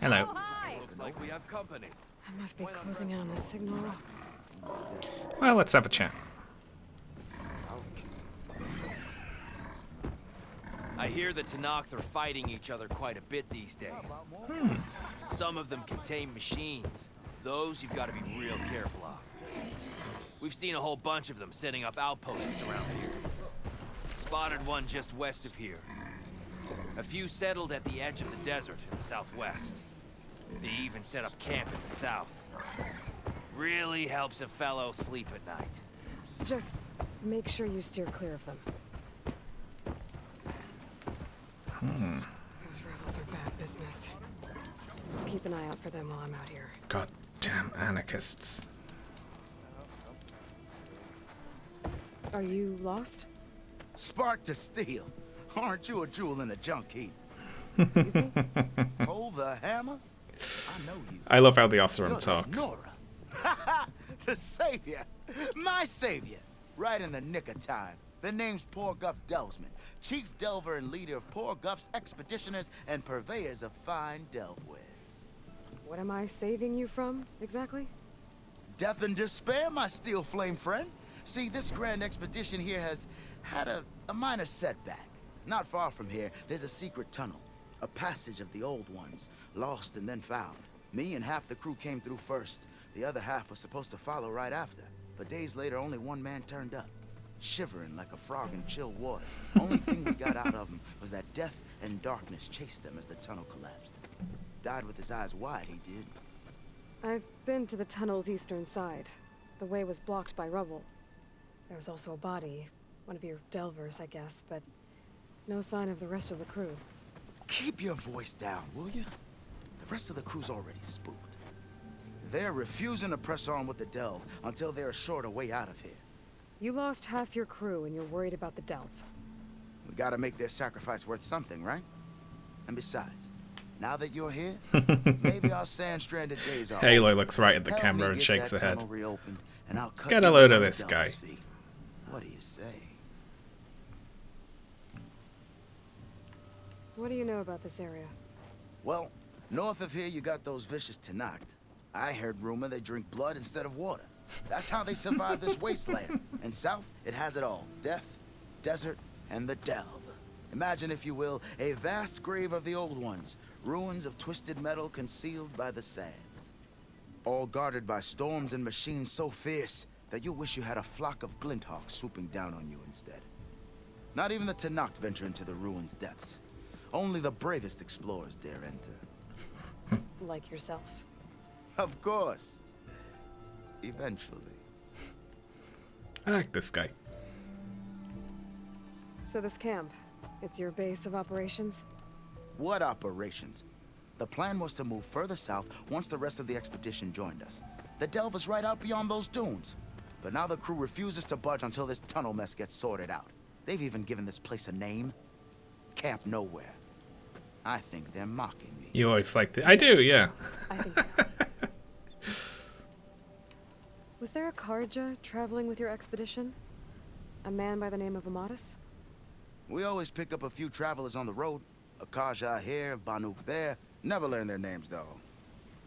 Hello. Looks like we have company. I must be closing in on the signal. Well, let's have a chat. I hear the Tenakth are fighting each other quite a bit these days. Some of them contain machines. Those you've got to be real careful of. We've seen a whole bunch of them setting up outposts around here. Spotted one just west of here. A few settled at the edge of the desert in the southwest. They even set up camp in the south. Really helps a fellow sleep at night. Just make sure you steer clear of them. Those rebels are bad business. Keep an eye out for them while I'm out here. Goddamn anarchists. Are you lost? Spark to steel. Aren't you a jewel in a junk heap? Excuse me? Hold the hammer? I know you. I love how the Oseram You're talk. the Nora. The savior. My savior. Right in the nick of time. The name's Poor Guff Delvesman, chief delver and leader of Poor Guff's expeditioners and purveyors of fine delve wares. What am I saving you from, exactly? Death and despair, my steel flame friend. See, this grand expedition here has had a minor setback. Not far from here, there's a secret tunnel. A passage of the old ones, lost and then found. Me and half the crew came through first. The other half was supposed to follow right after. But days later, only one man turned up. Shivering like a frog in chill water. Only thing we got out of him was that death and darkness chased them as the tunnel collapsed. Died with his eyes wide, he did. I've been to the tunnel's eastern side. The way was blocked by rubble. There was also a body. One of your delvers, I guess, but no sign of the rest of the crew. Keep your voice down, will you? The rest of the crew's already spooked. They're refusing to press on with the delve until they're assured a way out of here. You lost half your crew and you're worried about the delve. We gotta make their sacrifice worth something, right? And besides, now that you're here, maybe our sand-stranded days are Aloy over. looks right at the Help camera me and get shakes that her head. tunnel reopened, and I'll cut Get a you load of another this guy. delve's fee. What do you say? What do you know about this area? Well, north of here you got those vicious Tenakth. I heard rumor they drink blood instead of water. That's how they survive this wasteland. And south, it has it all. Death, desert, and the delve. Imagine, if you will, a vast grave of the old ones. Ruins of twisted metal concealed by the sands. All guarded by storms and machines so fierce that you wish you had a flock of glinthawks swooping down on you instead. Not even the Tenakth venture into the ruins' depths. Only the bravest explorers dare enter. Like yourself. Of course. Eventually. I like this guy. So this camp, it's your base of operations? What operations? The plan was to move further south once the rest of the expedition joined us. The delve is right out beyond those dunes. But now the crew refuses to budge until this tunnel mess gets sorted out. They've even given this place a name. Camp Nowhere. I think they're mocking me. You always like to... I do, yeah. I think Was there a Karja traveling with your expedition? A man by the name of Amatus? We always pick up a few travelers on the road. A Karja here, Banuk there. Never learn their names, though.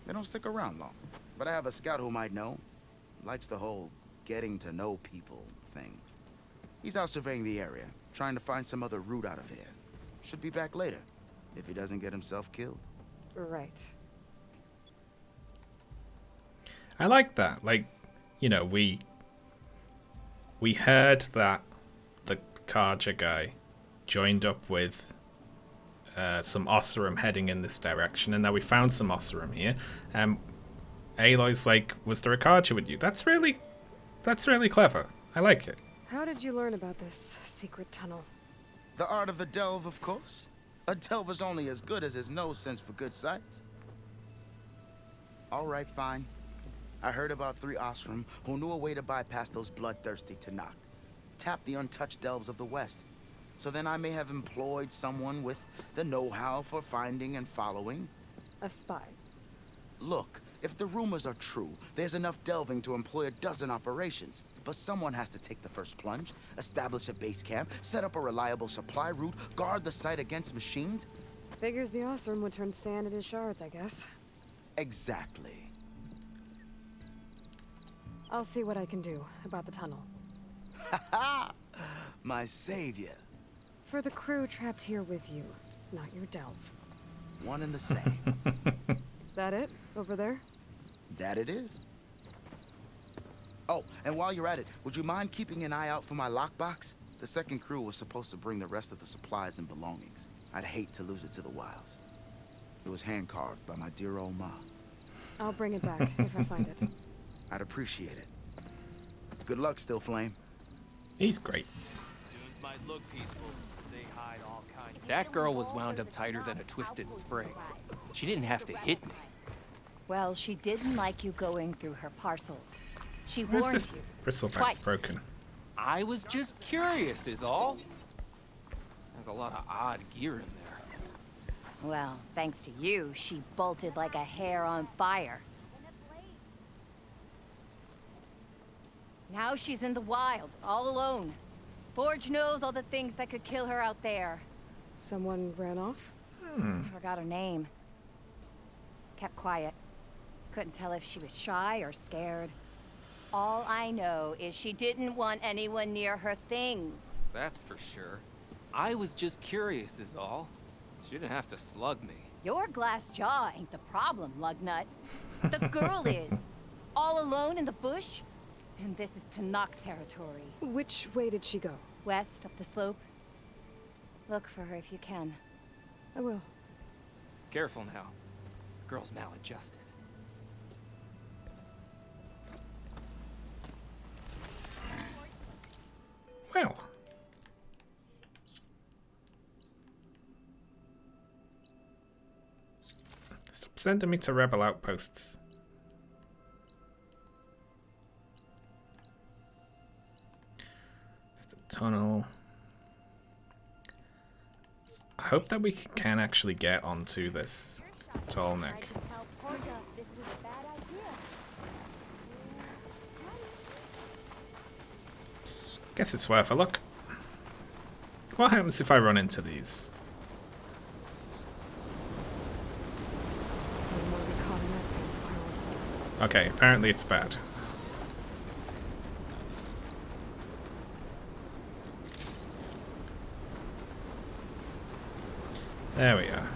They don't stick around long. But I have a scout who might know. Likes the whole getting to know people thing. He's out surveying the area, trying to find some other route out of here. Should be back later, if he doesn't get himself killed. Right. I like that. Like, you know, we heard that the Karja guy joined up with some Oseram heading in this direction, and now we found some Oseram here. Aloy's like, was there a Karja with you? That's really clever. I like it. How did you learn about this secret tunnel? The art of the delve, of course. A delver's only as good as his nose sense for good sights. All right, fine. I heard about 3 Oseram who knew a way to bypass those bloodthirsty Tenakth. Tap the untouched delves of the West. So then I may have employed someone with the know-how for finding and following. A spy. Look, if the rumors are true, there's enough delving to employ a dozen operations. But someone has to take the first plunge, establish a base camp, set up a reliable supply route, guard the site against machines. Figures the Oseram would turn sand into shards, I guess. Exactly. I'll see what I can do about the tunnel. Ha! My savior. For the crew trapped here with you, not your delve. One and the same. That it? Over there? That it is. Oh, and while you're at it, would you mind keeping an eye out for my lockbox? The second crew was supposed to bring the rest of the supplies and belongings. I'd hate to lose it to the wilds. It was hand-carved by my dear old ma. I'll bring it back if I find it. I'd appreciate it. Good luck, Still Flame. He's great. Dunes might look peaceful, but they hide all kinds That girl was wound up tighter than a twisted spring. She didn't have to hit me. Well, she didn't like you going through her parcels. She Where's warned this you. bristleback twice. broken? I was just curious is all. There's a lot of odd gear in there. Well, thanks to you, she bolted like a hair on fire. Now she's in the wilds, all alone. Forge knows all the things that could kill her out there. Someone ran off? I forgot her name. Kept quiet. Couldn't tell if she was shy or scared. All I know is she didn't want anyone near her things. That's for sure. I was just curious is all. She didn't have to slug me. Your glass jaw ain't the problem, Lugnut. The girl is. All alone in the bush. And this is Tenakth territory. Which way did she go? West, up the slope. Look for her if you can. I will. Careful now. Girl's maladjusted. Well. Stop sending me to rebel outposts. It's the tunnel. I hope that we can actually get onto this tall neck. Guess it's worth a look. What happens if I run into these? Okay, apparently it's bad. There we are.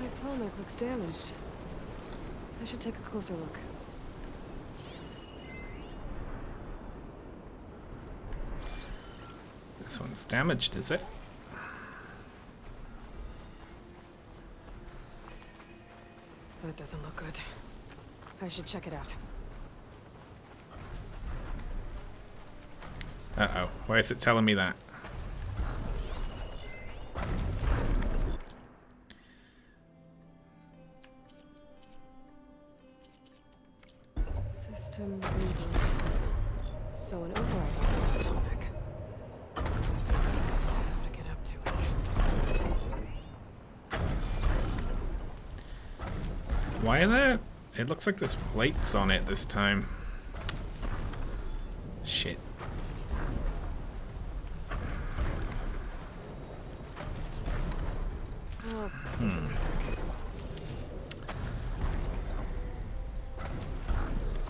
That tall neck looks damaged. I should take a closer look. This one's damaged, is it? That doesn't look good. I should check it out. Uh-oh. Why is it telling me that? System reboot. So an override against the tonic. How to get up to it. Why are there? It looks like there's plates on it this time. Shit. Oh,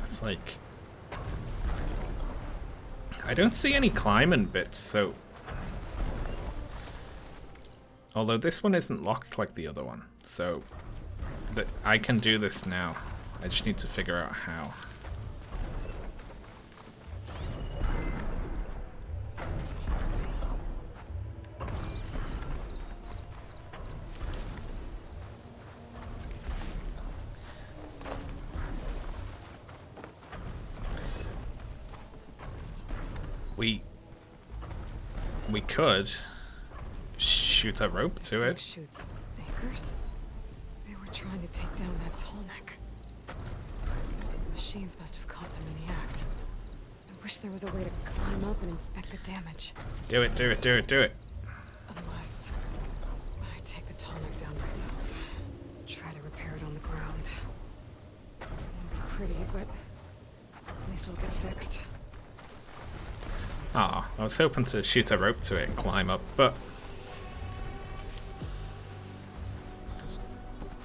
It's like... I don't see any climbing bits, so... Although this one isn't locked like the other one, so... I can do this now. I just need to figure out how. We could shoot a rope to it. Shoots anchors? They were trying to take down that tall neck. Machines must have caught them in the act. I wish there was a way to climb up and inspect the damage. Do it, do it, do it, do it. Unless I take the tall neck down myself. Try to repair it on the ground. It won't be pretty, but at least it'll get fixed. Ah, I was hoping to shoot a rope to it and climb up, but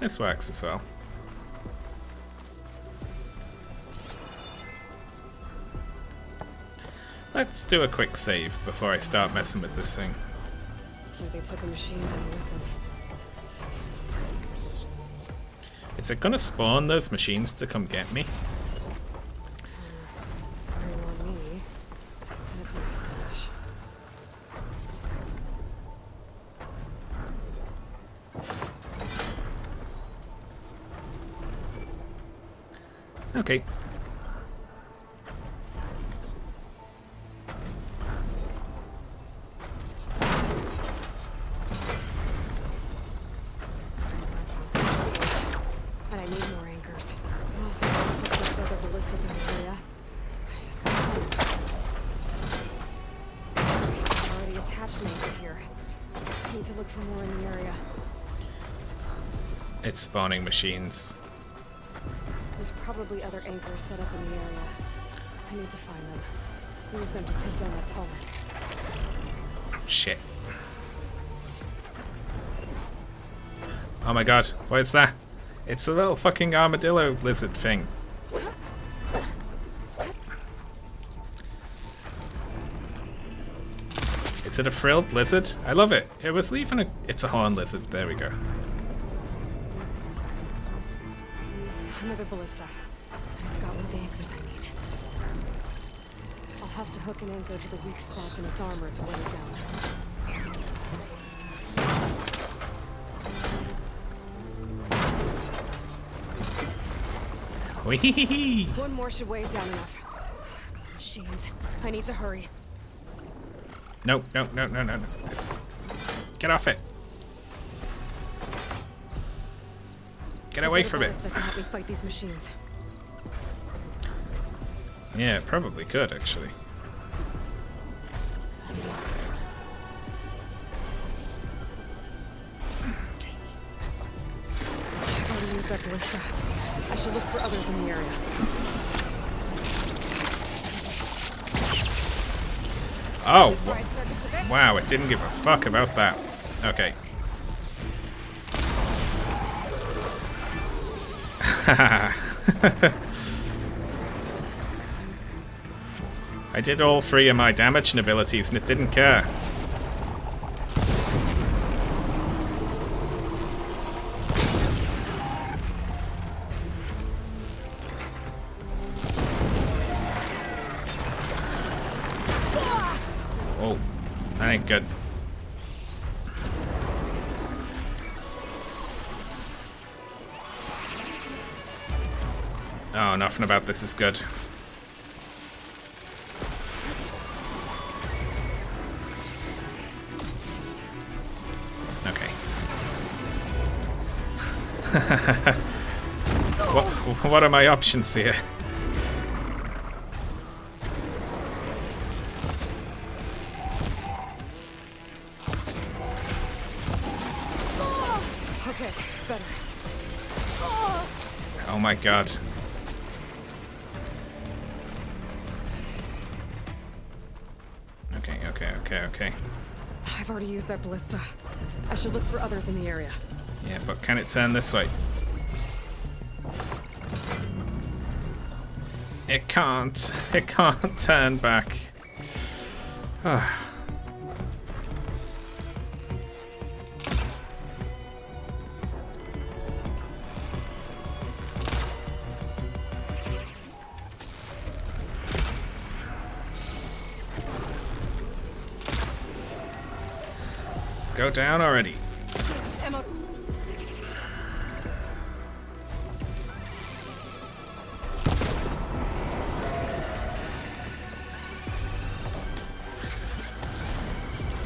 this works as well. Let's do a quick save before I start messing with this thing. Looks like they took a machine down with them. Is it gonna spawn those machines to come get me? Okay. look for more in the area. It's spawning machines. There's probably other anchors set up in the area. I need to find them. Use them to take down that tall one. Shit. Oh my god, what is that? It's a little fucking armadillo lizard thing. Is it a frilled lizard? I love it. It was leaving a... It's a horn lizard. There we go. Another ballista. It's got one of the anchors I need. I'll have to hook an anchor to the weak spots in its armor to weigh it down. Wee-hee-hee-hee. One more should weigh it down enough. Machines. I need to hurry. No, no, no, no, no, no. Get off it. Get away from it. Can help me fight these machines. Yeah, it probably could, actually. I've already used that ballista. I should look for others in the area. Oh, wow, it didn't give a fuck about that. Okay. I did all 3 of my damaging abilities and it didn't care. Oh, that ain't good. Oh, nothing about this is good. Okay. What are my options here? Okay, better. Oh my god. Okay. I've already used that ballista. I should look for others in the area. Yeah, but can it turn this way? It can't. It can't turn back. Go down already. Emma.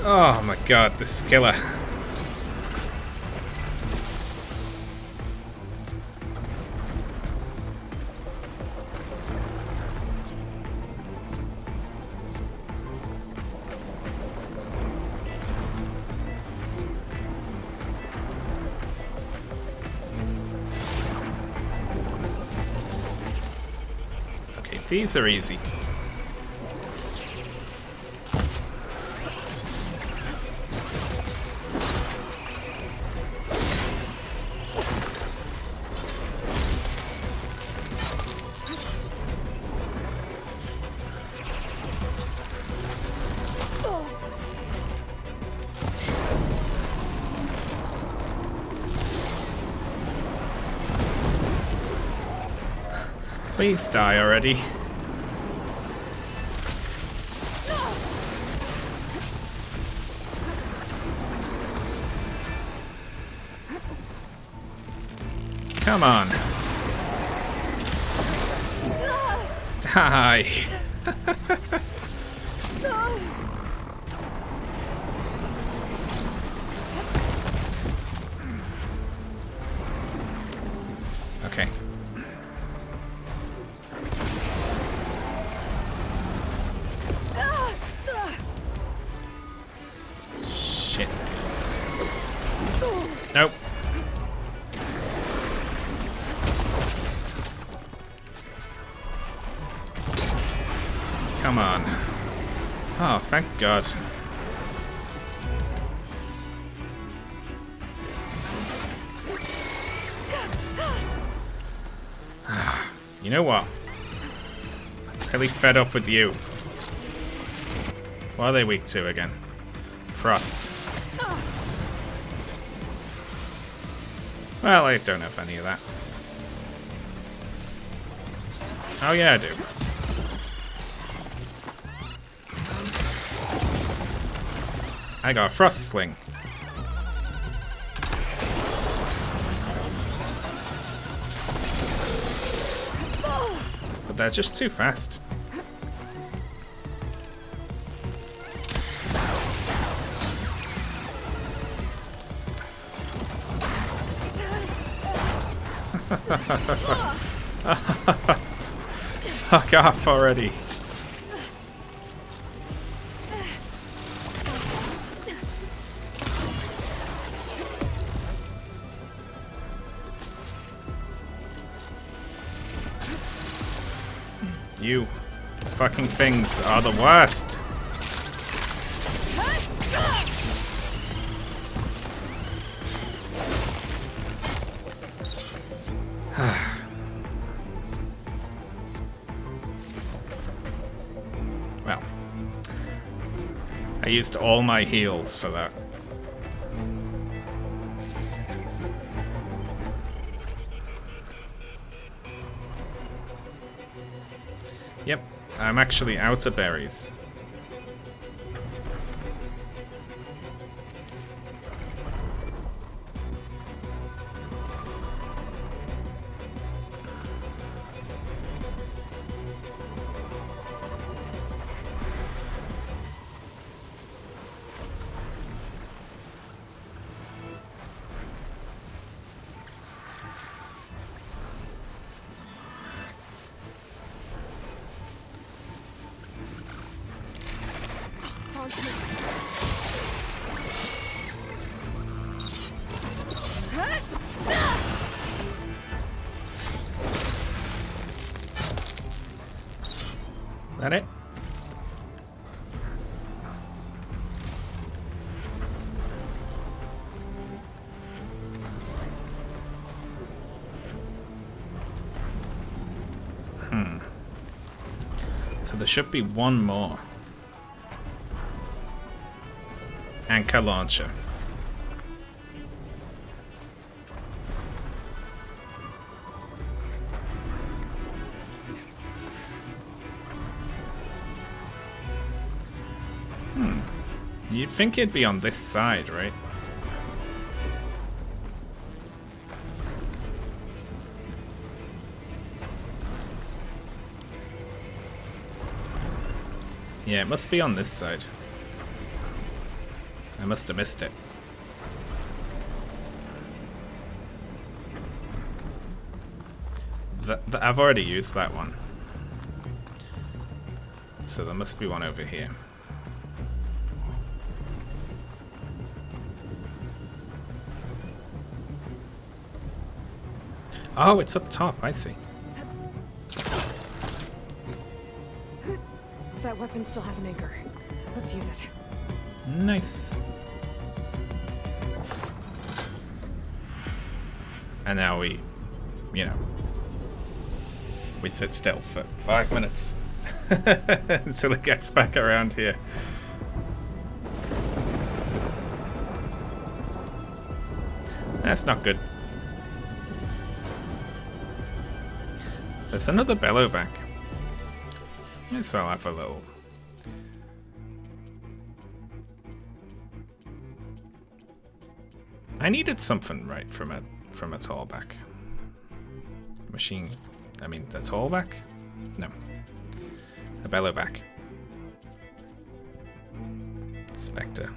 Oh my god, this is killer. Okay, these are easy. Please die already. Come on. Die. Okay. Shit. Come on. Oh, thank God. You know what? Really fed up with you. What are they weak to again? Frost. Well, I don't have any of that. Oh yeah, I do. I got a frost sling. But they're just too fast. Fuck off already. You fucking things are the worst. Well, I used all my heals for that. Yep, I'm actually out of berries. That it? So there should be one more. Anchor launcher. You'd think it'd be on this side, right? Yeah, it must be on this side. I must have missed it. I've already used that one. So there must be one over here. Oh, it's up top, I see. That weapon still has an anchor. Let's use it. Nice. And now we, you know, we sit still for 5 minutes until it gets back around here. That's not good. There's another Bellowback. Might as well have a little. I needed something right from a tallback. Machine. I mean, the tallback? No. A Bellowback. Spectre.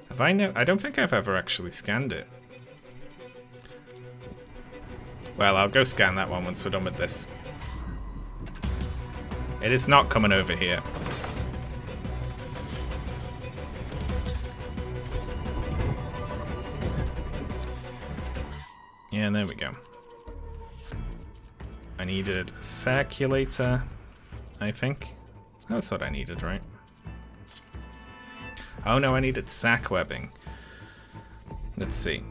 Have I I don't think I've ever actually scanned it. Well, I'll go scan that one once we're done with this. It is not coming over here. Yeah, there we go. I needed a circulator, I think. That's what I needed, right? Oh no, I needed sack webbing. Let's see.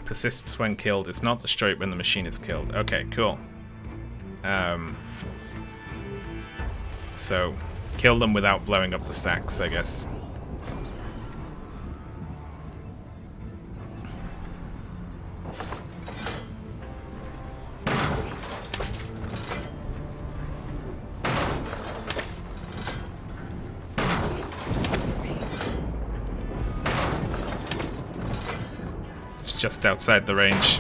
Persists when killed. It's not destroyed when the machine is killed. Okay, cool. So, kill them without blowing up the sacks, I guess. It's just outside the range.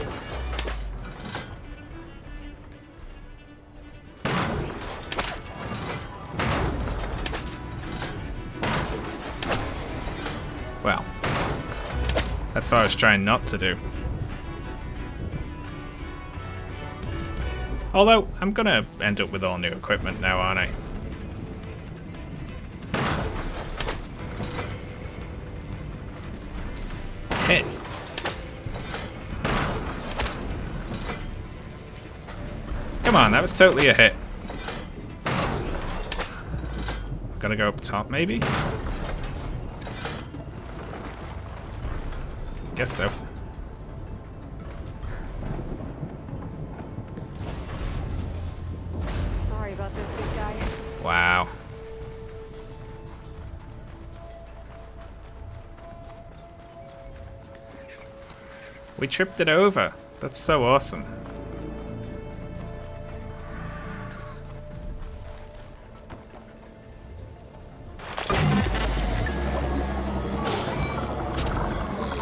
Well, that's what I was trying not to do. Although, I'm gonna end up with all new equipment now, aren't I? Hit. Come on, that was totally a hit. Gotta go up top, maybe? Guess so. Sorry about this, big guy. Wow. We tripped it over. That's so awesome.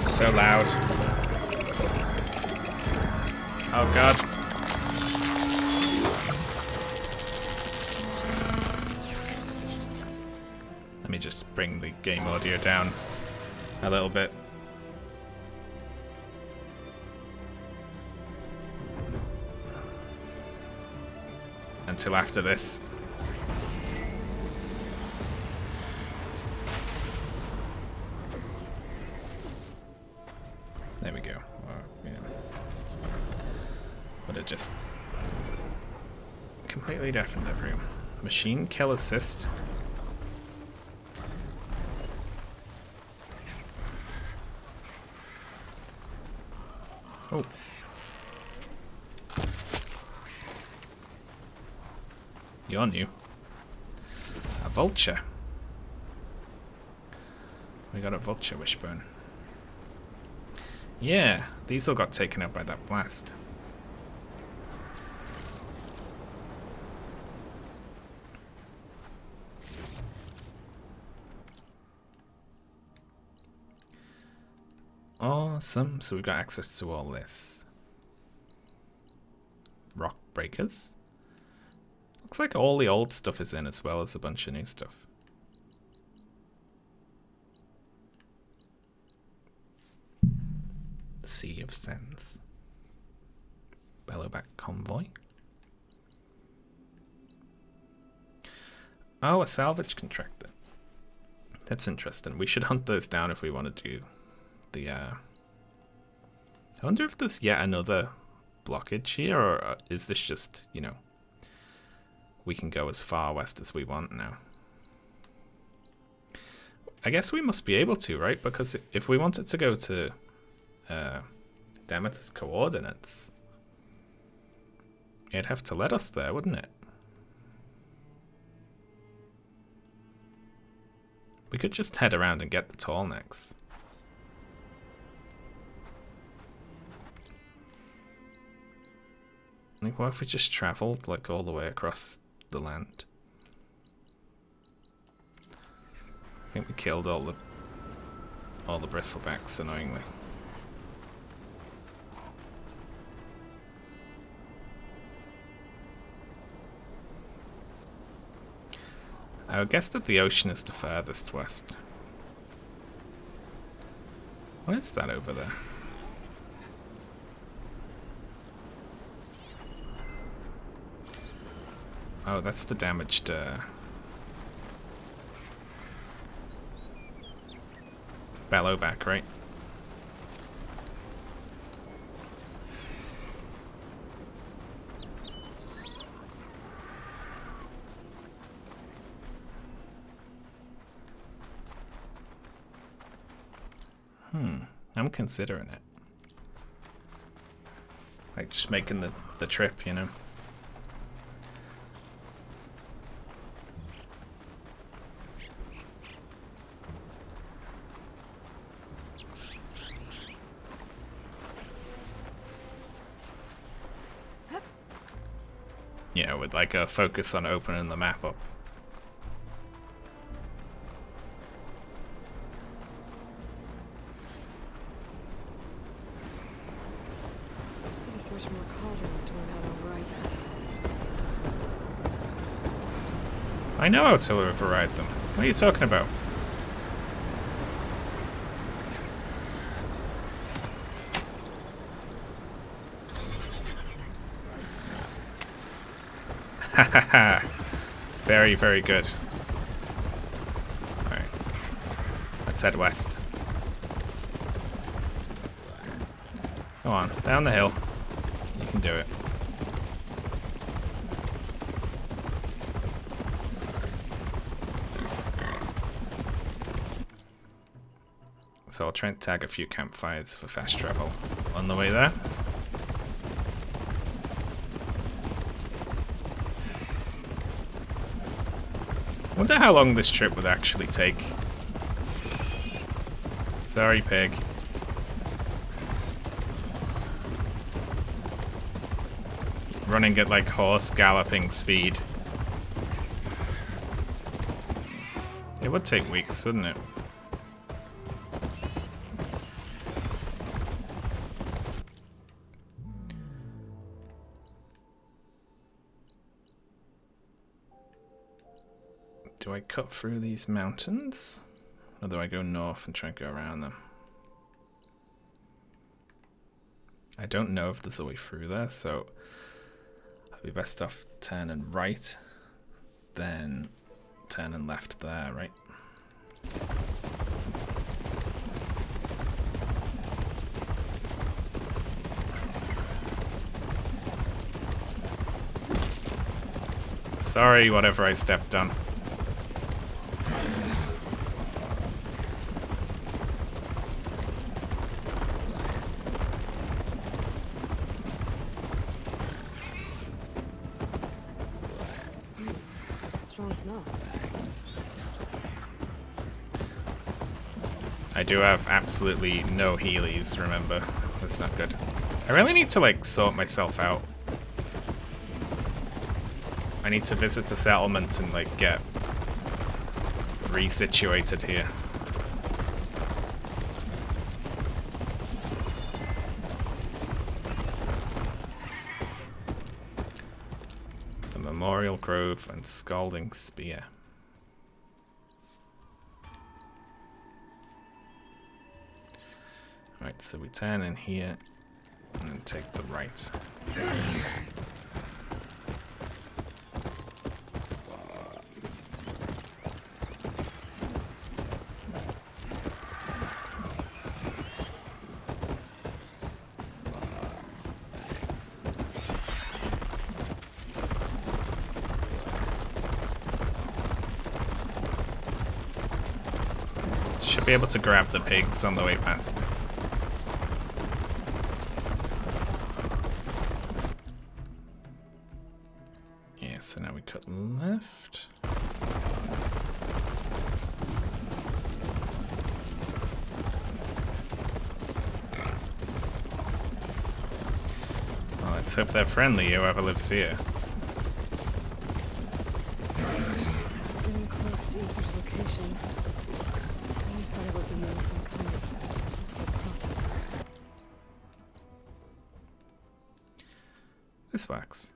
So loud. Oh god. Let me just bring the game audio down a little bit. Until after this. There we go. Yeah. But it just completely deafened everyone. Machine kill assist. Oh. You're new. A vulture. We got a vulture wishbone. Yeah, these all got taken out by that blast. Awesome. So we've got access to all this. Rock breakers. Looks like all the old stuff is in as well as a bunch of new stuff. The Sea of Sands. Bellowback convoy. Oh, a salvage contractor. That's interesting. We should hunt those down if we want to do the I wonder if there's yet another blockage here, or is this just, you know, we can go as far west as we want now. I guess we must be able to, right? Because if we wanted to go to Demeter's coordinates, it'd have to let us there, wouldn't it? We could just head around and get the tall necks. Like, what if we just traveled like all the way across the land? I think we killed all the bristlebacks annoyingly. I would guess that the ocean is the furthest west. What is that over there? Oh, that's the damaged bellowback, right? I'm considering it. Like, just making the trip, you know? Yeah, with like a focus on opening the map up. Need to search more cauldrons to learn how to override that. I know how to override them. What are you talking about? Hahaha. Very, very good. Alright. Let's head west. Go on, down the hill. You can do it. So I'll try and tag a few campfires for fast travel on the way there. I wonder how long this trip would actually take. Sorry, pig. Running at like horse galloping speed. It would take weeks, wouldn't it? Do I cut through these mountains? Or do I go north and try and go around them? I don't know if there's a way through there, so I'd be best off turning right, then turning left there, right? Sorry, whatever I stepped on. Strong smell. I do have absolutely no healies, remember. That's not good. I really need to, like, sort myself out. I need to visit the settlement and, like, get resituated here. The Memorial Grove and Scalding Spear. Right, so we turn in here and then take the right. Should be able to grab the pigs on the way past. Yeah, so now we cut left. Well, let's hope they're friendly, whoever lives here. Getting close to Ether's location. I said it would be in some kind of physical processor. This works.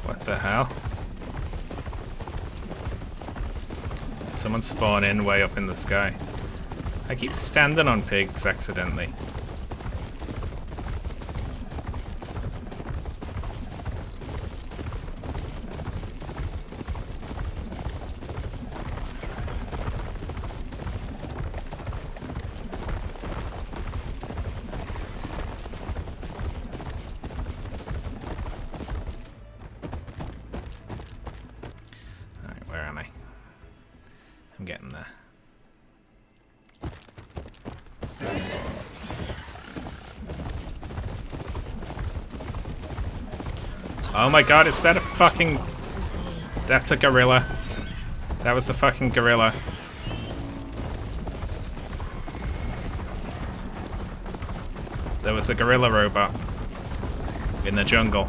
What the hell? Someone spawn in way up in the sky. I keep standing on pigs accidentally. I'm getting there. Oh my god, is that a fucking... That's a gorilla. That was a fucking gorilla. There was a gorilla robot in the jungle.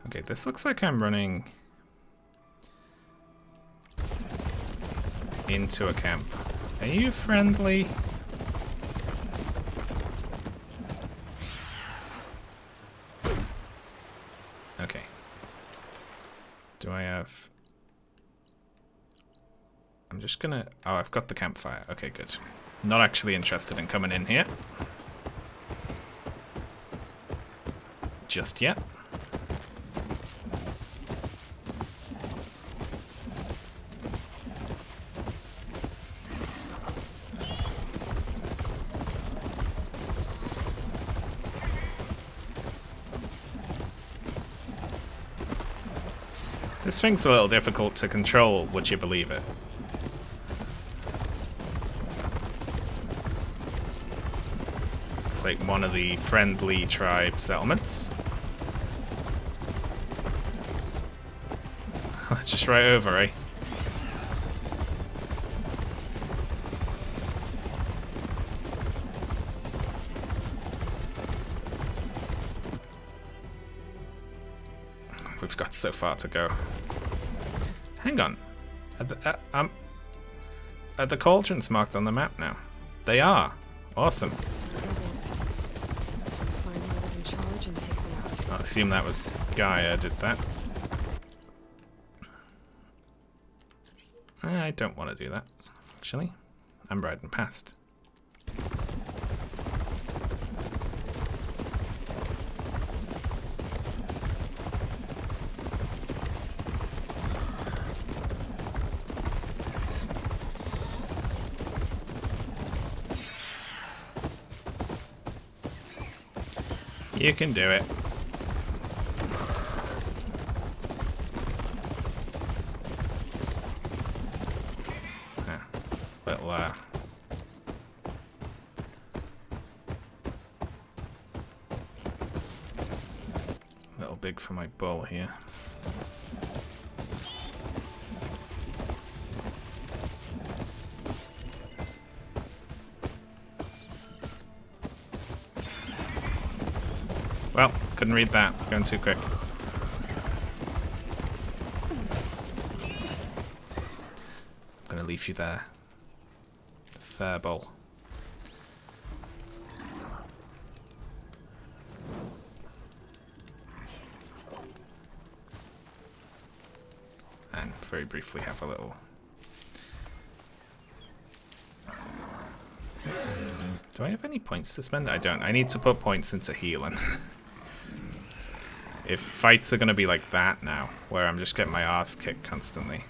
Okay, this looks like I'm running into a camp. Are you friendly? Okay. Do I have... I'm just gonna... Oh, I've got the campfire. Okay, good. Not actually interested in coming in here. Just yet. This thing's a little difficult to control, would you believe it? It's like one of the friendly tribe settlements. Just right over, eh? We've got so far to go. Hang on. Are the cauldrons marked on the map now? They are. Awesome. I assume that was Gaia did that. I don't want to do that, actually. I'm riding past. You can do it. Little big for my bull here. Well, couldn't read that. Going too quick. I'm gonna leave you there. Fair bull. And very briefly have a little... Do I have any points to spend? I don't. I need to put points into healing. If fights are going to be like that now, where I'm just getting my ass kicked constantly.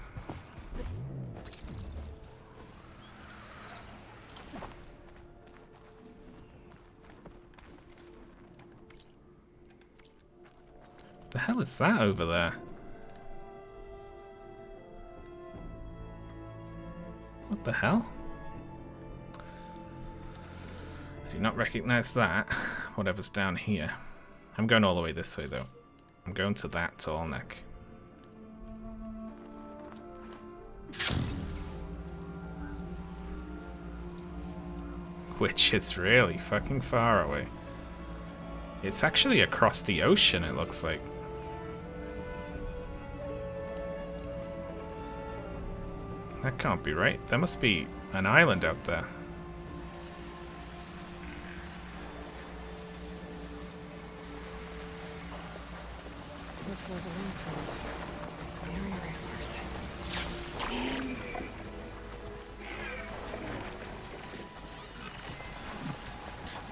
The hell is that over there? What the hell? I do not recognize that. Whatever's down here. I'm going all the way this way though. I'm going to that tall neck. Which is really fucking far away. It's actually across the ocean, it looks like. That can't be right. There must be an island out there. Looks like a landfall. Some area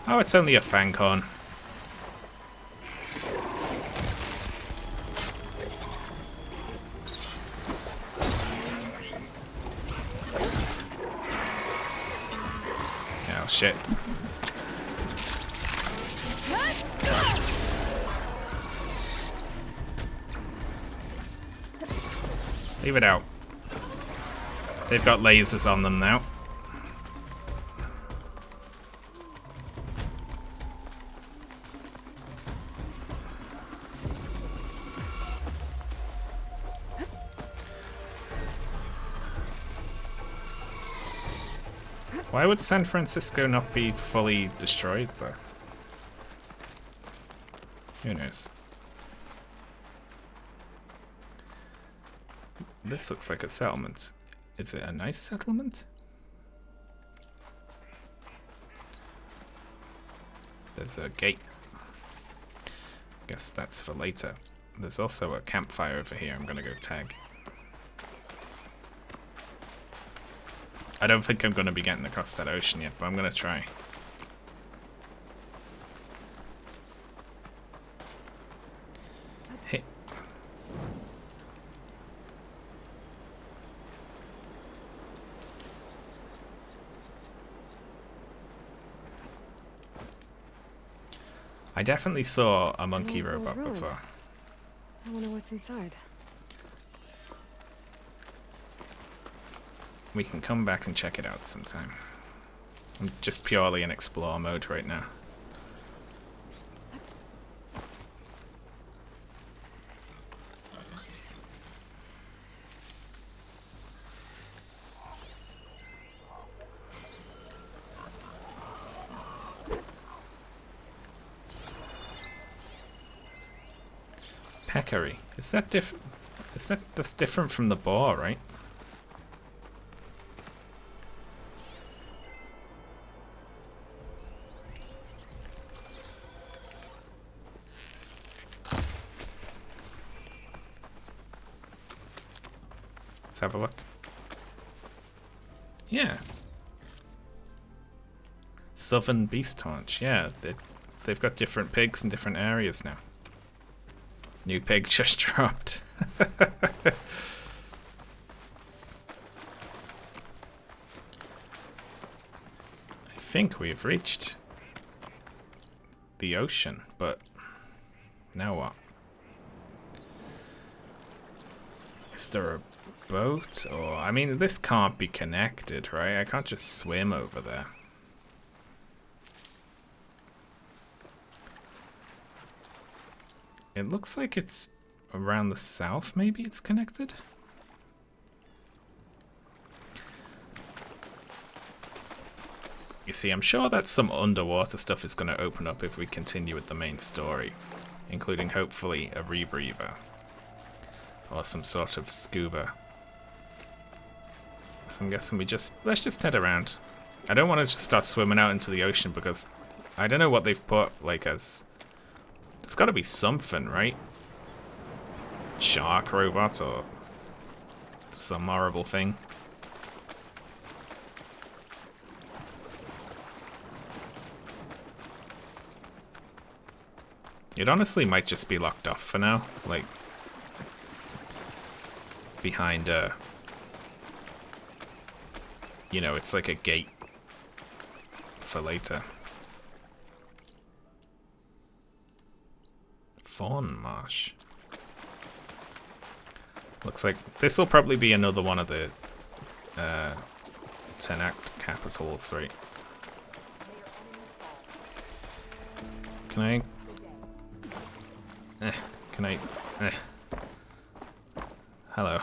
Oh, it's only a Fanghorn. Oh shit. Leave it out. They've got lasers on them now. Why would San Francisco not be fully destroyed, though? Who knows? This looks like a settlement. Is it a nice settlement? There's a gate. Guess that's for later. There's also a campfire over here I'm gonna go tag. I don't think I'm gonna be getting across that ocean yet, but I'm gonna try. Hey. I definitely saw a monkey robot before. I wonder what's inside. We can come back and check it out sometime. I'm just purely in explore mode right now. Peccary. Is that different? That's different from the boar, right? Let's have a look. Yeah. Southern Beast Haunch. Yeah, they've got different pigs in different areas now. New pig just dropped. I think we've reached the ocean, but now what? Is there a boat? Or, I mean, this can't be connected, right? I can't just swim over there. It looks like it's around the south, maybe it's connected? You see, I'm sure that some underwater stuff is going to open up if we continue with the main story, including hopefully a rebreather or some sort of scuba. So I'm guessing let's just head around. I don't want to just start swimming out into the ocean because I don't know what they've put like as. There's got to be something, right? Shark robots or some horrible thing. It honestly might just be locked off for now, like behind a, you know, it's like a gate for later. Fawn Marsh. Looks like this will probably be another one of the 10-act capitals, right? Can I? Hello.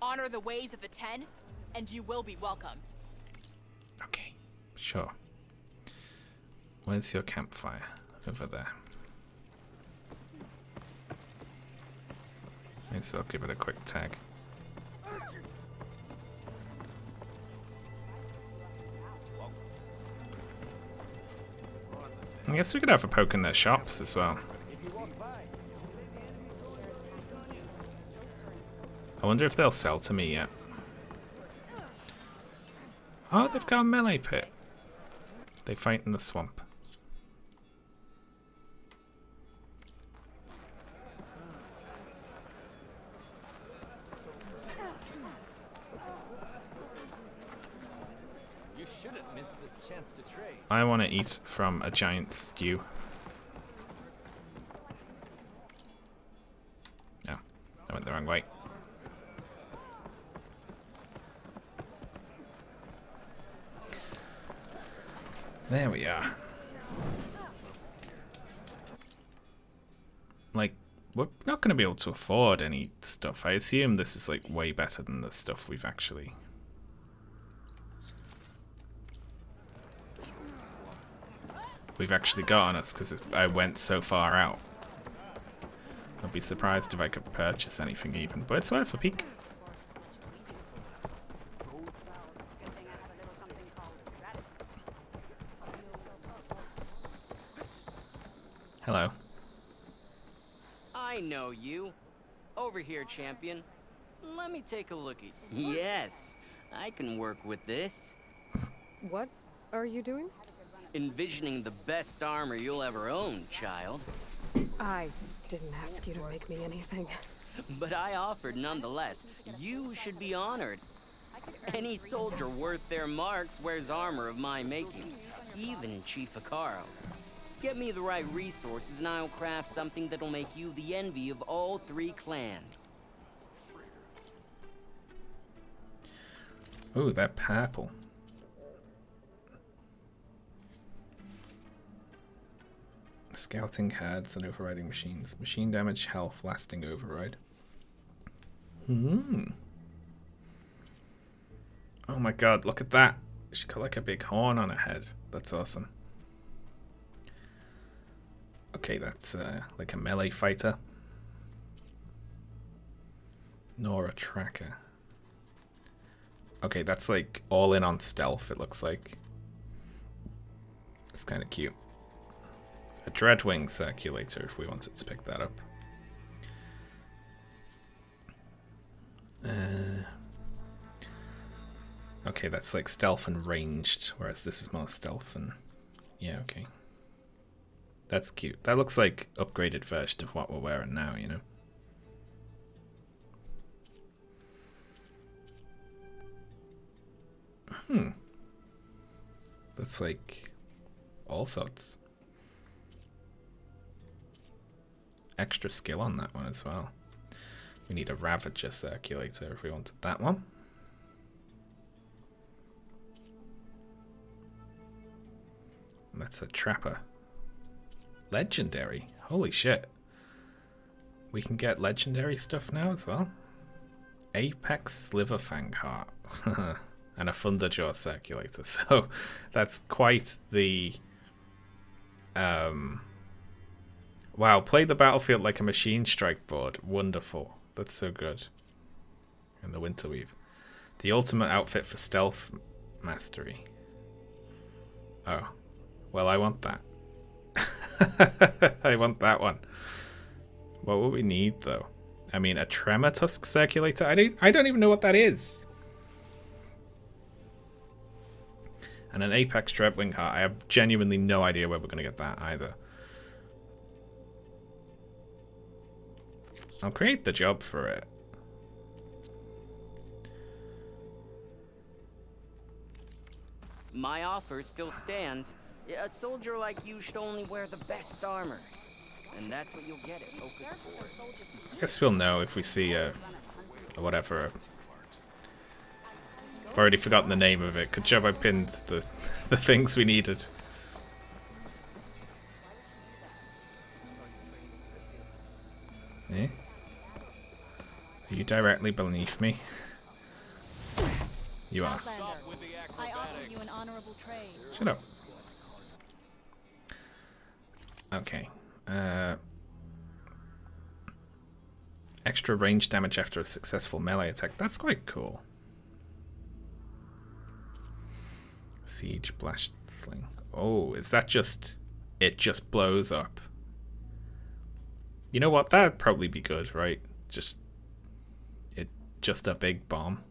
Honor the ways of the 10, and you will be welcome. Okay, sure. Where's your campfire? Over there. So I'll give it a quick tag. I guess we could have a poke in their shops as well. I wonder if they'll sell to me yet. Oh, they've got a melee pit. They fight in the swamp. I want to eat from a giant stew. No. the wrong way. There we are. Like, we're not going to be able to afford any stuff. I assume this is like way better than the stuff we've actually... got on us, because I went so far out. I'd be surprised if I could purchase anything even, but it's worth a peek. Hello. I know you. Over here, champion. Let me take a look at... Yes, I can work with this. What are you doing? Envisioning the best armor you'll ever own, child. I didn't ask you to make me anything. But I offered nonetheless. You should be honored. Any soldier worth their marks wears armor of my making, even Chief Akaro. Get me the right resources and I'll craft something that'll make you the envy of all 3 clans. Ooh, that purple. Scouting herds and overriding machines. Machine damage, health, lasting override. Oh my god, look at that. She's got like a big horn on her head. That's awesome. Okay, that's like a melee fighter. Nora Tracker. Okay, that's like all in on stealth, it looks like. It's kind of cute. A Dreadwing Circulator, if we wanted to pick that up. Okay, that's like stealth and ranged, whereas this is more stealth and... Yeah, okay. That's cute. That looks like upgraded version of what we're wearing now, you know? That's like all sorts. Extra skill on that one as well. We need a Ravager Circulator if we wanted that one. And that's a Trapper. Legendary. Holy shit. We can get legendary stuff now as well. Apex Sliverfang Heart. And a Thunderjaw Circulator. So that's quite the... Wow, play the battlefield like a machine strike board. Wonderful. That's so good. And the Winterweave. The ultimate outfit for stealth mastery. Oh. Well, I want that. I want that one. What would we need, though? I mean, a Tremor Tusk Circulator? I don't even know what that is. And an Apex Dreadwing Heart. I have genuinely no idea where we're going to get that either. I'll create the job for it. My offer still stands. A soldier like you should only wear the best armor. And that's what you'll get at Open Ford. I guess we'll know if we see a whatever. I've already forgotten the name of it. Good job I pinned the things we needed. Eh? Are you directly beneath me? You are. I offer you an honorable trade. Shut up. Okay. Extra range damage after a successful melee attack. That's quite cool. Siege Blast Sling. Oh, is that just... It just blows up. You know what? That'd probably be good, right? Just a big bomb.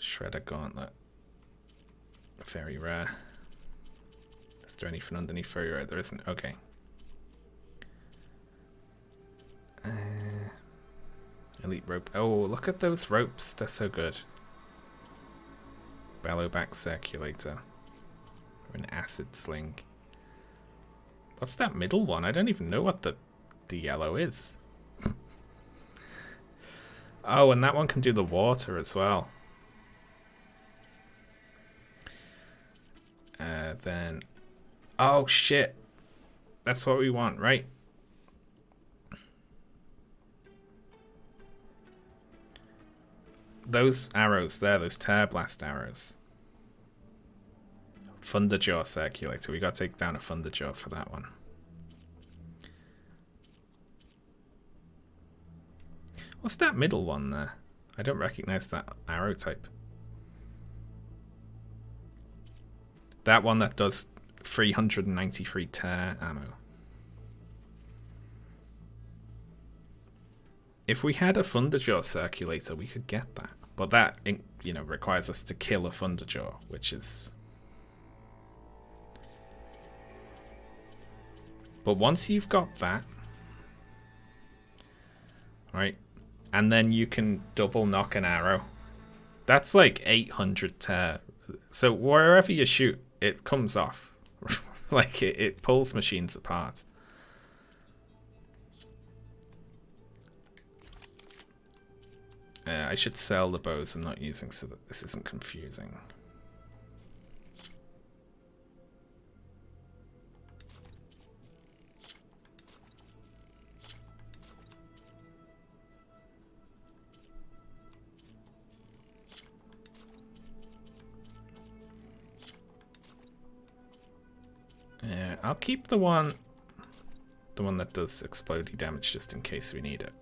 Shredder Gauntlet. Very rare. Is there anything underneath very rare? There isn't. Okay. Elite rope. Oh, look at those ropes. They're so good. Bellowback Circulator. Or an Acid Sling. What's that middle one? I don't even know what the yellow is. Oh, and that one can do the water as well. Then... Oh, shit. That's what we want, right? Those arrows there, those tear blast arrows. Thunderjaw circulator. We got to take down a Thunderjaw for that one. What's that middle one there? I don't recognize that arrow type. That one that does 393 tear ammo. If we had a Thunderjaw circulator, we could get that. But that, you know, requires us to kill a Thunderjaw, which is... But once you've got that, right, and then you can double knock an arrow, that's like 800 tear. So wherever you shoot, it comes off. Like it pulls machines apart. I should sell the bows I'm not using so that this isn't confusing. Yeah, I'll keep the one that does exploding damage just in case we need it.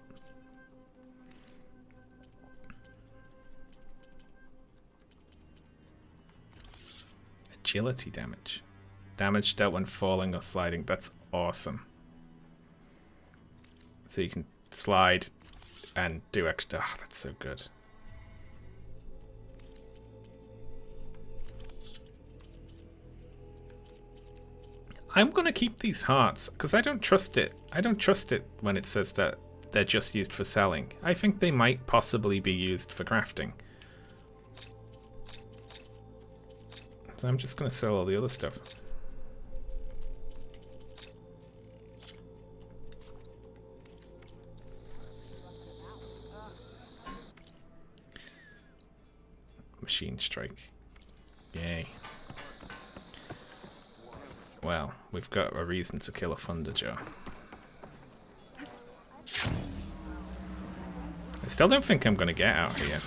Agility damage. Damage dealt when falling or sliding. That's awesome. So you can slide and do extra. Oh, that's so good. I'm gonna keep these hearts because I don't trust it. I don't trust it when it says that they're just used for selling. I think they might possibly be used for crafting. So I'm just gonna sell all the other stuff. Machine strike. Yay. Well, we've got a reason to kill a Thunderjaw. I still don't think I'm going to get out here.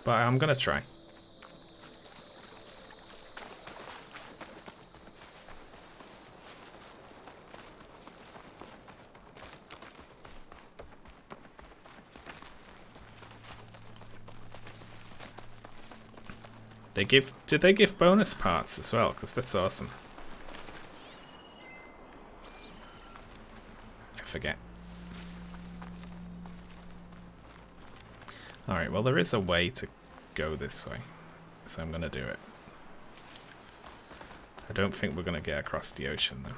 But I'm going to try. Did they give bonus parts as well? Because that's awesome. I forget. Alright, well there is a way to go this way. So I'm going to do it. I don't think we're going to get across the ocean though.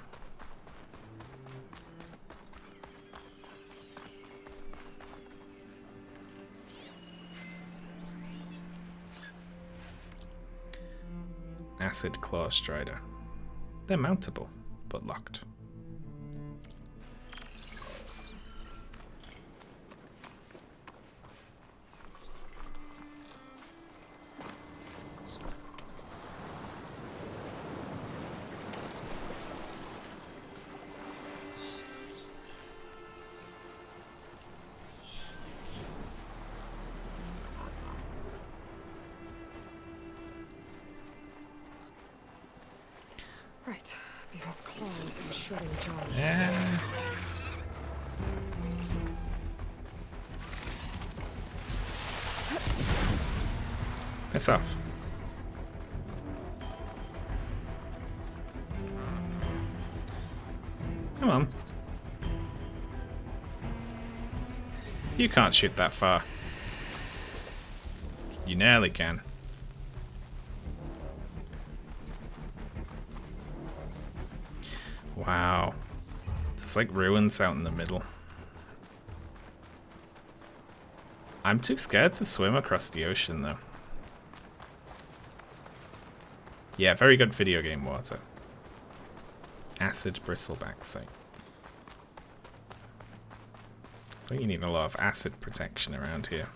Acid Claw Strider. They're mountable, but locked. Right, because claws and shredding jaws. Yeah. Piss off. Come on. You can't shoot that far. You nearly can. Wow. There's like ruins out in the middle. I'm too scared to swim across the ocean though. Yeah, very good video game water. Acid bristleback site. So you need a lot of acid protection around here.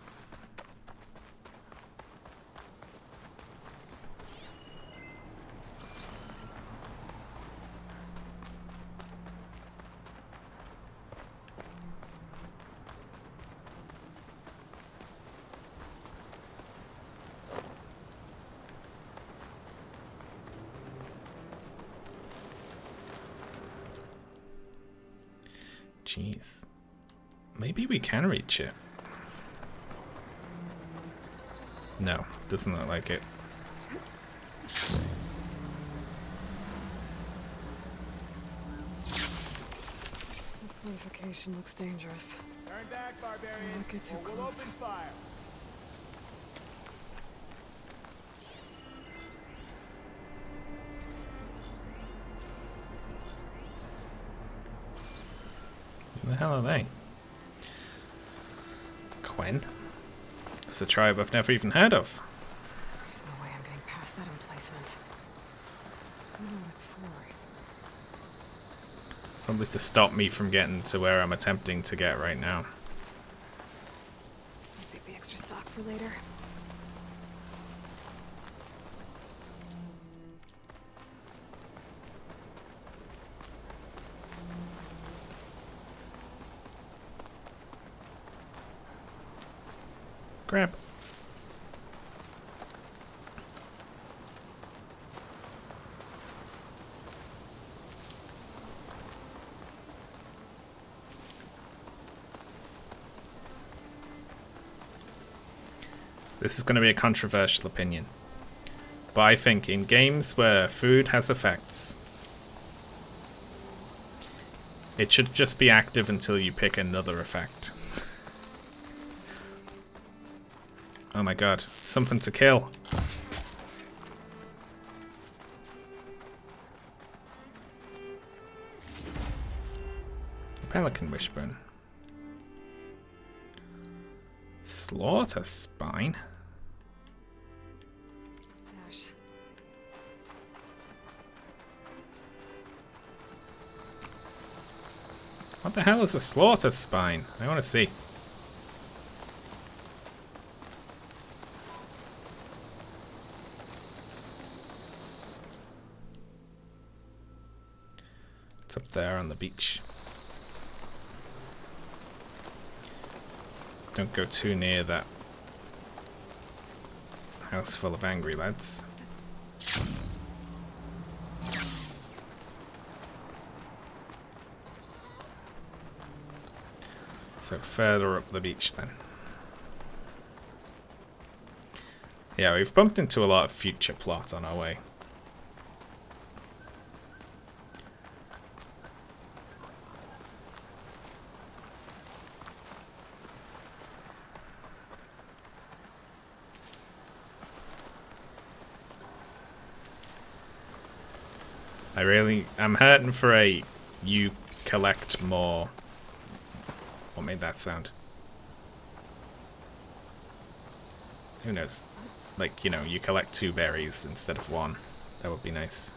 Jeez. Maybe we can reach it. No, doesn't look like it. The fortification looks dangerous. Turn back, barbarian. Don't get too or we'll close. open fire. Who the hell are they? Quen? It's a tribe I've never even heard of. There's no way I'm getting past that emplacement. I don't know what it's for. Probably to stop me from getting to where I'm attempting to get right now. I'll save the extra stock for later. Grab. This is going to be a controversial opinion, but I think in games where food has effects, it should just be active until you pick another effect. Oh my god, something to kill. Pelican Wishbone. Slaughter Spine. Stash. What the hell is a Slaughter Spine? I want to see. It's up there on the beach. Don't go too near that house full of angry lads. So further up the beach then. Yeah, we've bumped into a lot of future plot on our way. I'm hurting for a you collect more. What made that sound? Who knows? Like, you know, you collect 2 berries instead of 1. That would be nice.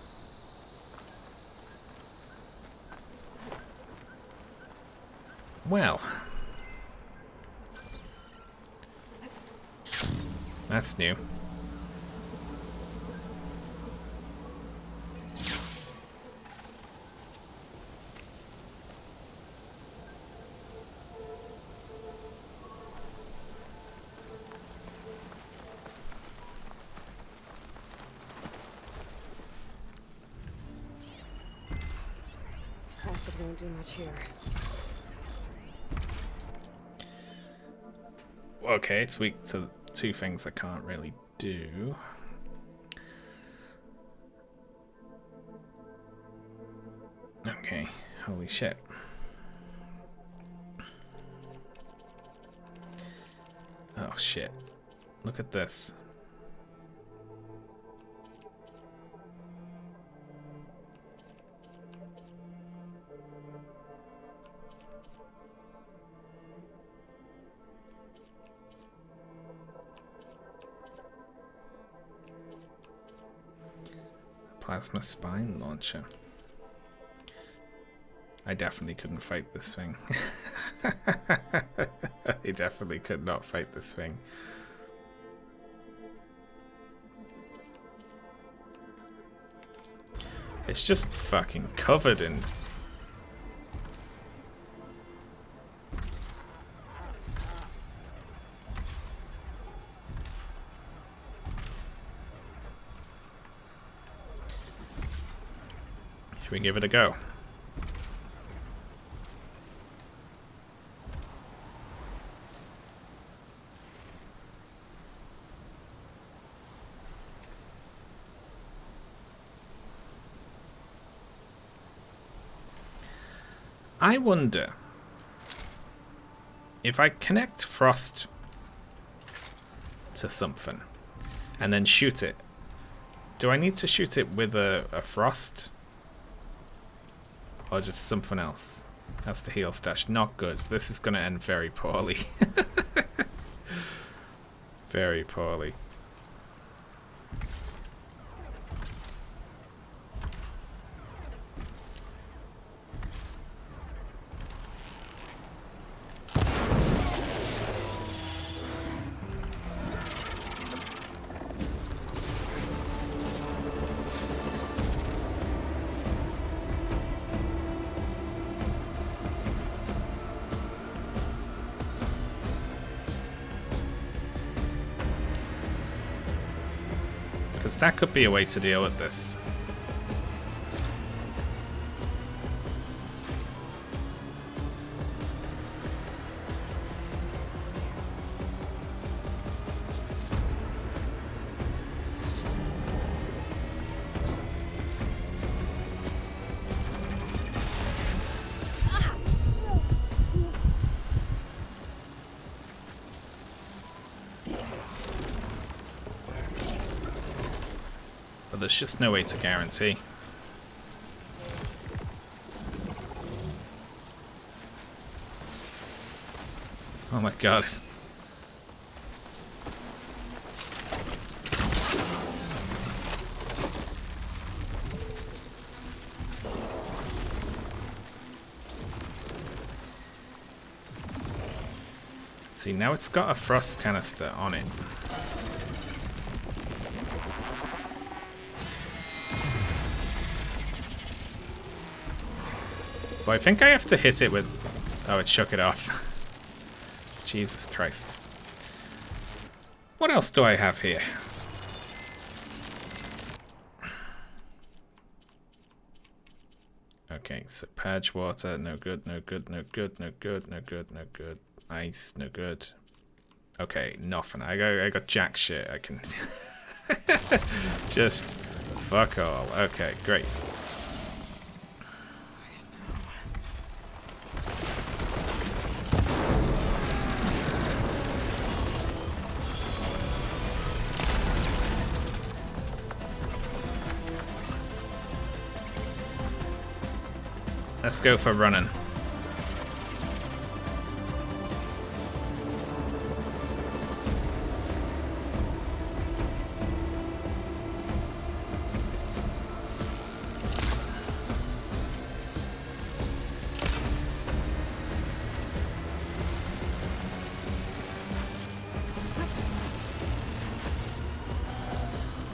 Well. That's new. Acid won't do much here. Okay, it's weak to 2 things I can't really do. Okay, holy shit. Oh shit. Look at this. Plasma spine launcher. I definitely couldn't fight this thing. I definitely could not fight this thing. It's just fucking covered in... Should we give it a go? I wonder if I connect Frost to something and then shoot it. Do I need to shoot it with a Frost? Or just something else? That's the heal stash. Not good. This is going to end very poorly. Very poorly. Because that could be a way to deal with this. But there's just no way to guarantee. Oh my god. See, now it's got a frost canister on it. But I think I have to hit it with... Oh, it shook it off. Jesus Christ. What else do I have here? Okay, so purge water, no good, no good, no good, no good, no good, no good. Ice, no good. Okay, nothing. I got jack shit. I can just fuck all. Okay, great. Let's go for running.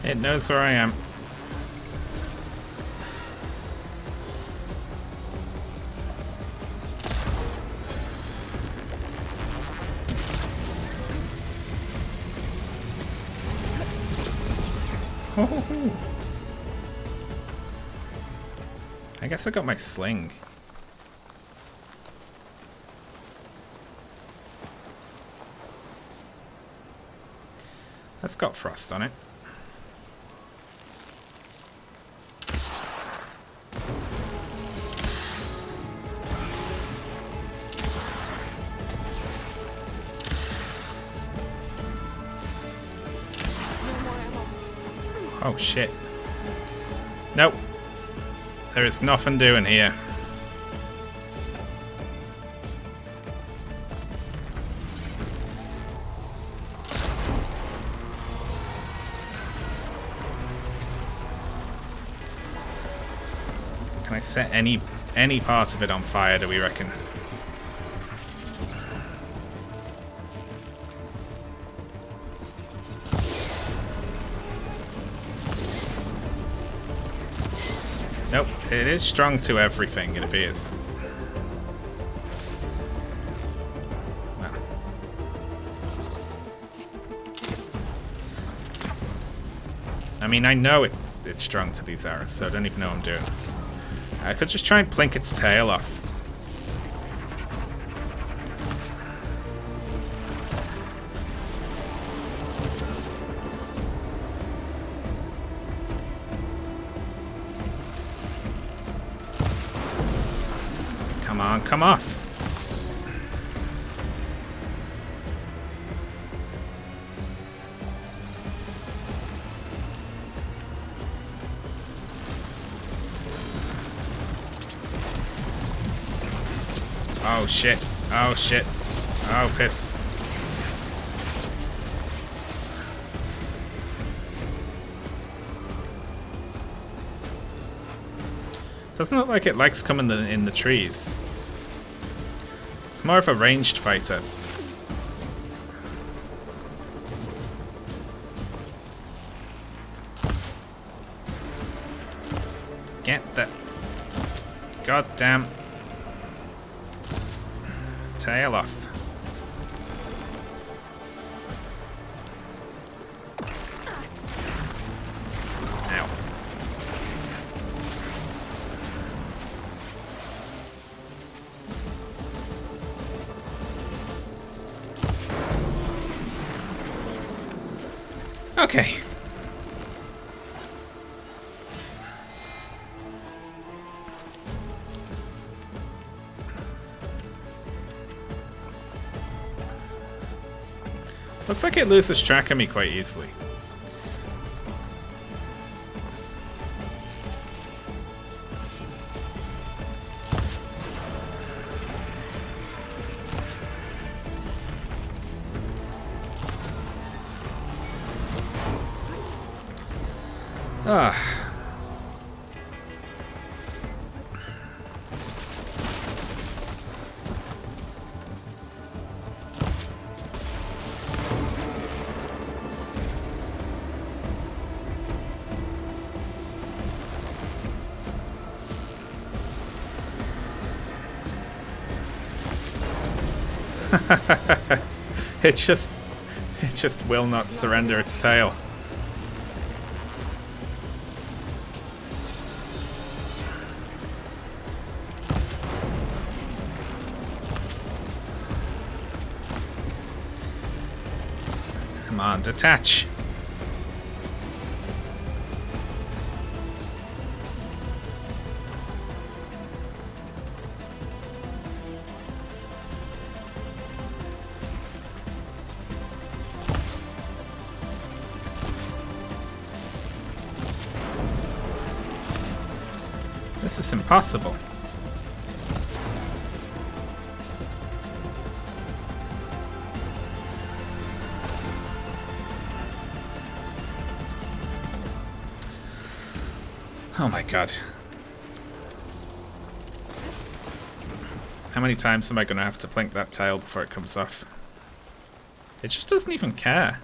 It knows where I am. I guess I got my sling. That's got frost on it. Oh shit. Nope. There is nothing doing here. Can I set any any part of it on fire, do we reckon? Nope, it is strong to everything, it appears. Well. I mean, I know it's strong to these arrows, so I don't even know what I'm doing. I could just try and plink its tail off. Come on, come off. Oh shit. Oh shit. Oh piss. Doesn't look like it likes coming in the trees. It's more of a ranged fighter. Get the goddamn tail off. Ow. Okay. Looks like it loses track of me quite easily. Ah. It just will not surrender its tail. Come on, detach. This is impossible. Oh my god. How many times am I going to have to plink that tail before it comes off? It just doesn't even care.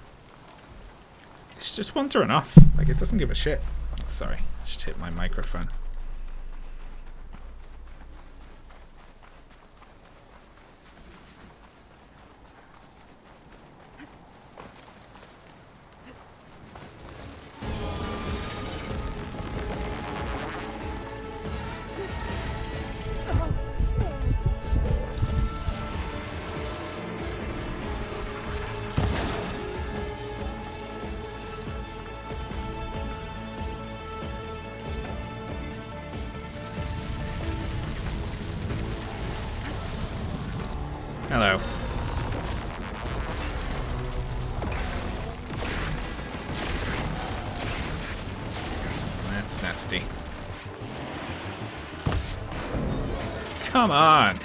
It's just wandering off. Like, it doesn't give a shit. Oh, sorry, just hit my microphone. Hello. That's nasty. Come on.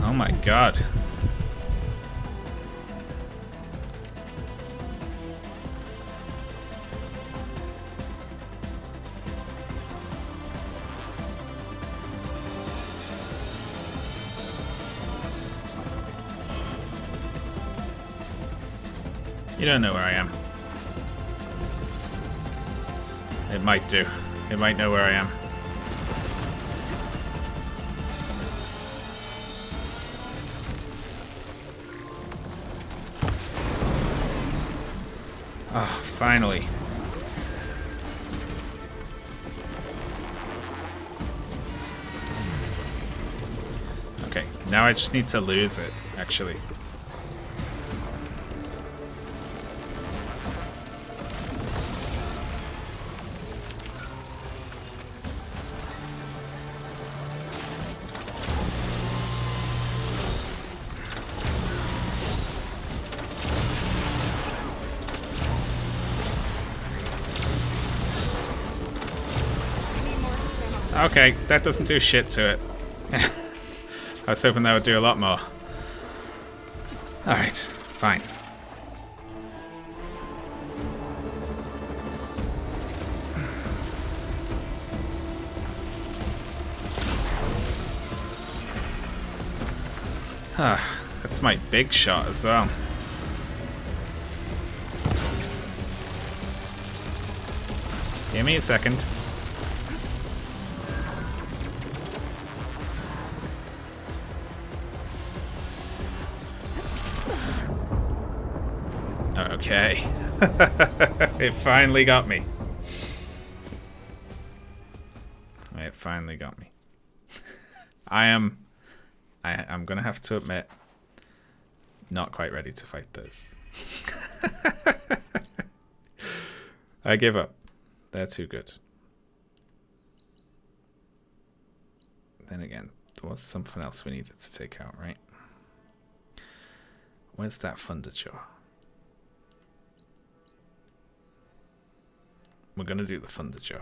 Oh my god. You don't know where I am. It might do. It might know where I am. Oh, finally. Okay, now I just need to lose it, actually. Okay, that doesn't do shit to it. I was hoping that would do a lot more. Alright, fine. That's my big shot as well. Give me a second. Okay. It finally got me. It finally got me. I'm gonna have to admit, not quite ready to fight this. I give up. They're too good. Then again, there was something else we needed to take out, right? Where's that Thunderjaw? We're going to do the Thunderjaw.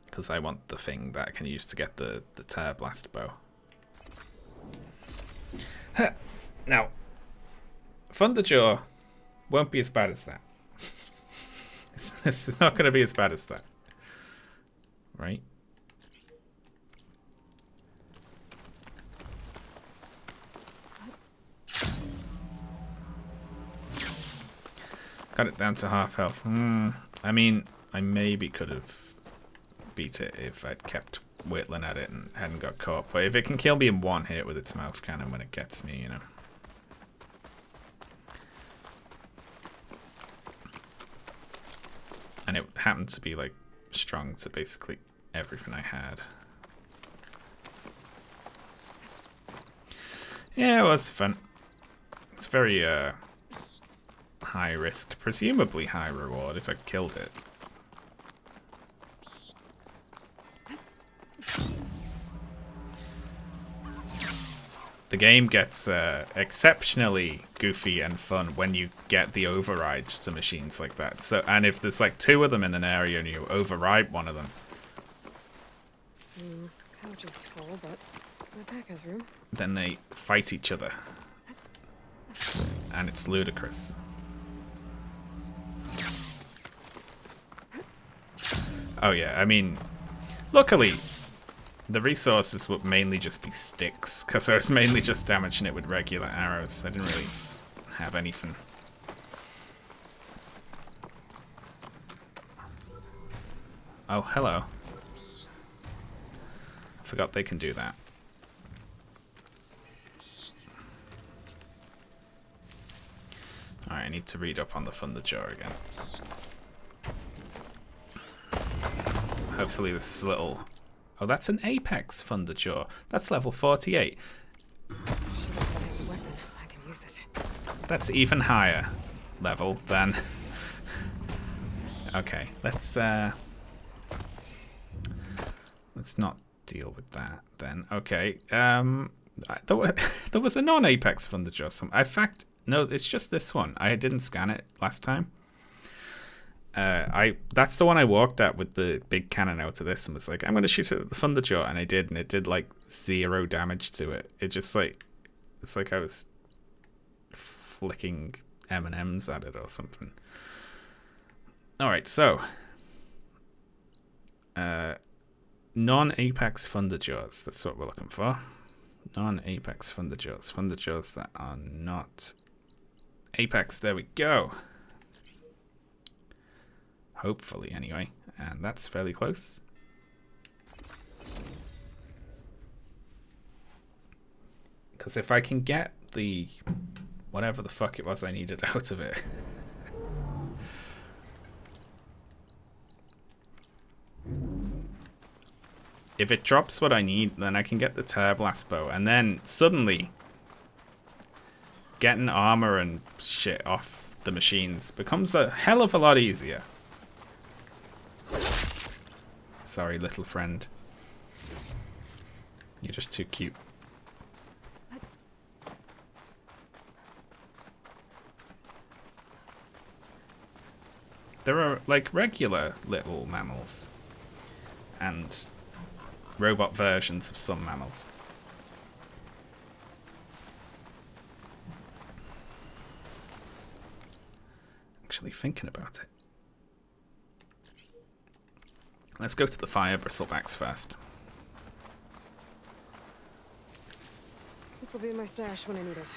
Because I want the thing that I can use to get the Tear Blast Bow. Now, Thunderjaw won't be as bad as that. This is not going to be as bad as that. Right? Got it down to half health. I mean, I maybe could have beat it if I'd kept whittling at it and hadn't got caught. But if it can kill me in one hit with its mouth cannon when it gets me, you know. And it happened to be, like, strong to basically everything I had. Yeah, it was fun. It's very, high risk, presumably high reward if I killed it. The game gets exceptionally goofy and fun when you get the overrides to machines like that. So, and if there's like 2 of them in an area and you override one of them, couch is full, but my pack has room. Then they fight each other, and it's ludicrous. Oh yeah, I mean, luckily, the resources would mainly just be sticks, because I was mainly just damaging it with regular arrows. I didn't really have anything. Oh, hello. I forgot they can do that. Alright, I need to read up on the Thunderjaw again. Hopefully this is a little... Oh, that's an Apex Thunderjaw. That's level 48. That's even higher level than... Okay, let's not deal with that then. Okay, there was a non-Apex Thunderjaw. In fact, no, it's just this one. I didn't scan it last time. That's the one I walked at with the big cannon out of this and was like, I'm gonna shoot it at the Thunderjaw, and I did, and it did like 0 damage to it. It just like, it's like I was flicking M&Ms at it or something. All right, so non-Apex Thunderjaws. That's what we're looking for. Non-Apex Thunderjaws. Thunderjaws that are not Apex. There we go. Hopefully, anyway. And that's fairly close. Because if I can get the whatever the fuck it was I needed out of it. If it drops what I need, then I can get the Tearblast bow. And then suddenly getting armor and shit off the machines becomes a hell of a lot easier. Sorry, little friend. You're just too cute. There are like regular little mammals and robot versions of some mammals. Actually thinking about it. Let's go to the fire bristlebacks first. This will be in my stash when I need it.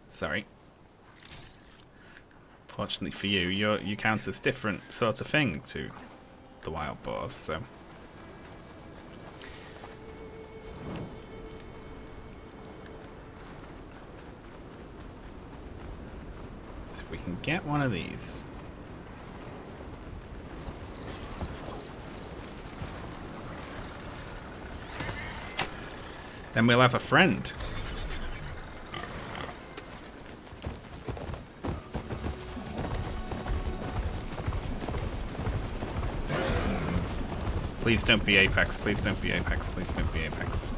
Sorry. Fortunately for you, you count as different sort of thing to the wild boars, so. So if we can get one of these. Then we'll have a friend. Please don't be Apex, please don't be Apex, please don't be Apex.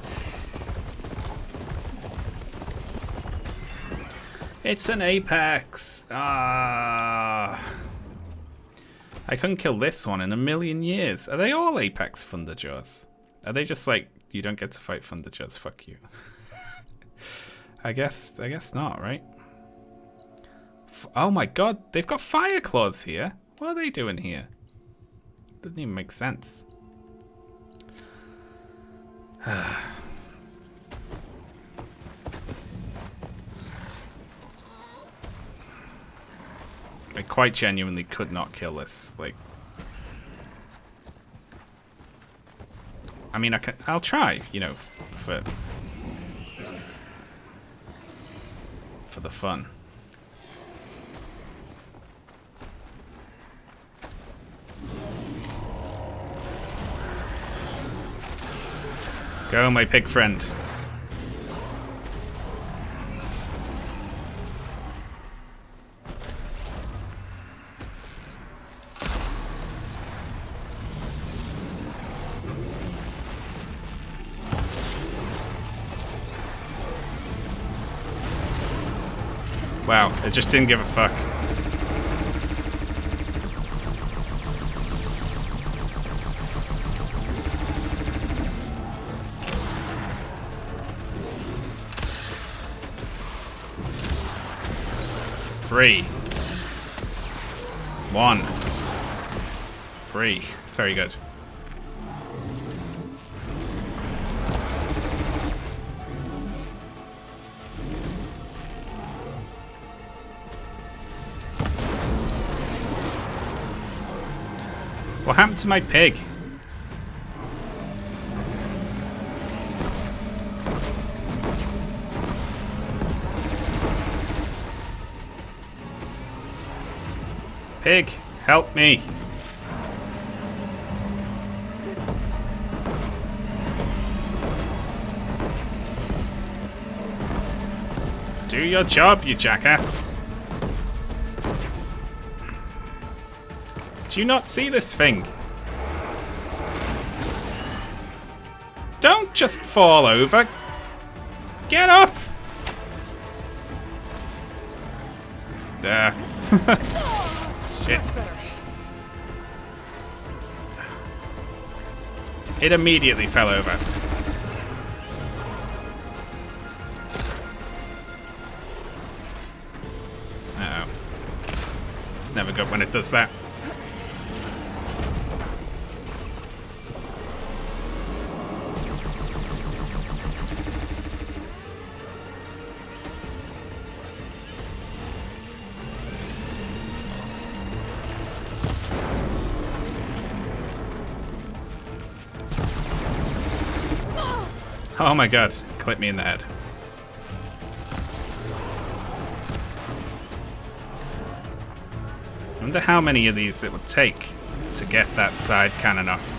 It's an Apex! Ah, I couldn't kill this one in a million years. Are they all Apex Thunderjaws? Are they just like, you don't get to fight Thunderjaws, fuck you? I guess not, right? Oh my god, they've got fire claws here. What are they doing here? Doesn't even make sense. I quite genuinely could not kill this. Like, I mean, I'll try, you know, for the fun. Go, my pig friend. Wow, it just didn't give a fuck. Three. 1. 3. Very good. What happened to my pig? Pig, help me. Do your job, you jackass. Do you not see this thing? Don't Don't just fall over. Get up! There. Shit. It immediately fell over. Uh-oh. It's never good when it does that. Oh my god, clipped me in the head. I wonder how many of these it would take to get that side cannon off.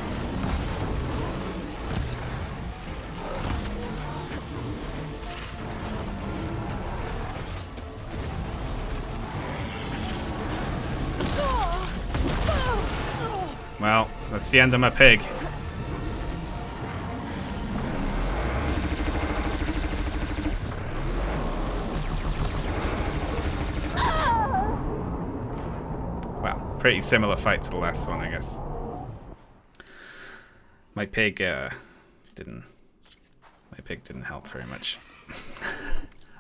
Well, that's the end of my pig. Pretty similar fight to the last one, I guess. My pig didn't help very much.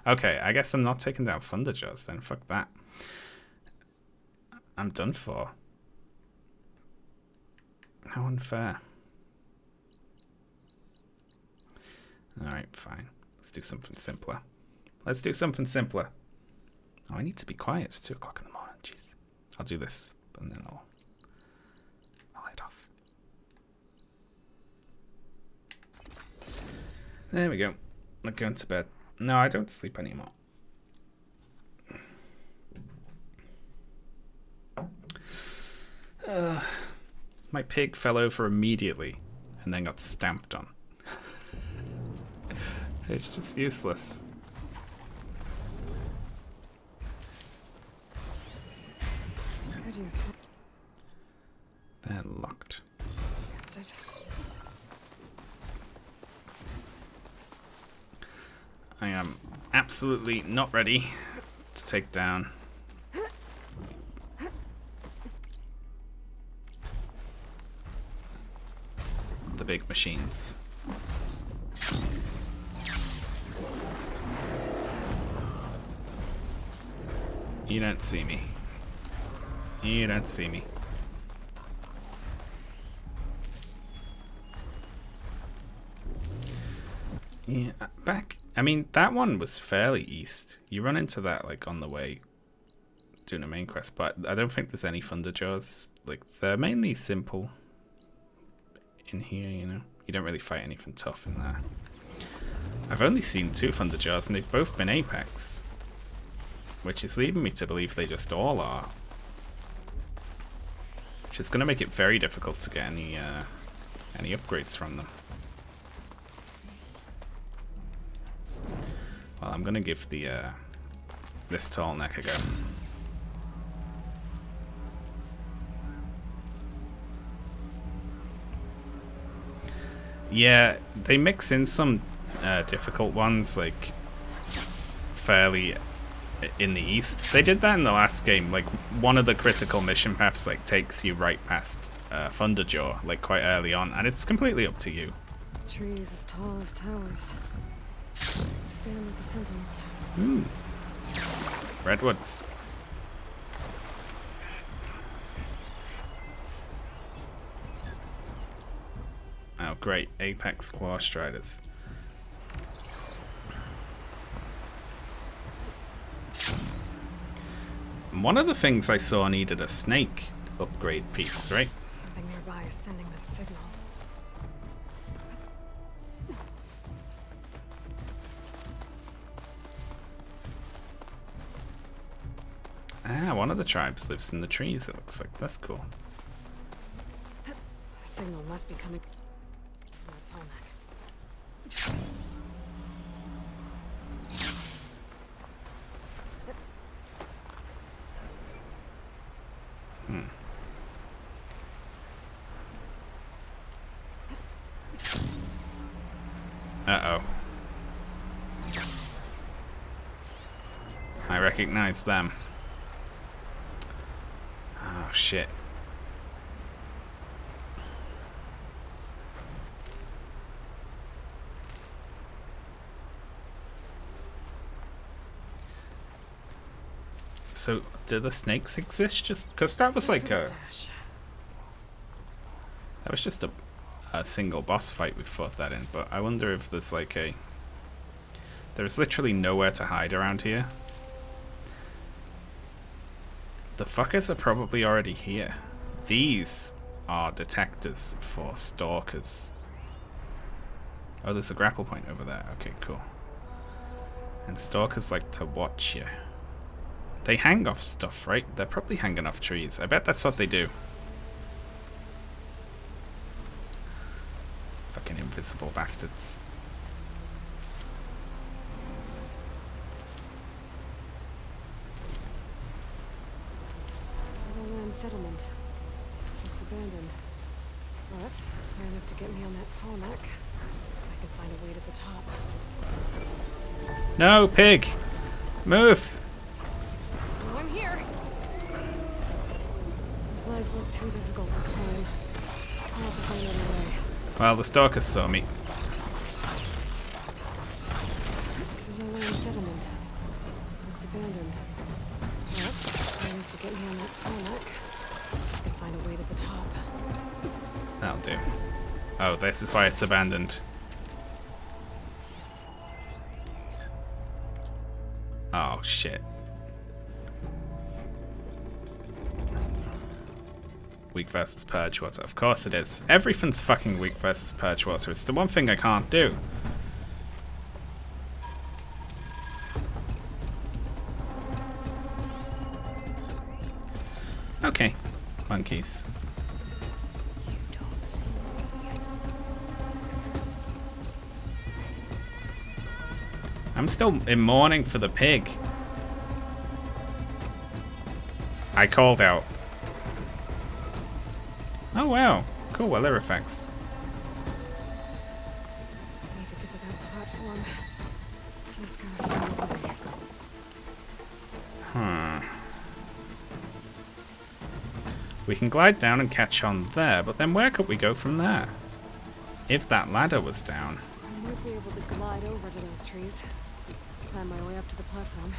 Okay, I guess I'm not taking down Thunderjaws then. Fuck that. I'm done for. How unfair. Alright, fine. Let's do something simpler. Let's do something simpler. Oh, I need to be quiet. It's 2 o'clock in the morning. Jeez. I'll do this. And then I'll head off. There we go. I'm going to bed. No, I don't sleep anymore. My pig fell over immediately and then got stamped on. It's just useless. They're locked. I am absolutely not ready to take down the big machines. You don't see me. You don't see me. Yeah, back. I mean, that one was fairly east. You run into that like on the way doing a main quest, but I don't think there's any Thunderjaws. Like, they're mainly simple in here, you know. You don't really fight anything tough in there. I've only seen 2 Thunderjaws, and they've both been Apex, which is leading me to believe they just all are. Which is going to make it very difficult to get any upgrades from them. Well, I'm gonna give the this tall neck a go. Yeah, they mix in some difficult ones, like fairly in the east. They did that in the last game. Like, one of the critical mission paths like takes you right past Thunderjaw, like quite early on, and it's completely up to you. Trees as tall as towers. Stand with the sentinels. Ooh. Redwoods. Oh, great. Apex Claw Striders. One of the things I saw needed a snake upgrade piece, right? Something nearby is sending that signal. Ah, one of the tribes lives in the trees, it looks like. That's cool. The signal must be coming from that tall neck. Uh-oh. I recognize them. Oh, shit. So, do the snakes exist? Just because that was like a... That was just a single boss fight we fought that in, but I wonder if there's like a... There's literally nowhere to hide around here. The fuckers are probably already here. These are detectors for stalkers. Oh, there's a grapple point over there. Okay, cool. And stalkers like to watch you. They hang off stuff, right? They're probably hanging off trees. I bet that's what they do. Fucking invisible bastards. Land settlement. Looks abandoned. But far enough to get me on that tarmac. I can find a way to the top. No, pig! Move! Oh, I'm here. These legs look too difficult to climb. I'll have to find another way. Well, the stalkers saw me. The land settlement. Looks abandoned. But far enough to get me on that tarmac. I can find a way to the top. That'll do. Oh, this is why it's abandoned. Oh, shit. Weak versus purge water. Of course it is. Everything's fucking weak versus purge water. It's the one thing I can't do. Okay. Monkeys. I'm still in mourning for the pig. I called out. Oh wow, cool weather effects. I need to get to that platform. Just gotta find a way. We can glide down and catch on there, but then where could we go from there? If that ladder was down. I might be able to glide over to those trees. Climb my way up to the platform.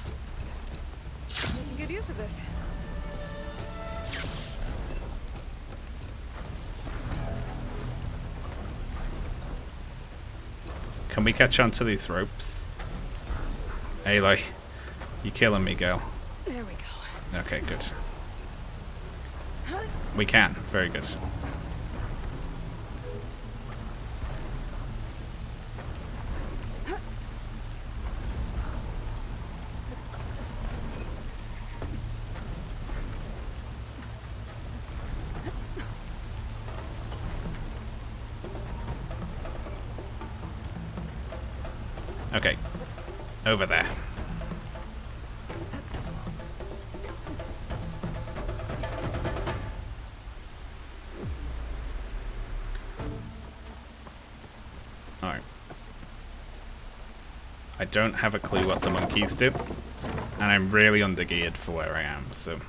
Making good use of this. Can we catch on to these ropes? Aloy, you killing me, girl. There we go. Okay, good. We can. Very good. Okay. Over there. Alright. I don't have a clue what the monkeys do. And I'm really undergeared for where I am, so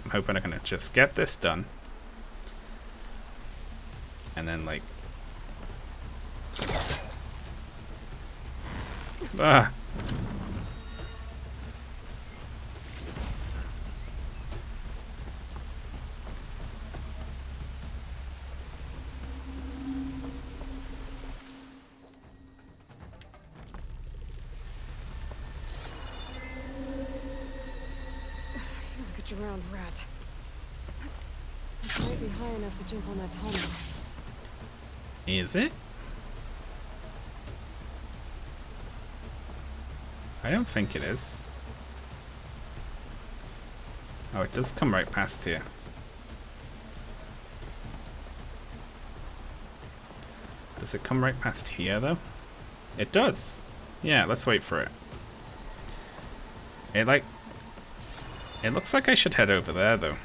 I'm hoping I can just get this done. And then, like... Ah! I feel like a drowned rat. This might be high enough to jump on that tunnel. Is it? I don't think it is. Oh, it does come right past here. Does it come right past here, though? It does. Yeah, let's wait for it. It looks like I should head over there, though.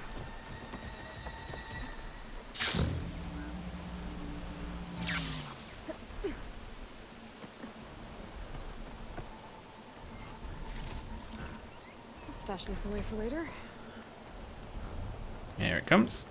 stash this away for later. Here it comes.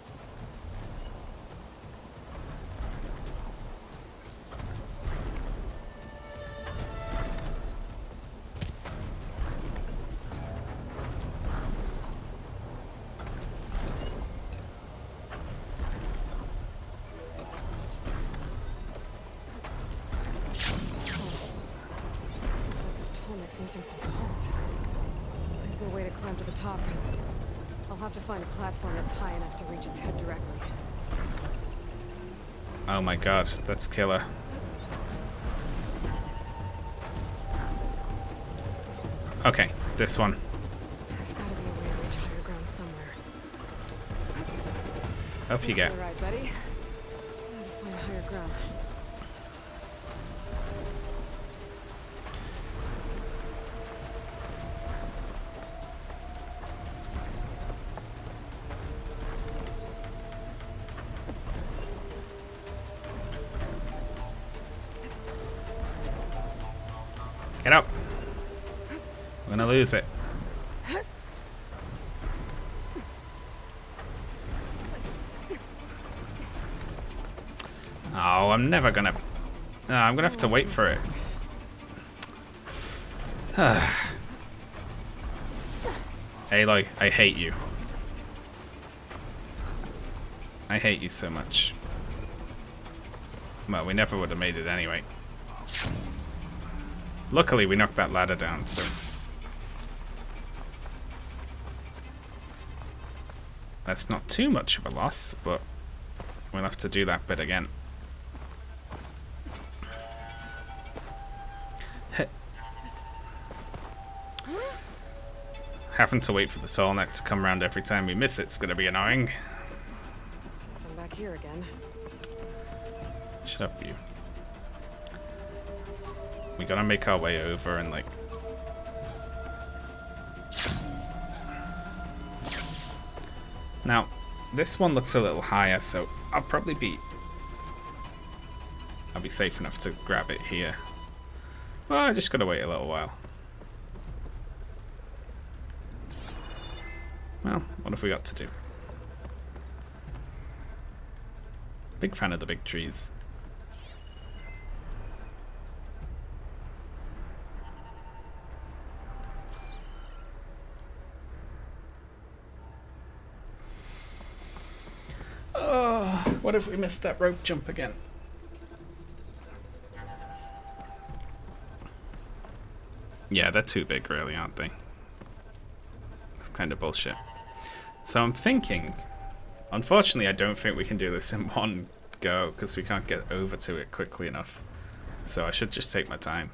Looks like this Tolmec's missing some parts. There's no way to climb to the top. I'll have to find a platform that's high enough to reach its head directly. Oh my god, that's killer. Okay, this one. There's gotta be a way to reach higher ground somewhere. Up you get. All right, buddy. Gotta find higher ground. Get up. I'm gonna lose it. Oh, I'm never gonna... No, I'm gonna have to wait for it. Aloy, I hate you. I hate you so much. Well, we never would have made it anyway. Luckily, we knocked that ladder down, so... That's not too much of a loss, but we'll have to do that bit again. Having to wait for the tall neck to come around every time we miss it's gonna be annoying. Guess I'm back here again. Shut up, you. We gotta make our way over and, like... Now, this one looks a little higher, so I'll be safe enough to grab it here. Well, I just gotta wait a little while. Well, what have we got to do? Big fan of the big trees. Oh, what if we missed that rope jump again? Yeah, they're too big, really, aren't they? It's kind of bullshit. So I'm thinking, unfortunately, I don't think we can do this in one go because we can't get over to it quickly enough. So I should just take my time.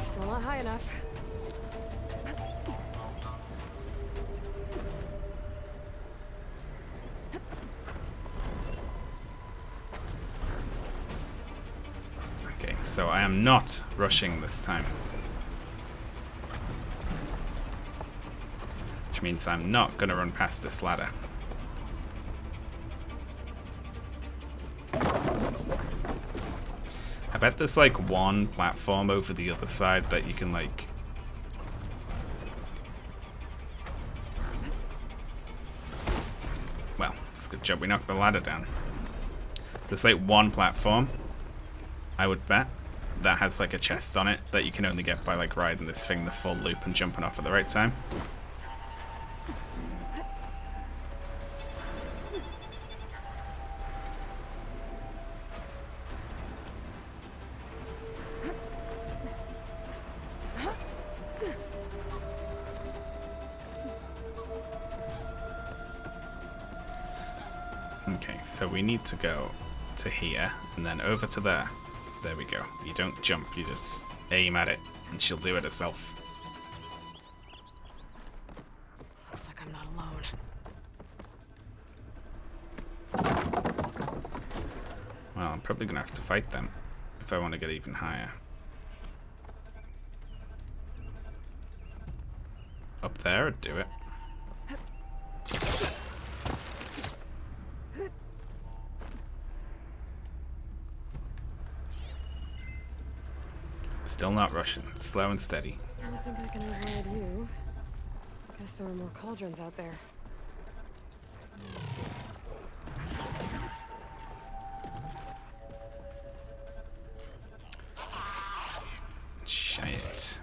Still not high enough. Okay, so I am not rushing this time. Which means I'm not going to run past this ladder. I bet there's like one platform over the other side that you can like... Well, it's a good job we knocked the ladder down. There's like one platform, I would bet, that has like a chest on it that you can only get by like riding this thing the full loop and jumping off at the right time. Okay, so we need to go to here and then over to there. There we go. You don't jump, you just aim at it and she'll do it herself. Looks like I'm not alone. Well, I'm probably gonna have to fight them if I want to get even higher. up there would do it. Still not rushing. Slow and steady. I don't think I can avoid you. Guess there are more cauldrons out there. Shit.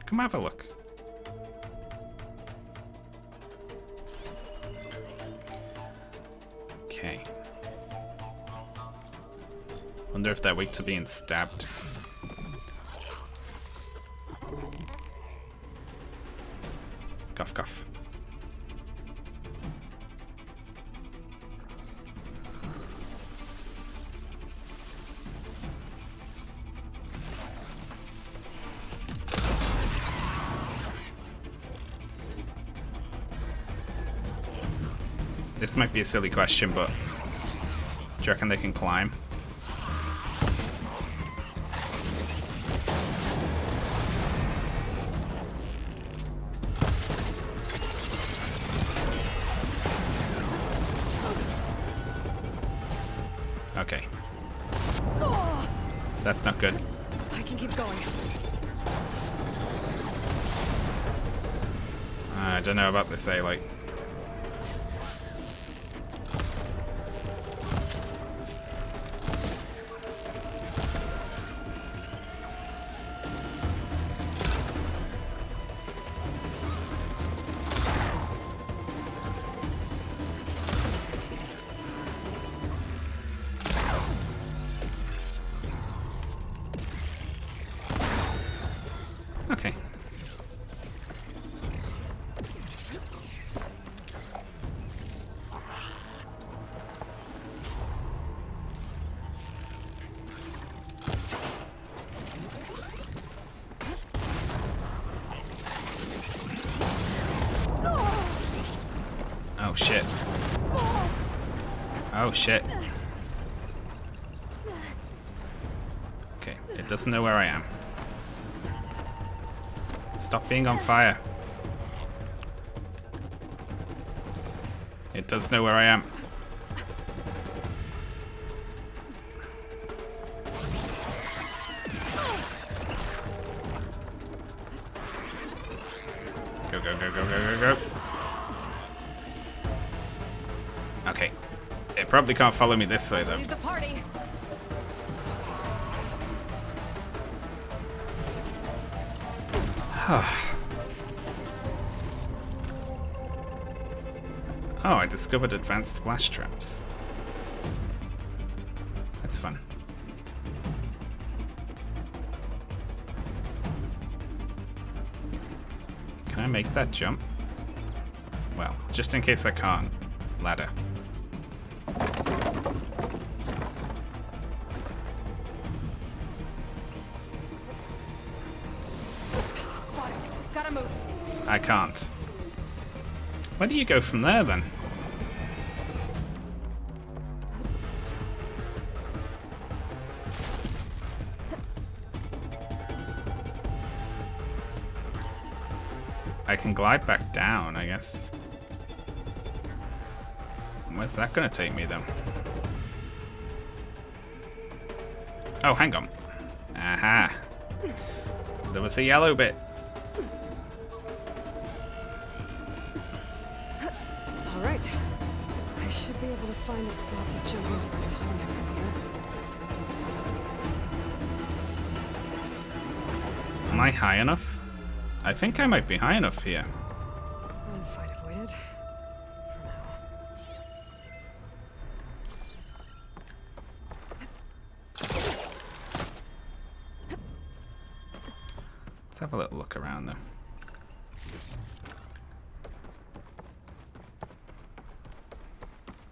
Come have a look. Okay. Wonder if they're weak to being stabbed. Cough, cough. This might be a silly question, but do you reckon they can climb? Okay. That's not good. I can keep going. I don't know about this A-Light. Okay. Oh shit. Oh shit. Okay, it doesn't know where I am. Stop being on fire. It does know where I am. Go, go, go, go, go, go, go. Okay. It probably can't follow me this way, though. Leave the party. Oh, I discovered advanced blast traps. That's fun. Can I make that jump? Well, just in case I can't. Ladder. Spot. Gotta move. I can't. Where do you go from there, then? I can glide back down, I guess. Where's that gonna take me, then? Oh, hang on. Aha. There was a yellow bit. Alright. I should be able to find a spot to jump into that tunnel from here. Am I high enough? I think I might be high enough here. One fight avoided. Let's have a little look around, though.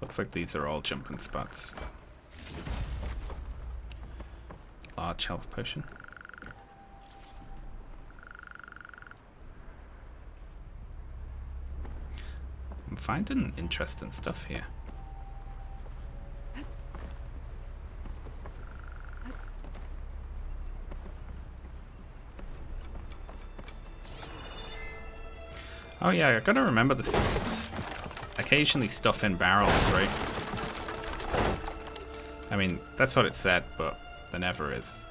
Looks like these are all jumping spots. Large health potion. I'm finding interesting stuff here. Oh yeah, I gotta remember this. Occasionally stuff in barrels, right? I mean, that's what it said, but there never is.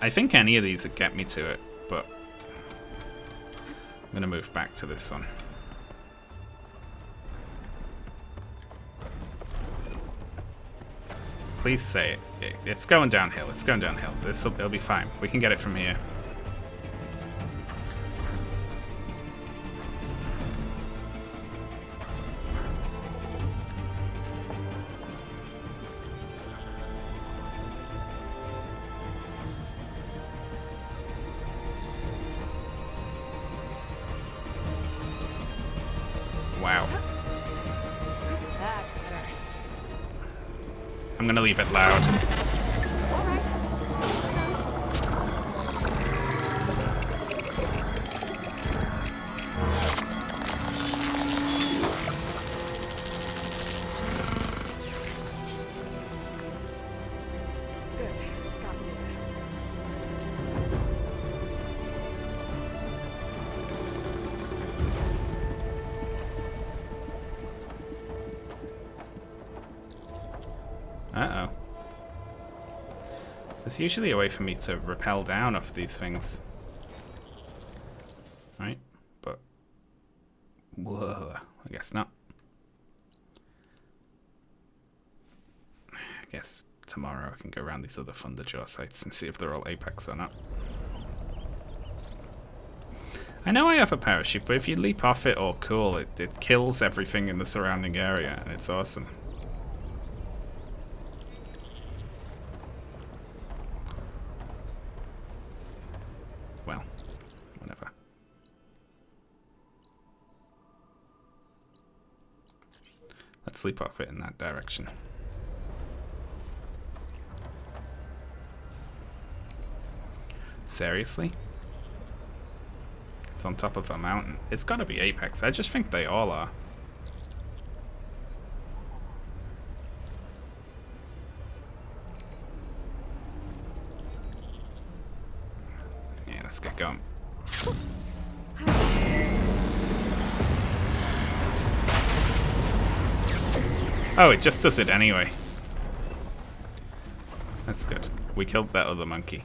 I think any of these would get me to it, but I'm gonna move back to this one. Please say it. It's going downhill. It's going downhill. It'll be fine. We can get it from here. Wow. That's better. I'm gonna leave it loud. Good. Got it. Uh-oh. There's usually a way for me to rappel down off these things. Right? But... whoa. I guess not. I guess tomorrow I can go around these other Thunderjaw sites and see if they're all Apex or not. I know I have a parachute, but if you leap off it or cool, it kills everything in the surrounding area, and it's awesome. Well, whatever. Let's leap off it in that direction. Seriously? It's on top of a mountain. It's gotta be Apex. I just think they all are. Yeah, let's get going. Oh, it just does it anyway. That's good. We killed that other monkey.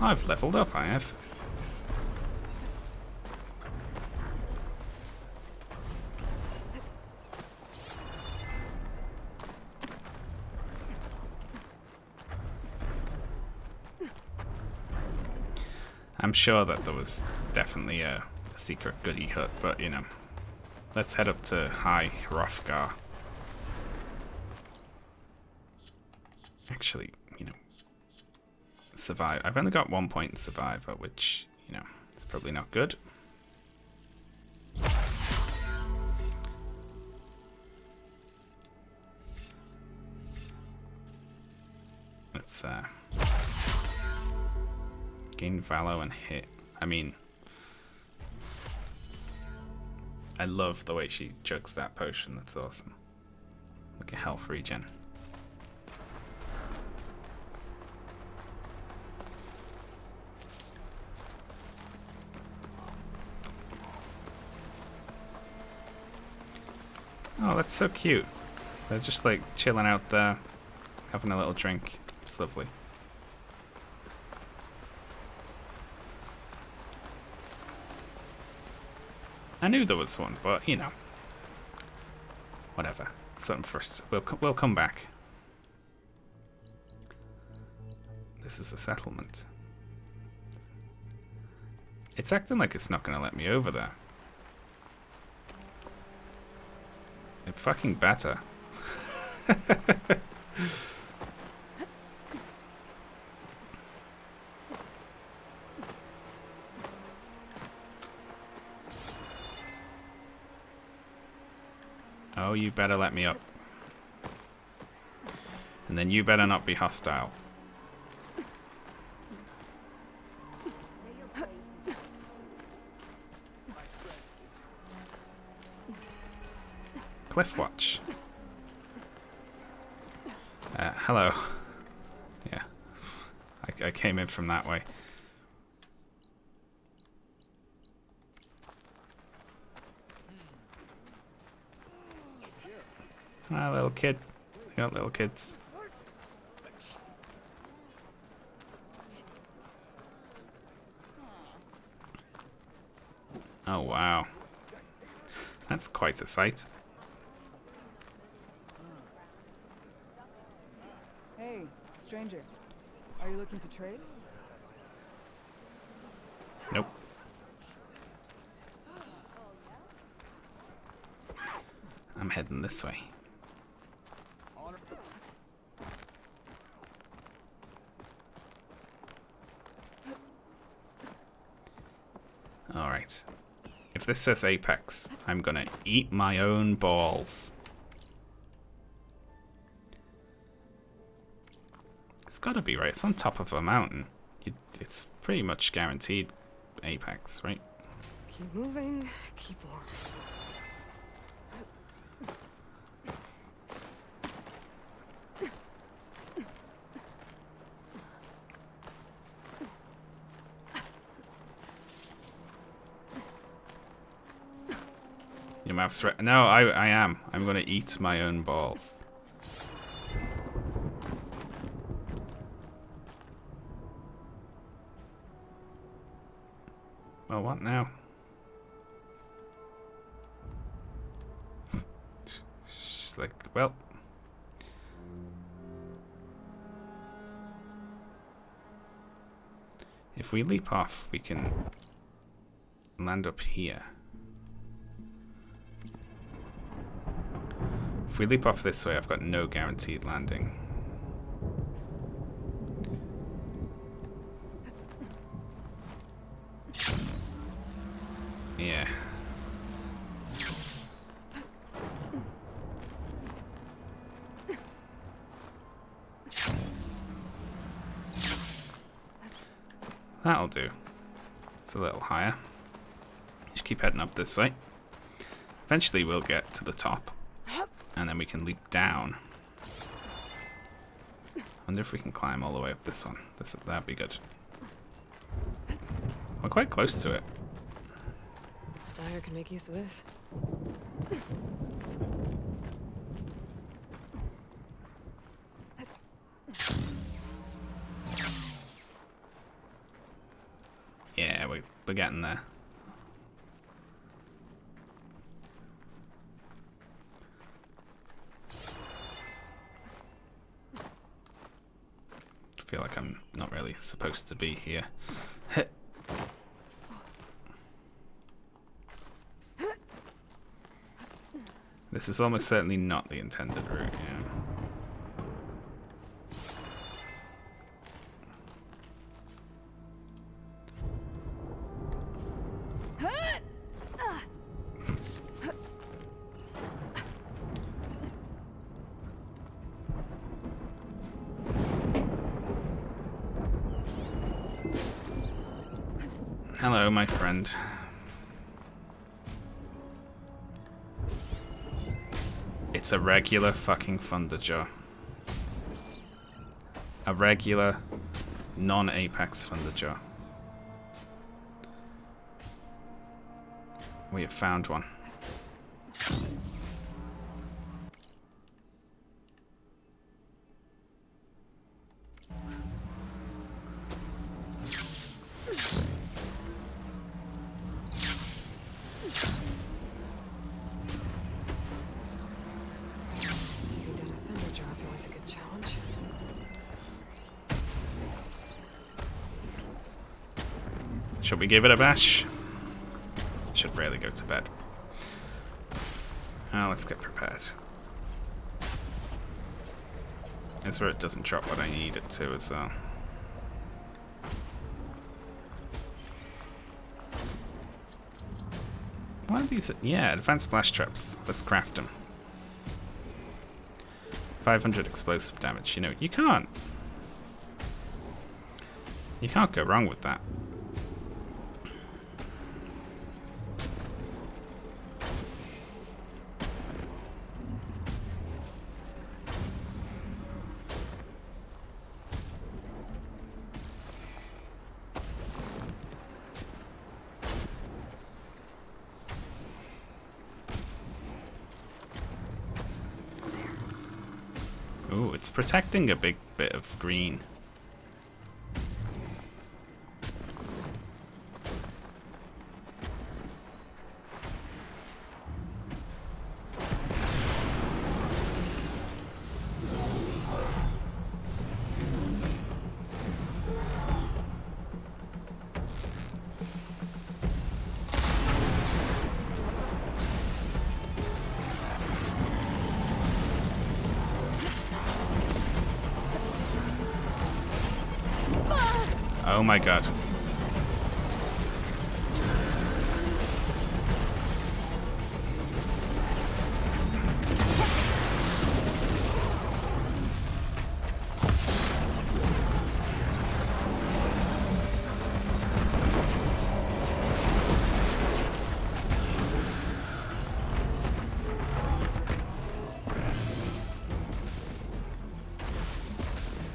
I've leveled up, I have. I'm sure that there was definitely a secret goodie hut, but you know. Let's head up to High Hrothgar. Actually, you know, survive. I've only got 1 point in Survivor, which, you know, is probably not good. Let's gain Valor and hit. I mean, I love the way she chugs that potion. That's awesome. Look at health regen. Oh, that's so cute. They're just like chilling out there, having a little drink. It's lovely. I knew there was one, but you know, whatever. Something first. We'll come back. This is a settlement. It's acting like it's not going to let me over there. It fucking better. Oh, you better let me up. And then you better not be hostile. Cliffwatch. Hello. Yeah. I came in from that way. Ah, little kid. They got little kids. Oh, wow. That's quite a sight. Hey, stranger. Are you looking to trade? Nope. I'm heading this way. Alright. If this says Apex, I'm gonna eat my own balls. It's gotta be right. It's on top of a mountain. It's pretty much guaranteed Apex, right? Keep moving, keep warm. Your mouth's right. No, I am. I'm gonna eat my own balls. Well, what now? Just like, well. If we leap off, we can land up here. If we leap off this way, I've got no guaranteed landing. Yeah. That'll do. It's a little higher. Just keep heading up this way. Eventually we'll get to the top. And then we can leap down. Wonder if we can climb all the way up this one. That'd be good. We're quite close to it. Dyer can make use of this. Yeah, we're getting there. I feel like I'm not really supposed to be here. This is almost certainly not the intended route, yeah. Hello, my friend. It's a regular fucking Thunderjaw. A regular, non-Apex Thunderjaw. We have found one. Should we give it a bash? Should really go to bed. Let's get prepared. That's where it doesn't drop what I need it to as well. What are these? Yeah, advanced splash traps. Let's craft them. 500 explosive damage. You know, you can't go wrong with that. Ooh, it's protecting a big bit of green. Oh my god.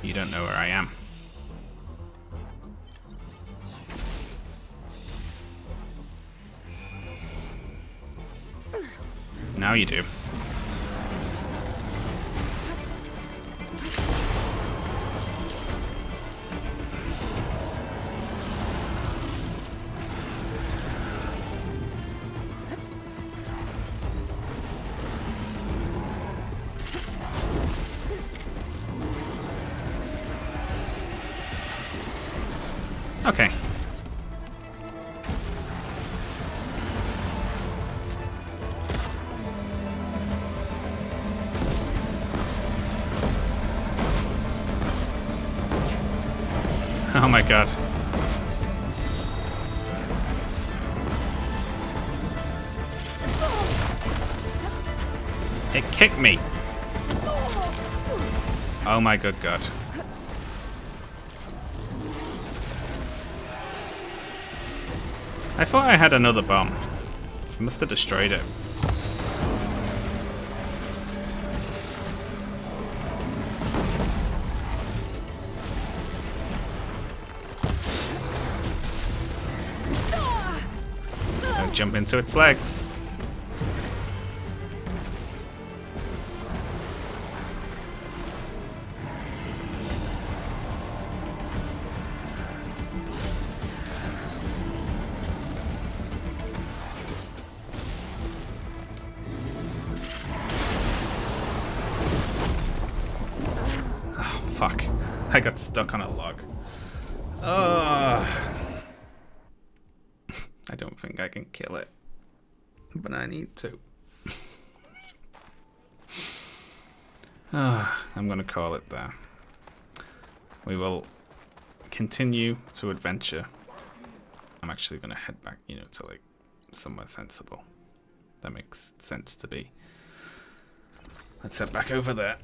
You don't know where I am. Now you do. Okay. Oh my god. It kicked me. Oh my good god. I thought I had another bomb. I must have destroyed it. Don't jump into its legs. Fuck. I got stuck on a log. I don't think I can kill it. But I need to. I'm gonna call it there. We will continue to adventure. I'm actually gonna head back, you know, to like somewhere sensible. That makes sense to be. Let's head back over there.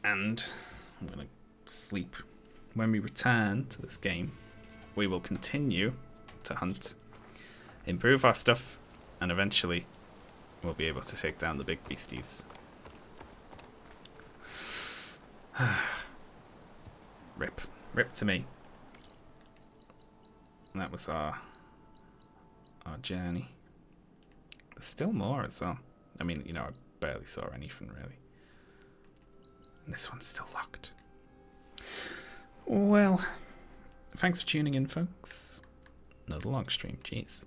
And I'm gonna sleep. When we return to this game, we will continue to hunt, improve our stuff, and eventually we'll be able to take down the big beasties. Rip to me. And that was our journey. There's still more as well. I mean, you know, I barely saw anything really. And this one's still locked. Well, thanks for tuning in, folks. Another long stream, jeez.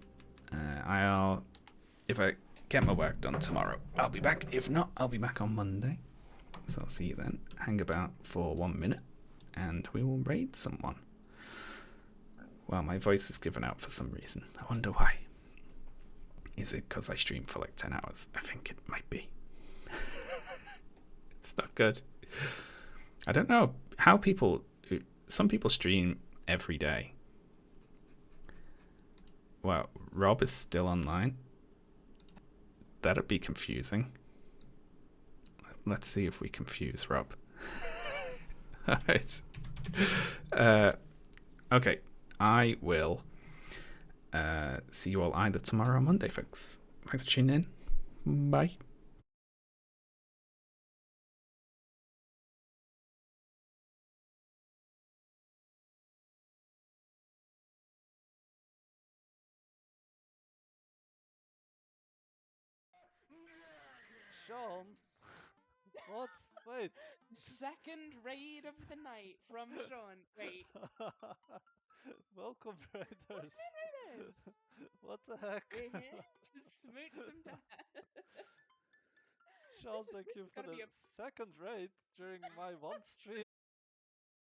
If I get my work done tomorrow, I'll be back. If not, I'll be back on Monday. So I'll see you then. Hang about for 1 minute, and we will raid someone. Well, my voice is given out for some reason. I wonder why. Is it because I stream for like 10 hours? I think it might be. It's not good. I don't know how some people stream every day. Well, Rob is still online. That'd be confusing. Let's see if we confuse Rob. Alright. Okay. I will see you all either tomorrow or Monday, folks. Thanks for tuning in. Bye. Sean? What? Wait. Second raid of the night from Sean. Wait. Welcome, raiders. What it is? What the heck? We're here to smooch some dad. Sean, thank you for the second raid during my one stream.